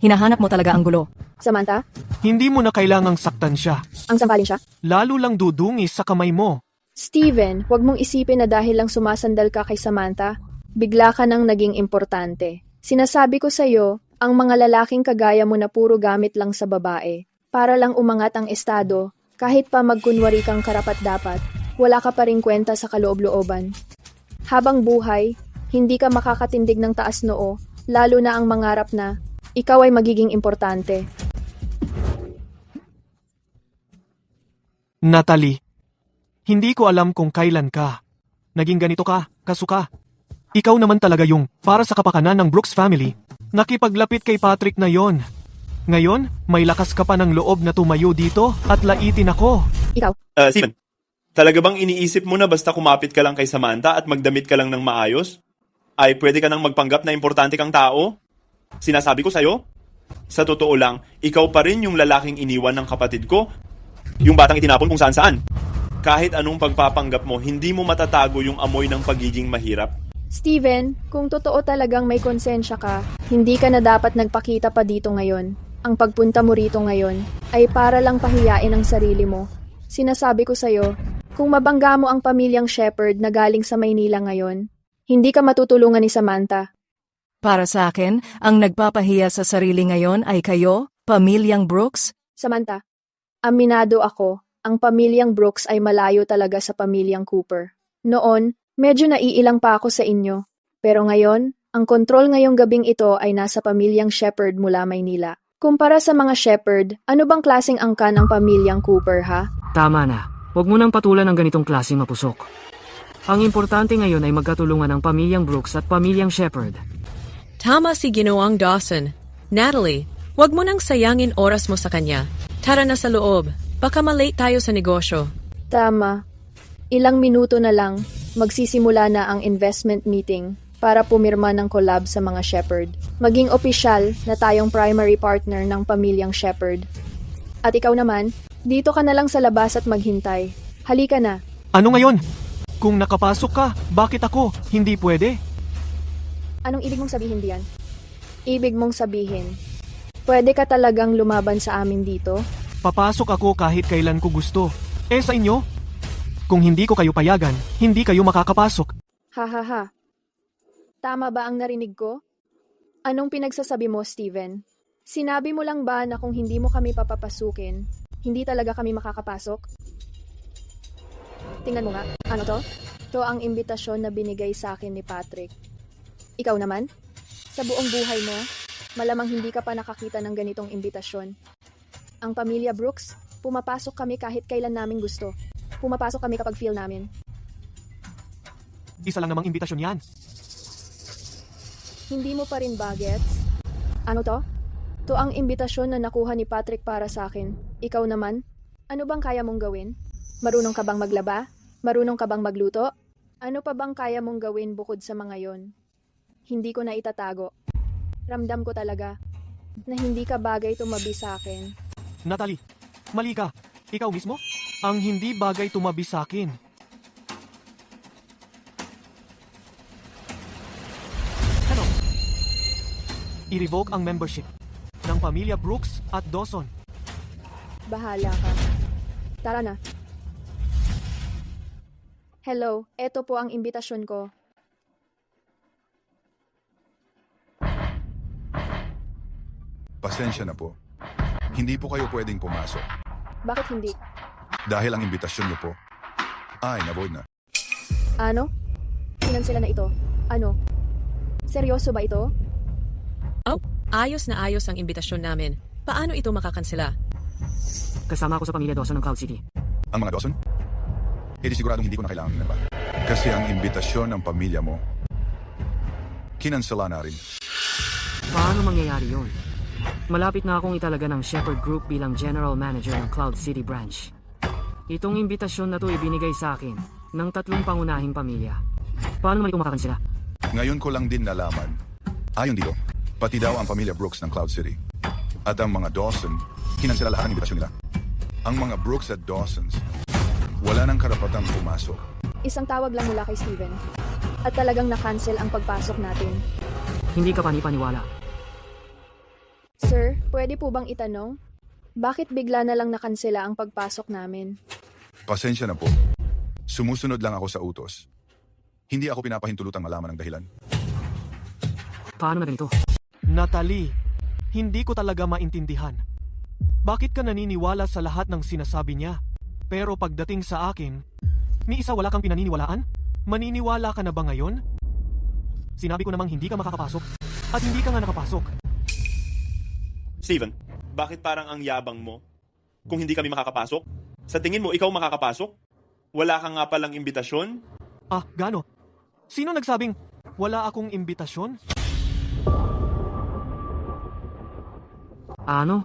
Hinahanap mo talaga ang gulo. Samantha? Hindi mo na kailangang saktan siya. Ang sangkalin siya? Lalo lang dudungis sa kamay mo. Steven, huwag mong isipin na dahil lang sumasandal ka kay Samantha, bigla ka nang naging importante. Sinasabi ko sa'yo, ang mga lalaking kagaya mo na puro gamit lang sa babae, para lang umangat ang estado, kahit pa magkunwari kang karapat-dapat, wala ka pa rin kwenta sa kaloob-looban. Habang buhay, hindi ka makakatindig ng taas noo, lalo na ang mangarap na ikaw ay magiging importante. Natalie, hindi ko alam kung kailan ka naging ganito ka, kasuka. Ikaw naman talaga yung, para sa kapakanan ng Brooks family, nakipaglapit kay Patrick na yon. Ngayon, may lakas ka pa ng loob na tumayo dito at laitin ako. Ikaw? Steven, talaga bang iniisip mo na basta kumapit ka lang kay Samantha at magdamit ka lang ng maayos, ay pwede ka nang magpanggap na importante kang tao? Sinasabi ko sa'yo, sa totoo lang, ikaw pa rin yung lalaking iniwan ng kapatid ko, yung batang itinapon kung saan-saan. Kahit anong pagpapanggap mo, hindi mo matatago yung amoy ng pagiging mahirap. Steven, kung totoo talagang may konsensya ka, hindi ka na dapat nagpakita pa dito ngayon. Ang pagpunta mo rito ngayon ay para lang pahiyain ang sarili mo. Sinasabi ko sa'yo, kung mabangga mo ang pamilyang Shepherd na galing sa Maynila ngayon, hindi ka matutulungan ni Samantha. Para sa akin, ang nagpapahiya sa sarili ngayon ay kayo, pamilyang Brooks. Samantha, aminado ako, ang pamilyang Brooks ay malayo talaga sa pamilyang Cooper. Noon, medyo naiilang pa ako sa inyo. Pero ngayon, ang kontrol ngayong gabing ito ay nasa pamilyang Shepherd mula Maynila. Kumpara sa mga Shepherd, ano bang klaseng angkan ang pamilyang Cooper, ha? Tama na. Huwag mo nang patulan ng ganitong klaseng mapusok. Ang importante ngayon ay magkatulungan ang pamilyang Brooks at pamilyang Shepherd. Tama si Ginoong Dawson. Natalie, huwag mo nang sayangin oras mo sa kanya. Tara na sa loob. Baka malate tayo sa negosyo. Tama. Ilang minuto na lang, magsisimula na ang investment meeting para pumirma ng collab sa mga Shepherd. Maging opisyal na tayong primary partner ng pamilyang Shepherd. At ikaw naman, dito ka na lang sa labas at maghintay. Halika na. Ano ngayon? Kung nakapasok ka, bakit ako? Hindi pwede. Anong ibig mong sabihin diyan? Ibig mong sabihin, pwede ka talagang lumaban sa amin dito? Papasok ako kahit kailan ko gusto. Sa inyo? Kung hindi ko kayo payagan, hindi kayo makakapasok. Ha ha ha. Tama ba ang narinig ko? Anong pinagsasabi mo, Steven? Sinabi mo lang ba na kung hindi mo kami papapasukin, hindi talaga kami makakapasok? Tingnan mo nga. Ano to? To ang imbitasyon na binigay sa akin ni Patrick. Ikaw naman? Sa buong buhay mo, malamang hindi ka pa nakakita ng ganitong imbitasyon. Ang pamilya Brooks, pumapasok kami kahit kailan namin gusto. Pumapasok kami kapag feel namin. Isa lang namang imbitasyon yan. Hindi mo pa rin ba gets? Ano to? To ang imbitasyon na nakuha ni Patrick para sa akin. Ikaw naman? Ano bang kaya mong gawin? Marunong ka bang maglaba? Marunong ka bang magluto? Ano pa bang kaya mong gawin bukod sa mga yon? Hindi ko na itatago. Ramdam ko talaga na hindi ka bagay tumabi sa akin. Natalie, mali ka. Ikaw mismo? Ang hindi bagay tumabi sa akin. Ano? I-revoke ang membership ng pamilya Brooks at Dawson. Bahala ka. Tara na. Hello, eto po ang imbitasyon ko. Pasensya na po. Hindi po kayo pwedeng pumasok. Bakit hindi? Dahil ang imbitasyon niyo po ay na-void na. Ano? Sila na ito. Ano? Seryoso ba ito? Oh, ayos na ayos ang imbitasyon namin. Paano ito makakansela? Kasama ako sa pamilya Dawson ng Cloud City. Ang mga Dawson? Hindi siguradong hindi ko na kailangan minaba. Kasi ang imbitasyon ng pamilya mo, kinansela na rin. Paano mangyayari yun? Malapit na akong italaga ng Shepherd Group bilang General Manager ng Cloud City Branch. Itong imbitasyon na to ibinigay sa akin ng 3 pangunahing pamilya. Paano naman ito makakansela? Ngayon ko lang din nalaman. Ayon dito, pati daw ang pamilya Brooks ng Cloud City. At ang mga Dawson, kinansela lahat ng imbitasyon nila. Ang mga Brooks at Dawsons, wala nang karapatang pumasok. Isang tawag lang mula kay Steven. At talagang na-cancel ang pagpasok natin. Hindi ka panipaniwala. Sir, pwede po bang itanong? Bakit bigla na lang nakansela ang pagpasok namin? Pasensya na po. Sumusunod lang ako sa utos. Hindi ako pinapahintulutang malaman ang dahilan. Paano na ganito? Natalie, hindi ko talaga maintindihan. Bakit ka naniniwala sa lahat ng sinasabi niya? Pero pagdating sa akin, ni isa wala kang pinaniniwalaan? Maniniwala ka na ba ngayon? Sinabi ko namang hindi ka makakapasok at hindi ka nga nakapasok. Steven, bakit parang ang yabang mo? Kung hindi kami makakapasok? Sa tingin mo, ikaw makakapasok? Wala ka nga palang imbitasyon? Ah, gano? Sino nagsabing wala akong imbitasyon? Ano?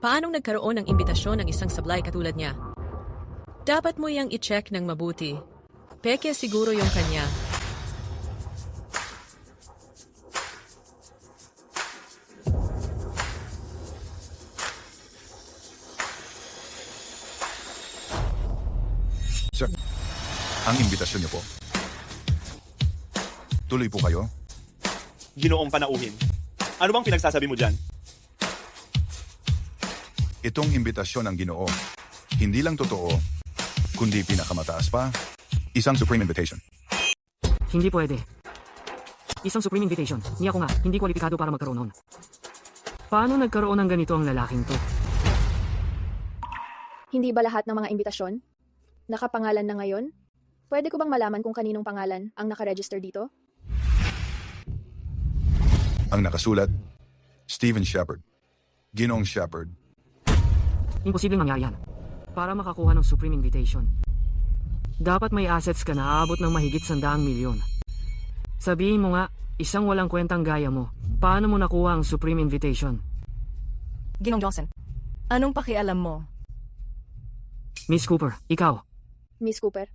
Paanong nagkaroon ng imbitasyon ng isang sablay katulad niya? Dapat mo yang i-check ng mabuti. Peke siguro yung kanya. Sir, ang imbitasyon niyo po. Tuloy po kayo. Ginoong panauhin. Ano bang pinagsasabi mo dyan? Itong imbitasyon ng Ginoo, hindi lang totoo, kundi pinakamataas pa, isang supreme invitation. Hindi pwede. Isang supreme invitation. Ni ako nga, hindi kwalipikado para magkaroon nun. Paano nagkaroon ng ganito ang lalaking to? Hindi ba lahat ng mga imbitasyon nakapangalan na ngayon? Pwede ko bang malaman kung kaninong pangalan ang nakaregister dito? Ang nakasulat, Steven Shepherd. Ginoong Shepherd. Imposibleng mangyari yan. Para makakuha ng supreme invitation, dapat may assets ka na aabot ng mahigit 100 milyon. Sabihin mo nga, isang walang kwentang gaya mo, paano mo nakuha ang supreme invitation? Ginong Johnson, anong pakialam mo? Miss Cooper, ikaw. Miss Cooper,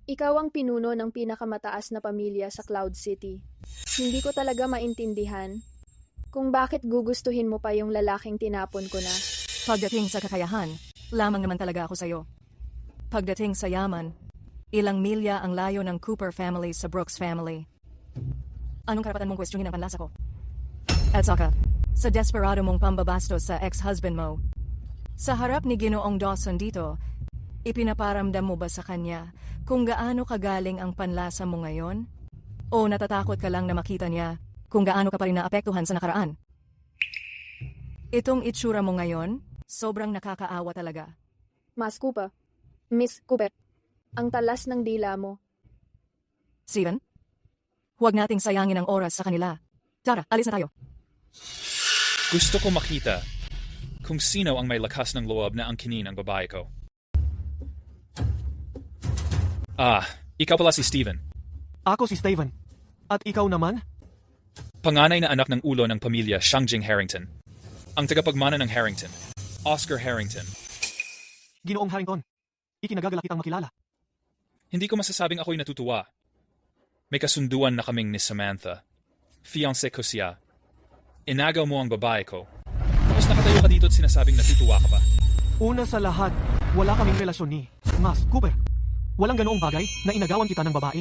ikaw ang pinuno ng pinakamataas na pamilya sa Cloud City. Hindi ko talaga maintindihan kung bakit gugustuhin mo pa yung lalaking tinapon ko na. Pagdating sa kakayahan, lamang naman talaga ako sa'yo. Pagdating sa yaman, ilang milya ang layo ng Cooper family sa Brooks family. Anong karapatan mong questionin ang panlasa ko? At saka, sa desperado mong pambabastos sa ex-husband mo, sa harap ni Ginoong Dawson dito, ipinaparamdam mo ba sa kanya kung gaano kagaling ang panlasa mo ngayon? O natatakot ka lang na makita niya kung gaano ka pa rin naapektuhan sa nakaraan? Itong itsura mo ngayon, sobrang nakakaawa talaga. Miss Cooper, ang talas ng dila mo. Steven? Huwag nating sayangin ang oras sa kanila. Tara, alis na tayo. Gusto ko makita kung sino ang may lakas ng loob na angkinin ang babae ko. Ikaw pala si Steven. Ako si Steven. At ikaw naman? Panganay na anak ng ulo ng pamilya Shangjing Harrington. Ang tagapagmana ng Harrington, Oscar Harrington. Ginoong Harrington, ikinagagalak kitang makilala. Hindi ko masasabing ako'y natutuwa. May kasunduan na kaming ni Samantha. Fiancé ko siya. Inagaw mo ang babae ko. Tapos nakatayo ka dito at sinasabing natutuwa ka pa. Una sa lahat, wala kaming relasyon ni Miss Cooper. Walang ganoong bagay na inagawan kita ng babae.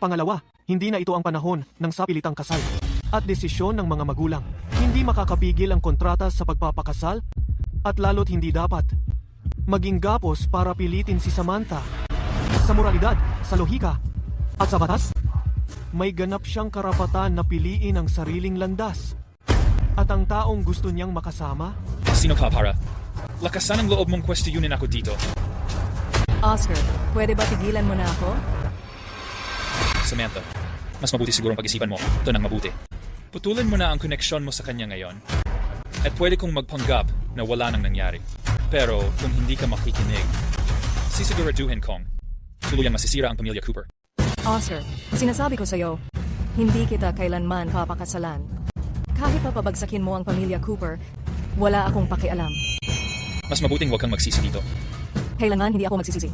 Pangalawa, hindi na ito ang panahon ng sapilitang kasal at desisyon ng mga magulang. Hindi makakapigil ang kontrata sa pagpapakasal at lalo't hindi dapat maging gapos para pilitin si Samantha. Sa moralidad, sa lohika, at sa batas, may ganap siyang karapatan na piliin ang sariling landas. At ang taong gusto niyang makasama? Sino ka para? Lakasan ang loob mong kwestiyunin ako dito. Oscar, pwede ba tigilan mo na ako? Samantha, mas mabuti sigurong pag-isipan mo. Ito nang mabuti. Putulin mo na ang koneksyon mo sa kanya ngayon. At pwede kong magpanggap na wala nang nangyari. Pero kung hindi ka makikinig, sisiguraduhin kong tuluyang masisira ang pamilya Cooper. Oscar, sinasabi ko sa'yo, hindi kita kailanman papakasalan. Kahit pa pabagsakin mo ang pamilya Cooper, wala akong pakialam. Mas mabuting huwag kang magsisi dito. Kailangan hindi ako magsisisi.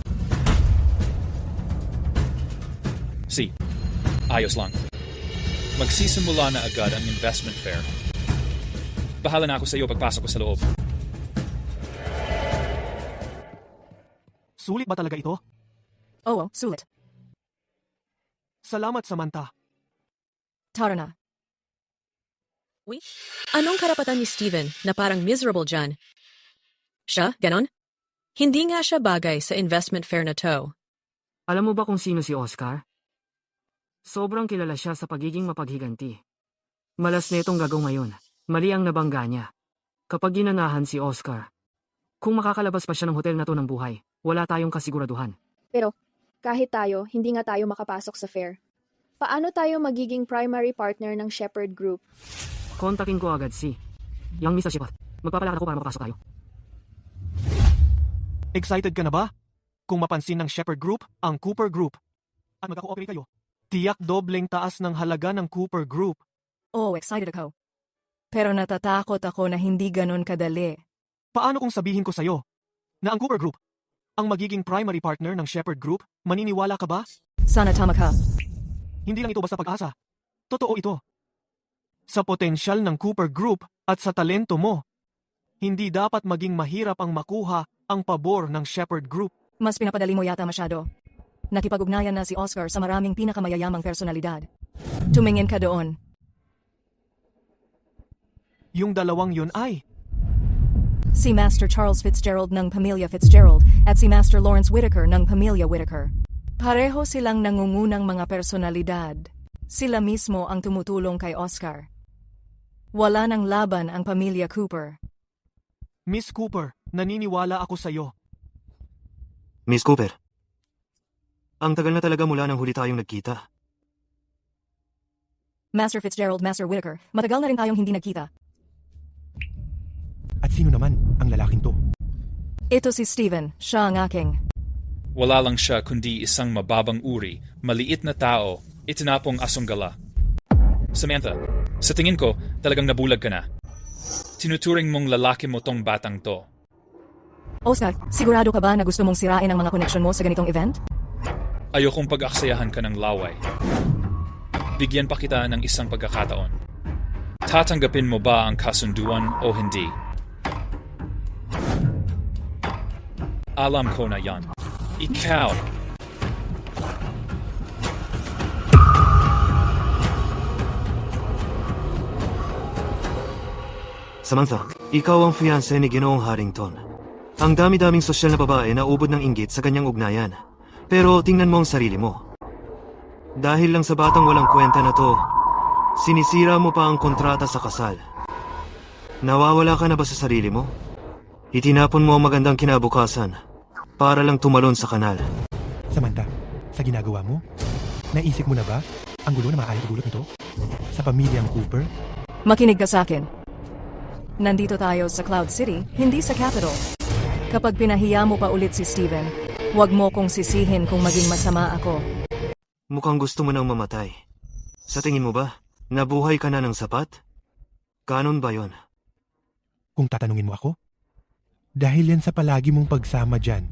Ayos lang. Magsisimula na agad ang investment fair. Bahala na ako sa iyo pagpasok ko sa loob. Sulit ba talaga ito? Oo, sulit. Salamat, Samantha. Tara na. Anong karapatan ni Steven na parang miserable dyan? Siya, ganon? Hindi nga siya bagay sa investment fair na to. Alam mo ba kung sino si Oscar? Sobrang kilala siya sa pagiging mapaghiganti. Malas na itong gagaw ngayon. Mali ang nabangga niya. Kapag ginanahan si Oscar, kung makakalabas pa siya ng hotel na to ng buhay, wala tayong kasiguraduhan. Pero, kahit tayo, hindi nga tayo makapasok sa fair. Paano tayo magiging primary partner ng Shepherd Group? Kontakin ko agad si Yang Mr. Shepherd. Magpapalakad ako para makapasok tayo. Excited ka na ba? Kung mapansin ng Shepherd Group, ang Cooper Group. At magkakooperate kayo. Tiyak dobleng taas ng halaga ng Cooper Group. Oh, excited ako. Pero natatakot ako na hindi ganon kadali. Paano kung sabihin ko sa'yo na ang Cooper Group ang magiging primary partner ng Shepherd Group? Maniniwala ka ba? Sana tama ka. Hindi lang ito basta pag-asa. Totoo ito. Sa potensyal ng Cooper Group at sa talento mo, hindi dapat maging mahirap ang makuha ang pabor ng Shepherd Group. Mas pinapadali mo yata masyado. Nakipag-ugnayan na si Oscar sa maraming pinakamayayamang personalidad. Tumingin ka doon. Yung dalawang yun ay si Master Charles Fitzgerald ng Pamilya Fitzgerald at si Master Lawrence Whitaker ng Pamilya Whitaker. Pareho silang nangungunang mga personalidad. Sila mismo ang tumutulong kay Oscar. Wala nang laban ang pamilya Cooper. Miss Cooper, naniniwala ako sa'yo. Miss Cooper, ang tagal na talaga mula nang huli tayong nagkita. Master Fitzgerald, Master Whitaker, matagal na rin tayong hindi nagkita. At sino naman ang lalaking to? Ito si Steven, siya ang aking. Wala lang siya kundi isang mababang uri, maliit na tao, itinapong asunggala. Samantha, sa tingin ko, talagang nabulag ka na. Tinuturing mong lalaki mo tong batang to. Oscar, sigurado ka ba na gusto mong sirain ang mga koneksyon mo sa ganitong event? Ayokong pag-aksayahan ka ng laway. Bigyan pa kita ng isang pagkakataon. Tatanggapin mo ba ang kasunduan o hindi? Alam ko na yan. Ikaw! Samantha, ikaw ang fiancé ni Ginoong Harrington. Ang dami-daming sosyal na babae na ubod ng inggit sa kanyang ugnayan. Pero tingnan mo ang sarili mo. Dahil lang sa batang walang kwenta na to, sinisira mo pa ang kontrata sa kasal. Nawawala ka na ba sa sarili mo? Itinapon mo ang magandang kinabukasan para lang tumalon sa kanal. Samantha, sa ginagawa mo, naisip mo na ba ang gulo na maaaring dulot nito sa pamilyang Cooper? Makinig ka sa akin. Nandito tayo sa Cloud City, hindi sa Capital. Kapag pinahiya mo pa ulit si Steven, huwag mo kong sisihin kung maging masama ako. Mukhang gusto mo nang mamatay. Sa tingin mo ba, nabuhay ka na ng sapat? Kanon ba yon? Kung tatanungin mo ako, dahil yan sa palagi mong pagsama dyan,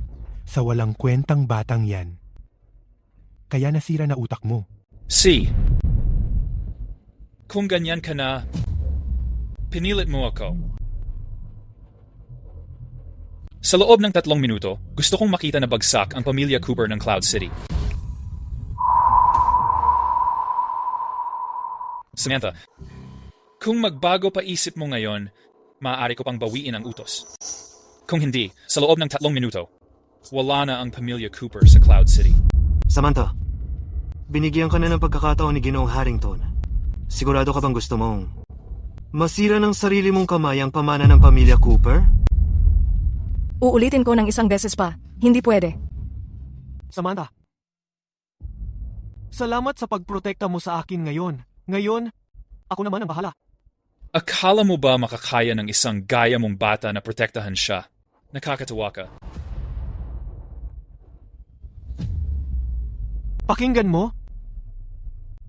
sa walang kwentang batang yan. Kaya nasira na utak mo. Kung ganyan ka na, pinilit mo ako. Sa loob ng 3 minuto, gusto kong makita na bagsak ang pamilya Cooper ng Cloud City. Samantha, kung magbago pa isip mo ngayon, maaari ko pang bawiin ang utos. Kung hindi, sa loob ng 3 minuto, wala na ang pamilya Cooper sa Cloud City. Samantha, binigyan ka na ng pagkakataon ni Ginoong Harrington. Sigurado ka bang gusto mong masira ng sarili mong kamay ang pamana ng pamilya Cooper? Uulitin ko ng isang beses pa. Hindi pwede. Samantha, salamat sa pagprotekta mo sa akin ngayon. Ngayon, ako naman ang bahala. Akala mo ba makakaya ng isang gaya mong bata na protektahan siya? Nakakatawa ka. Pakinggan mo?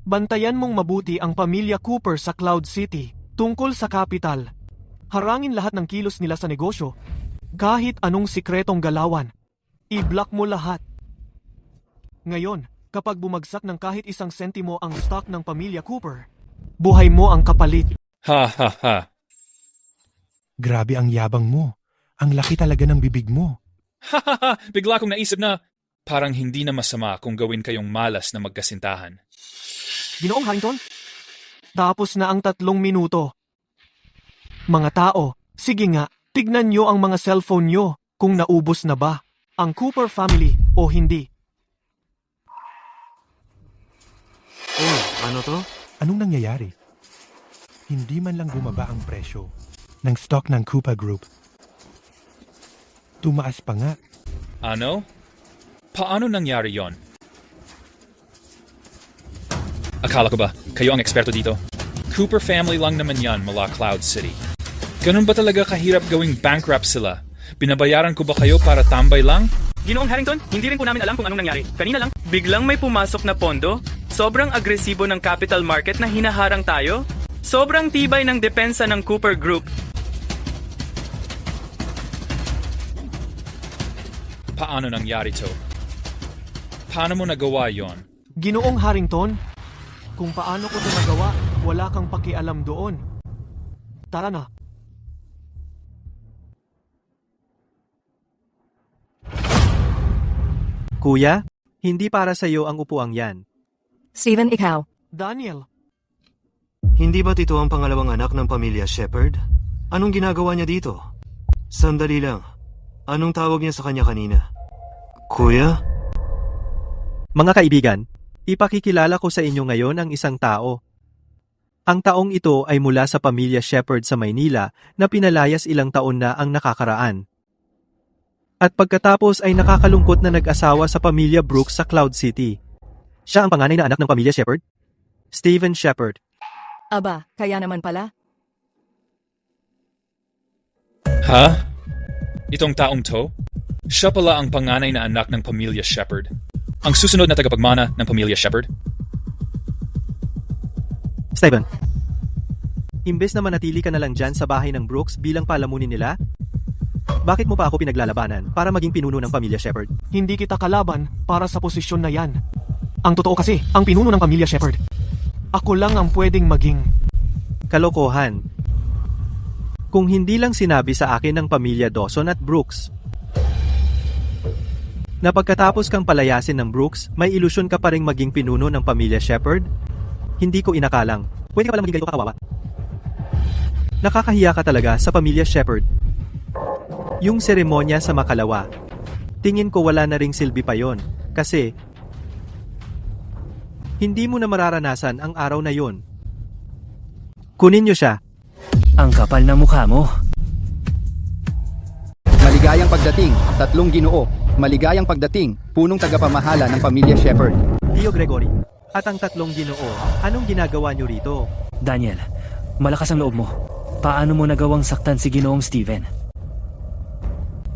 Bantayan mong mabuti ang pamilya Cooper sa Cloud City tungkol sa capital. Harangin lahat ng kilos nila sa negosyo. Kahit anong sikretong galawan, i-block mo lahat. Ngayon, kapag bumagsak ng kahit 1 sentimo ang stock ng pamilya Cooper, buhay mo ang kapalit. Ha. Grabe ang yabang mo. Ang laki talaga ng bibig mo. Bigla kong naisip na parang hindi na masama kung gawin kayong malas na magkasintahan. Ginoong Harrington, tapos na ang 3 minuto. Mga tao, sige nga, tignan nyo ang mga cellphone nyo kung naubos na ba ang Cooper family o hindi. Oh, ano to? Anong nangyayari? Hindi man lang bumaba ang presyo ng stock ng Cooper Group. Tumaas pa nga. Ano? Paano nangyari yon? Akala ko ba, kayo ang eksperto dito? Cooper family lang naman yan mula Cloud City. Ganun ba talaga kahirap gawing bankrupt sila? Binabayaran ko ba kayo para tambay lang? Ginoong Harrington, hindi rin po namin alam kung anong nangyari. Kanina lang, biglang may pumasok na pondo. Sobrang agresibo ng capital market na hinaharang tayo. Sobrang tibay ng depensa ng Cooper Group. Paano nangyari to? Paano mo nagawa yon? Ginoong Harrington, kung paano ko ito nagawa, wala kang pakialam doon. Tara na. Kuya, hindi para sa iyo ang upuang yan. Steven, ikaw. Daniel. Hindi ba't ito ang pangalawang anak ng pamilya Shepard? Anong ginagawa niya dito? Sandali lang. Anong tawag niya sa kanya kanina? Kuya? Mga kaibigan, ipakikilala ko sa inyo ngayon ang isang tao. Ang taong ito ay mula sa pamilya Shepard sa Maynila na pinalayas ilang taon na ang nakakaraan. At pagkatapos ay nakakalungkot na nag-asawa sa pamilya Brooks sa Cloud City. Siya ang panganay na anak ng pamilya Shepard? Steven Shepard. Aba, kaya naman pala. Ha? Itong taong to? Siya pala ang panganay na anak ng pamilya Shepard. Ang susunod na tagapagmana ng pamilya Shepard? Steven, imbes na manatili ka na lang dyan sa bahay ng Brooks bilang palamunin nila, Bakit mo pa ako pinaglalabanan para maging pinuno ng pamilya Shepard? Hindi kita kalaban para sa posisyon na yan. Ang totoo kasi, ang pinuno ng pamilya Shepard. Ako lang ang pwedeng maging... Kalokohan. Kung hindi lang sinabi sa akin ng pamilya Dawson at Brooks, na pagkatapos kang palayasin ng Brooks, may ilusyon ka pa ring maging pinuno ng pamilya Shepard, hindi ko inakalang. Pwede ka palang maging ganito kakawawa. Nakakahiya ka talaga sa pamilya Shepard. Yung seremonya sa Makalawa, tingin ko wala na ring silbi pa yon, kasi hindi mo na mararanasan ang araw na yon. Kunin niyo siya. Ang kapal ng mukha mo. Maligayang pagdating, tatlong Ginoo. Maligayang pagdating, punong tagapamahala ng pamilya Shepard. Tio Gregory, at ang tatlong Ginoo, anong ginagawa niyo rito? Daniel, malakas ang loob mo. Paano mo nagawang saktan si Ginoong Steven?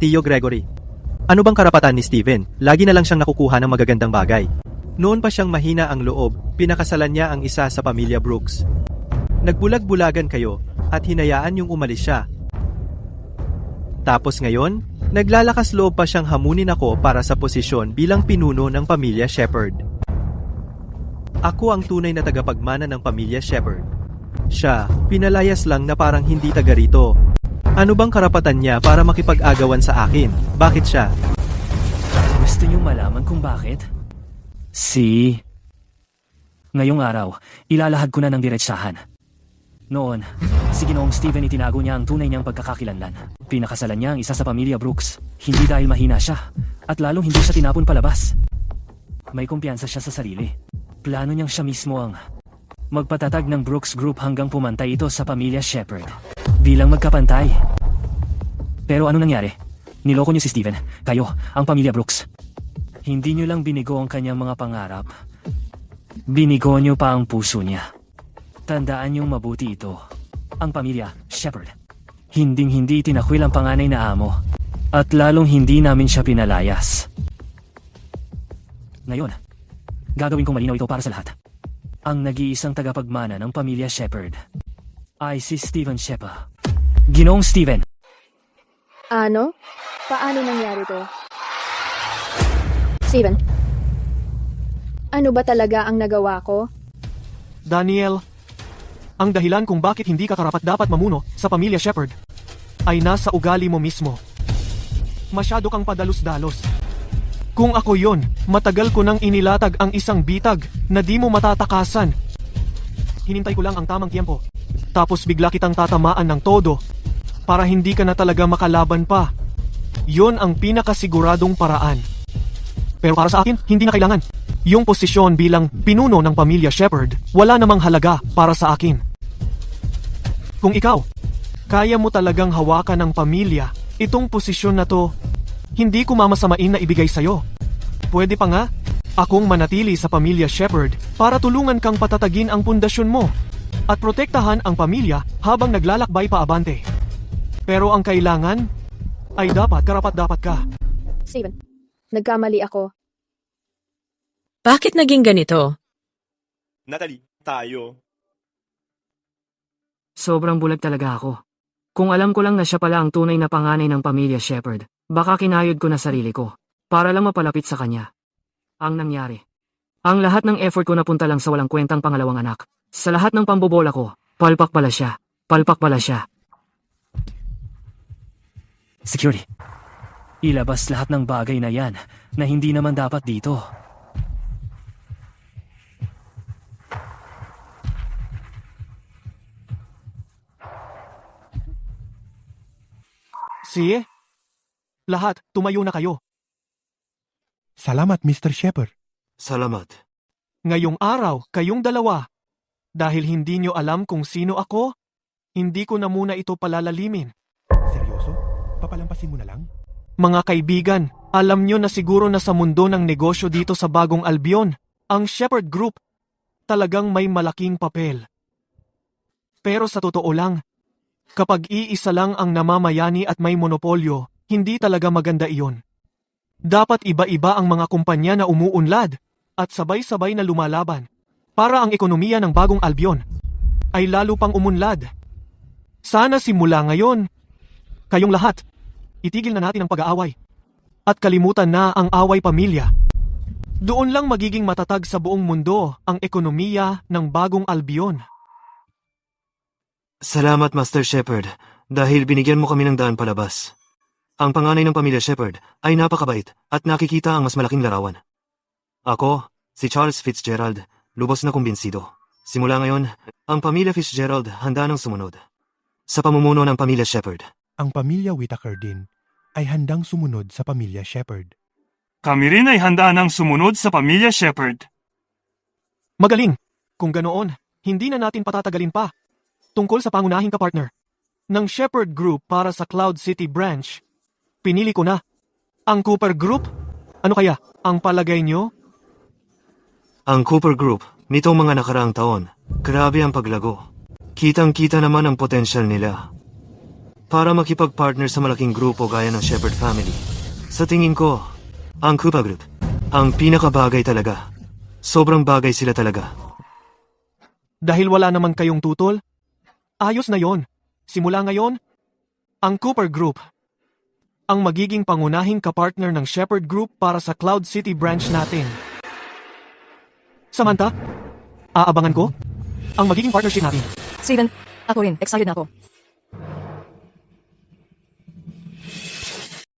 Tio Gregory, ano bang karapatan ni Steven? Lagi na lang siyang nakukuha ng magagandang bagay. Noon pa siyang mahina ang loob, pinakasalan niya ang isa sa pamilya Brooks. Nagbulag-bulagan kayo at hinayaan yung umalis siya. Tapos ngayon, naglalakas loob pa siyang hamunin ako para sa posisyon bilang pinuno ng pamilya Shepard. Ako ang tunay na tagapagmana ng pamilya Shepard. Siya, pinalayas lang na parang hindi taga rito. Ano bang karapatan niya para makipag-agawan sa akin? Bakit siya? Gusto niyo malaman kung bakit? Ngayong araw, ilalahad ko na ng diretsahan. Noon, si Ginoong Steven itinago niya ang tunay niyang pagkakakilanlan. Pinakasalan niya ang isa sa pamilya Brooks, hindi dahil mahina siya, at lalong hindi siya tinapon palabas. May kumpiyansa siya sa sarili. Plano niyang siya mismo ang magpatatag ng Brooks Group hanggang pumantay ito sa pamilya Shepard. Bilang magkapantay. Pero ano nangyari? Niloko niyo si Steven, kayo, ang pamilya Brooks. Hindi niyo lang binigo ang kanyang mga pangarap. Binigo niyo pa ang puso niya. Tandaan niyong mabuti ito. Ang pamilya Shepard. Hinding-hindi itinakwil ang panganay na amo. At lalong hindi namin siya pinalayas. Ngayon, gagawin kong malinaw ito para sa lahat. Ang nag-iisang tagapagmana ng pamilya Shepard ay si Steven Shepa. Ginoong Steven. Ano? Paano nangyari to? Steven, ano ba talaga ang nagawa ko? Daniel, ang dahilan kung bakit hindi ka karapat-dapat mamuno sa pamilya Shepard ay nasa ugali mo mismo. Masyado kang padalos-dalos. Kung ako yon, matagal ko nang inilatag ang isang bitag na di mo matatakasan. Hinintay ko lang ang tamang tiempo. Tapos bigla kitang tatamaan ng todo para hindi ka na talaga makalaban pa. Yon ang pinakasiguradong paraan. Pero para sa akin, hindi na kailangan. Yung posisyon bilang pinuno ng pamilya Shepard, wala namang halaga para sa akin. Kung ikaw, kaya mo talagang hawakan ng pamilya, itong posisyon na to, hindi ko mamasamain na ibigay sa'yo. Pwede pa nga, akong manatili sa pamilya Shepard para tulungan kang patatagin ang pundasyon mo at protektahan ang pamilya habang naglalakbay pa abante. Pero ang kailangan ay dapat karapat-dapat ka. Steven, nagkamali ako. Bakit naging ganito? Natalie, tayo. Sobrang bulag talaga ako. Kung alam ko lang na siya pala ang tunay na panganay ng pamilya Shepard, baka kinayod ko na sarili ko para lang mapalapit sa kanya. Ang nangyari, ang lahat ng effort ko napunta lang sa walang kwentang pangalawang anak. Sa lahat ng pambobola ko, palpak pala siya. Palpak pala siya. Security. Ilabas lahat ng bagay na yan na hindi naman dapat dito. Sige. Lahat, tumayo na kayo. Salamat, Mr. Shepard. Salamat. Ngayong araw, kayong dalawa. Dahil hindi nyo alam kung sino ako, hindi ko na muna ito palalalimin. Seryoso? Papalampasin mo na lang? Mga kaibigan, alam nyo na siguro na sa mundo ng negosyo dito sa Bagong Albion, ang Shepard Group talagang may malaking papel. Pero sa totoo lang, kapag iisa lang ang namamayani at may monopolyo, hindi talaga maganda iyon. Dapat iba-iba ang mga kumpanya na umuunlad at sabay-sabay na lumalaban para ang ekonomiya ng Bagong Albion ay lalo pang umunlad. Sana simula ngayon, kayong lahat itigil na natin ang pag-aaway. At kalimutan na ang away pamilya. Doon lang magiging matatag sa buong mundo ang ekonomiya ng bagong Albion. Salamat, Master Shepard, dahil binigyan mo kami ng daan palabas. Ang panganay ng pamilya Shepard ay napakabait at nakikita ang mas malaking larawan. Ako, si Charles Fitzgerald, lubos na kumbinsido. Simula ngayon, ang pamilya Fitzgerald handa ng sumunod. Sa pamumuno ng pamilya Shepard. Ang pamilya Whittaker din ay handang sumunod sa pamilya Shepard. Kami rin ay handa ng sumunod sa pamilya Shepard. Magaling! Kung ganoon, hindi na natin patatagalin pa. Tungkol sa pangunahing kapartner ng Shepard Group para sa Cloud City branch, pinili ko na ang Cooper Group. Ano kaya ang palagay nyo? Ang Cooper Group, nitong mga nakaraang taon, grabe ang paglago. Kitang-kita naman ang potensyal nila. Para makipag-partner sa malaking grupo gaya ng Shepard family. Sa tingin ko, ang Cooper Group, ang pinakabagay talaga. Sobrang bagay sila talaga. Dahil wala naman kayong tutol, ayos na yon. Simula ngayon, ang Cooper Group ang magiging pangunahing kapartner ng Shepard Group para sa Cloud City branch natin. Samantha, aabangan ko ang magiging partnership natin. Steven, ako rin. Excited na ako.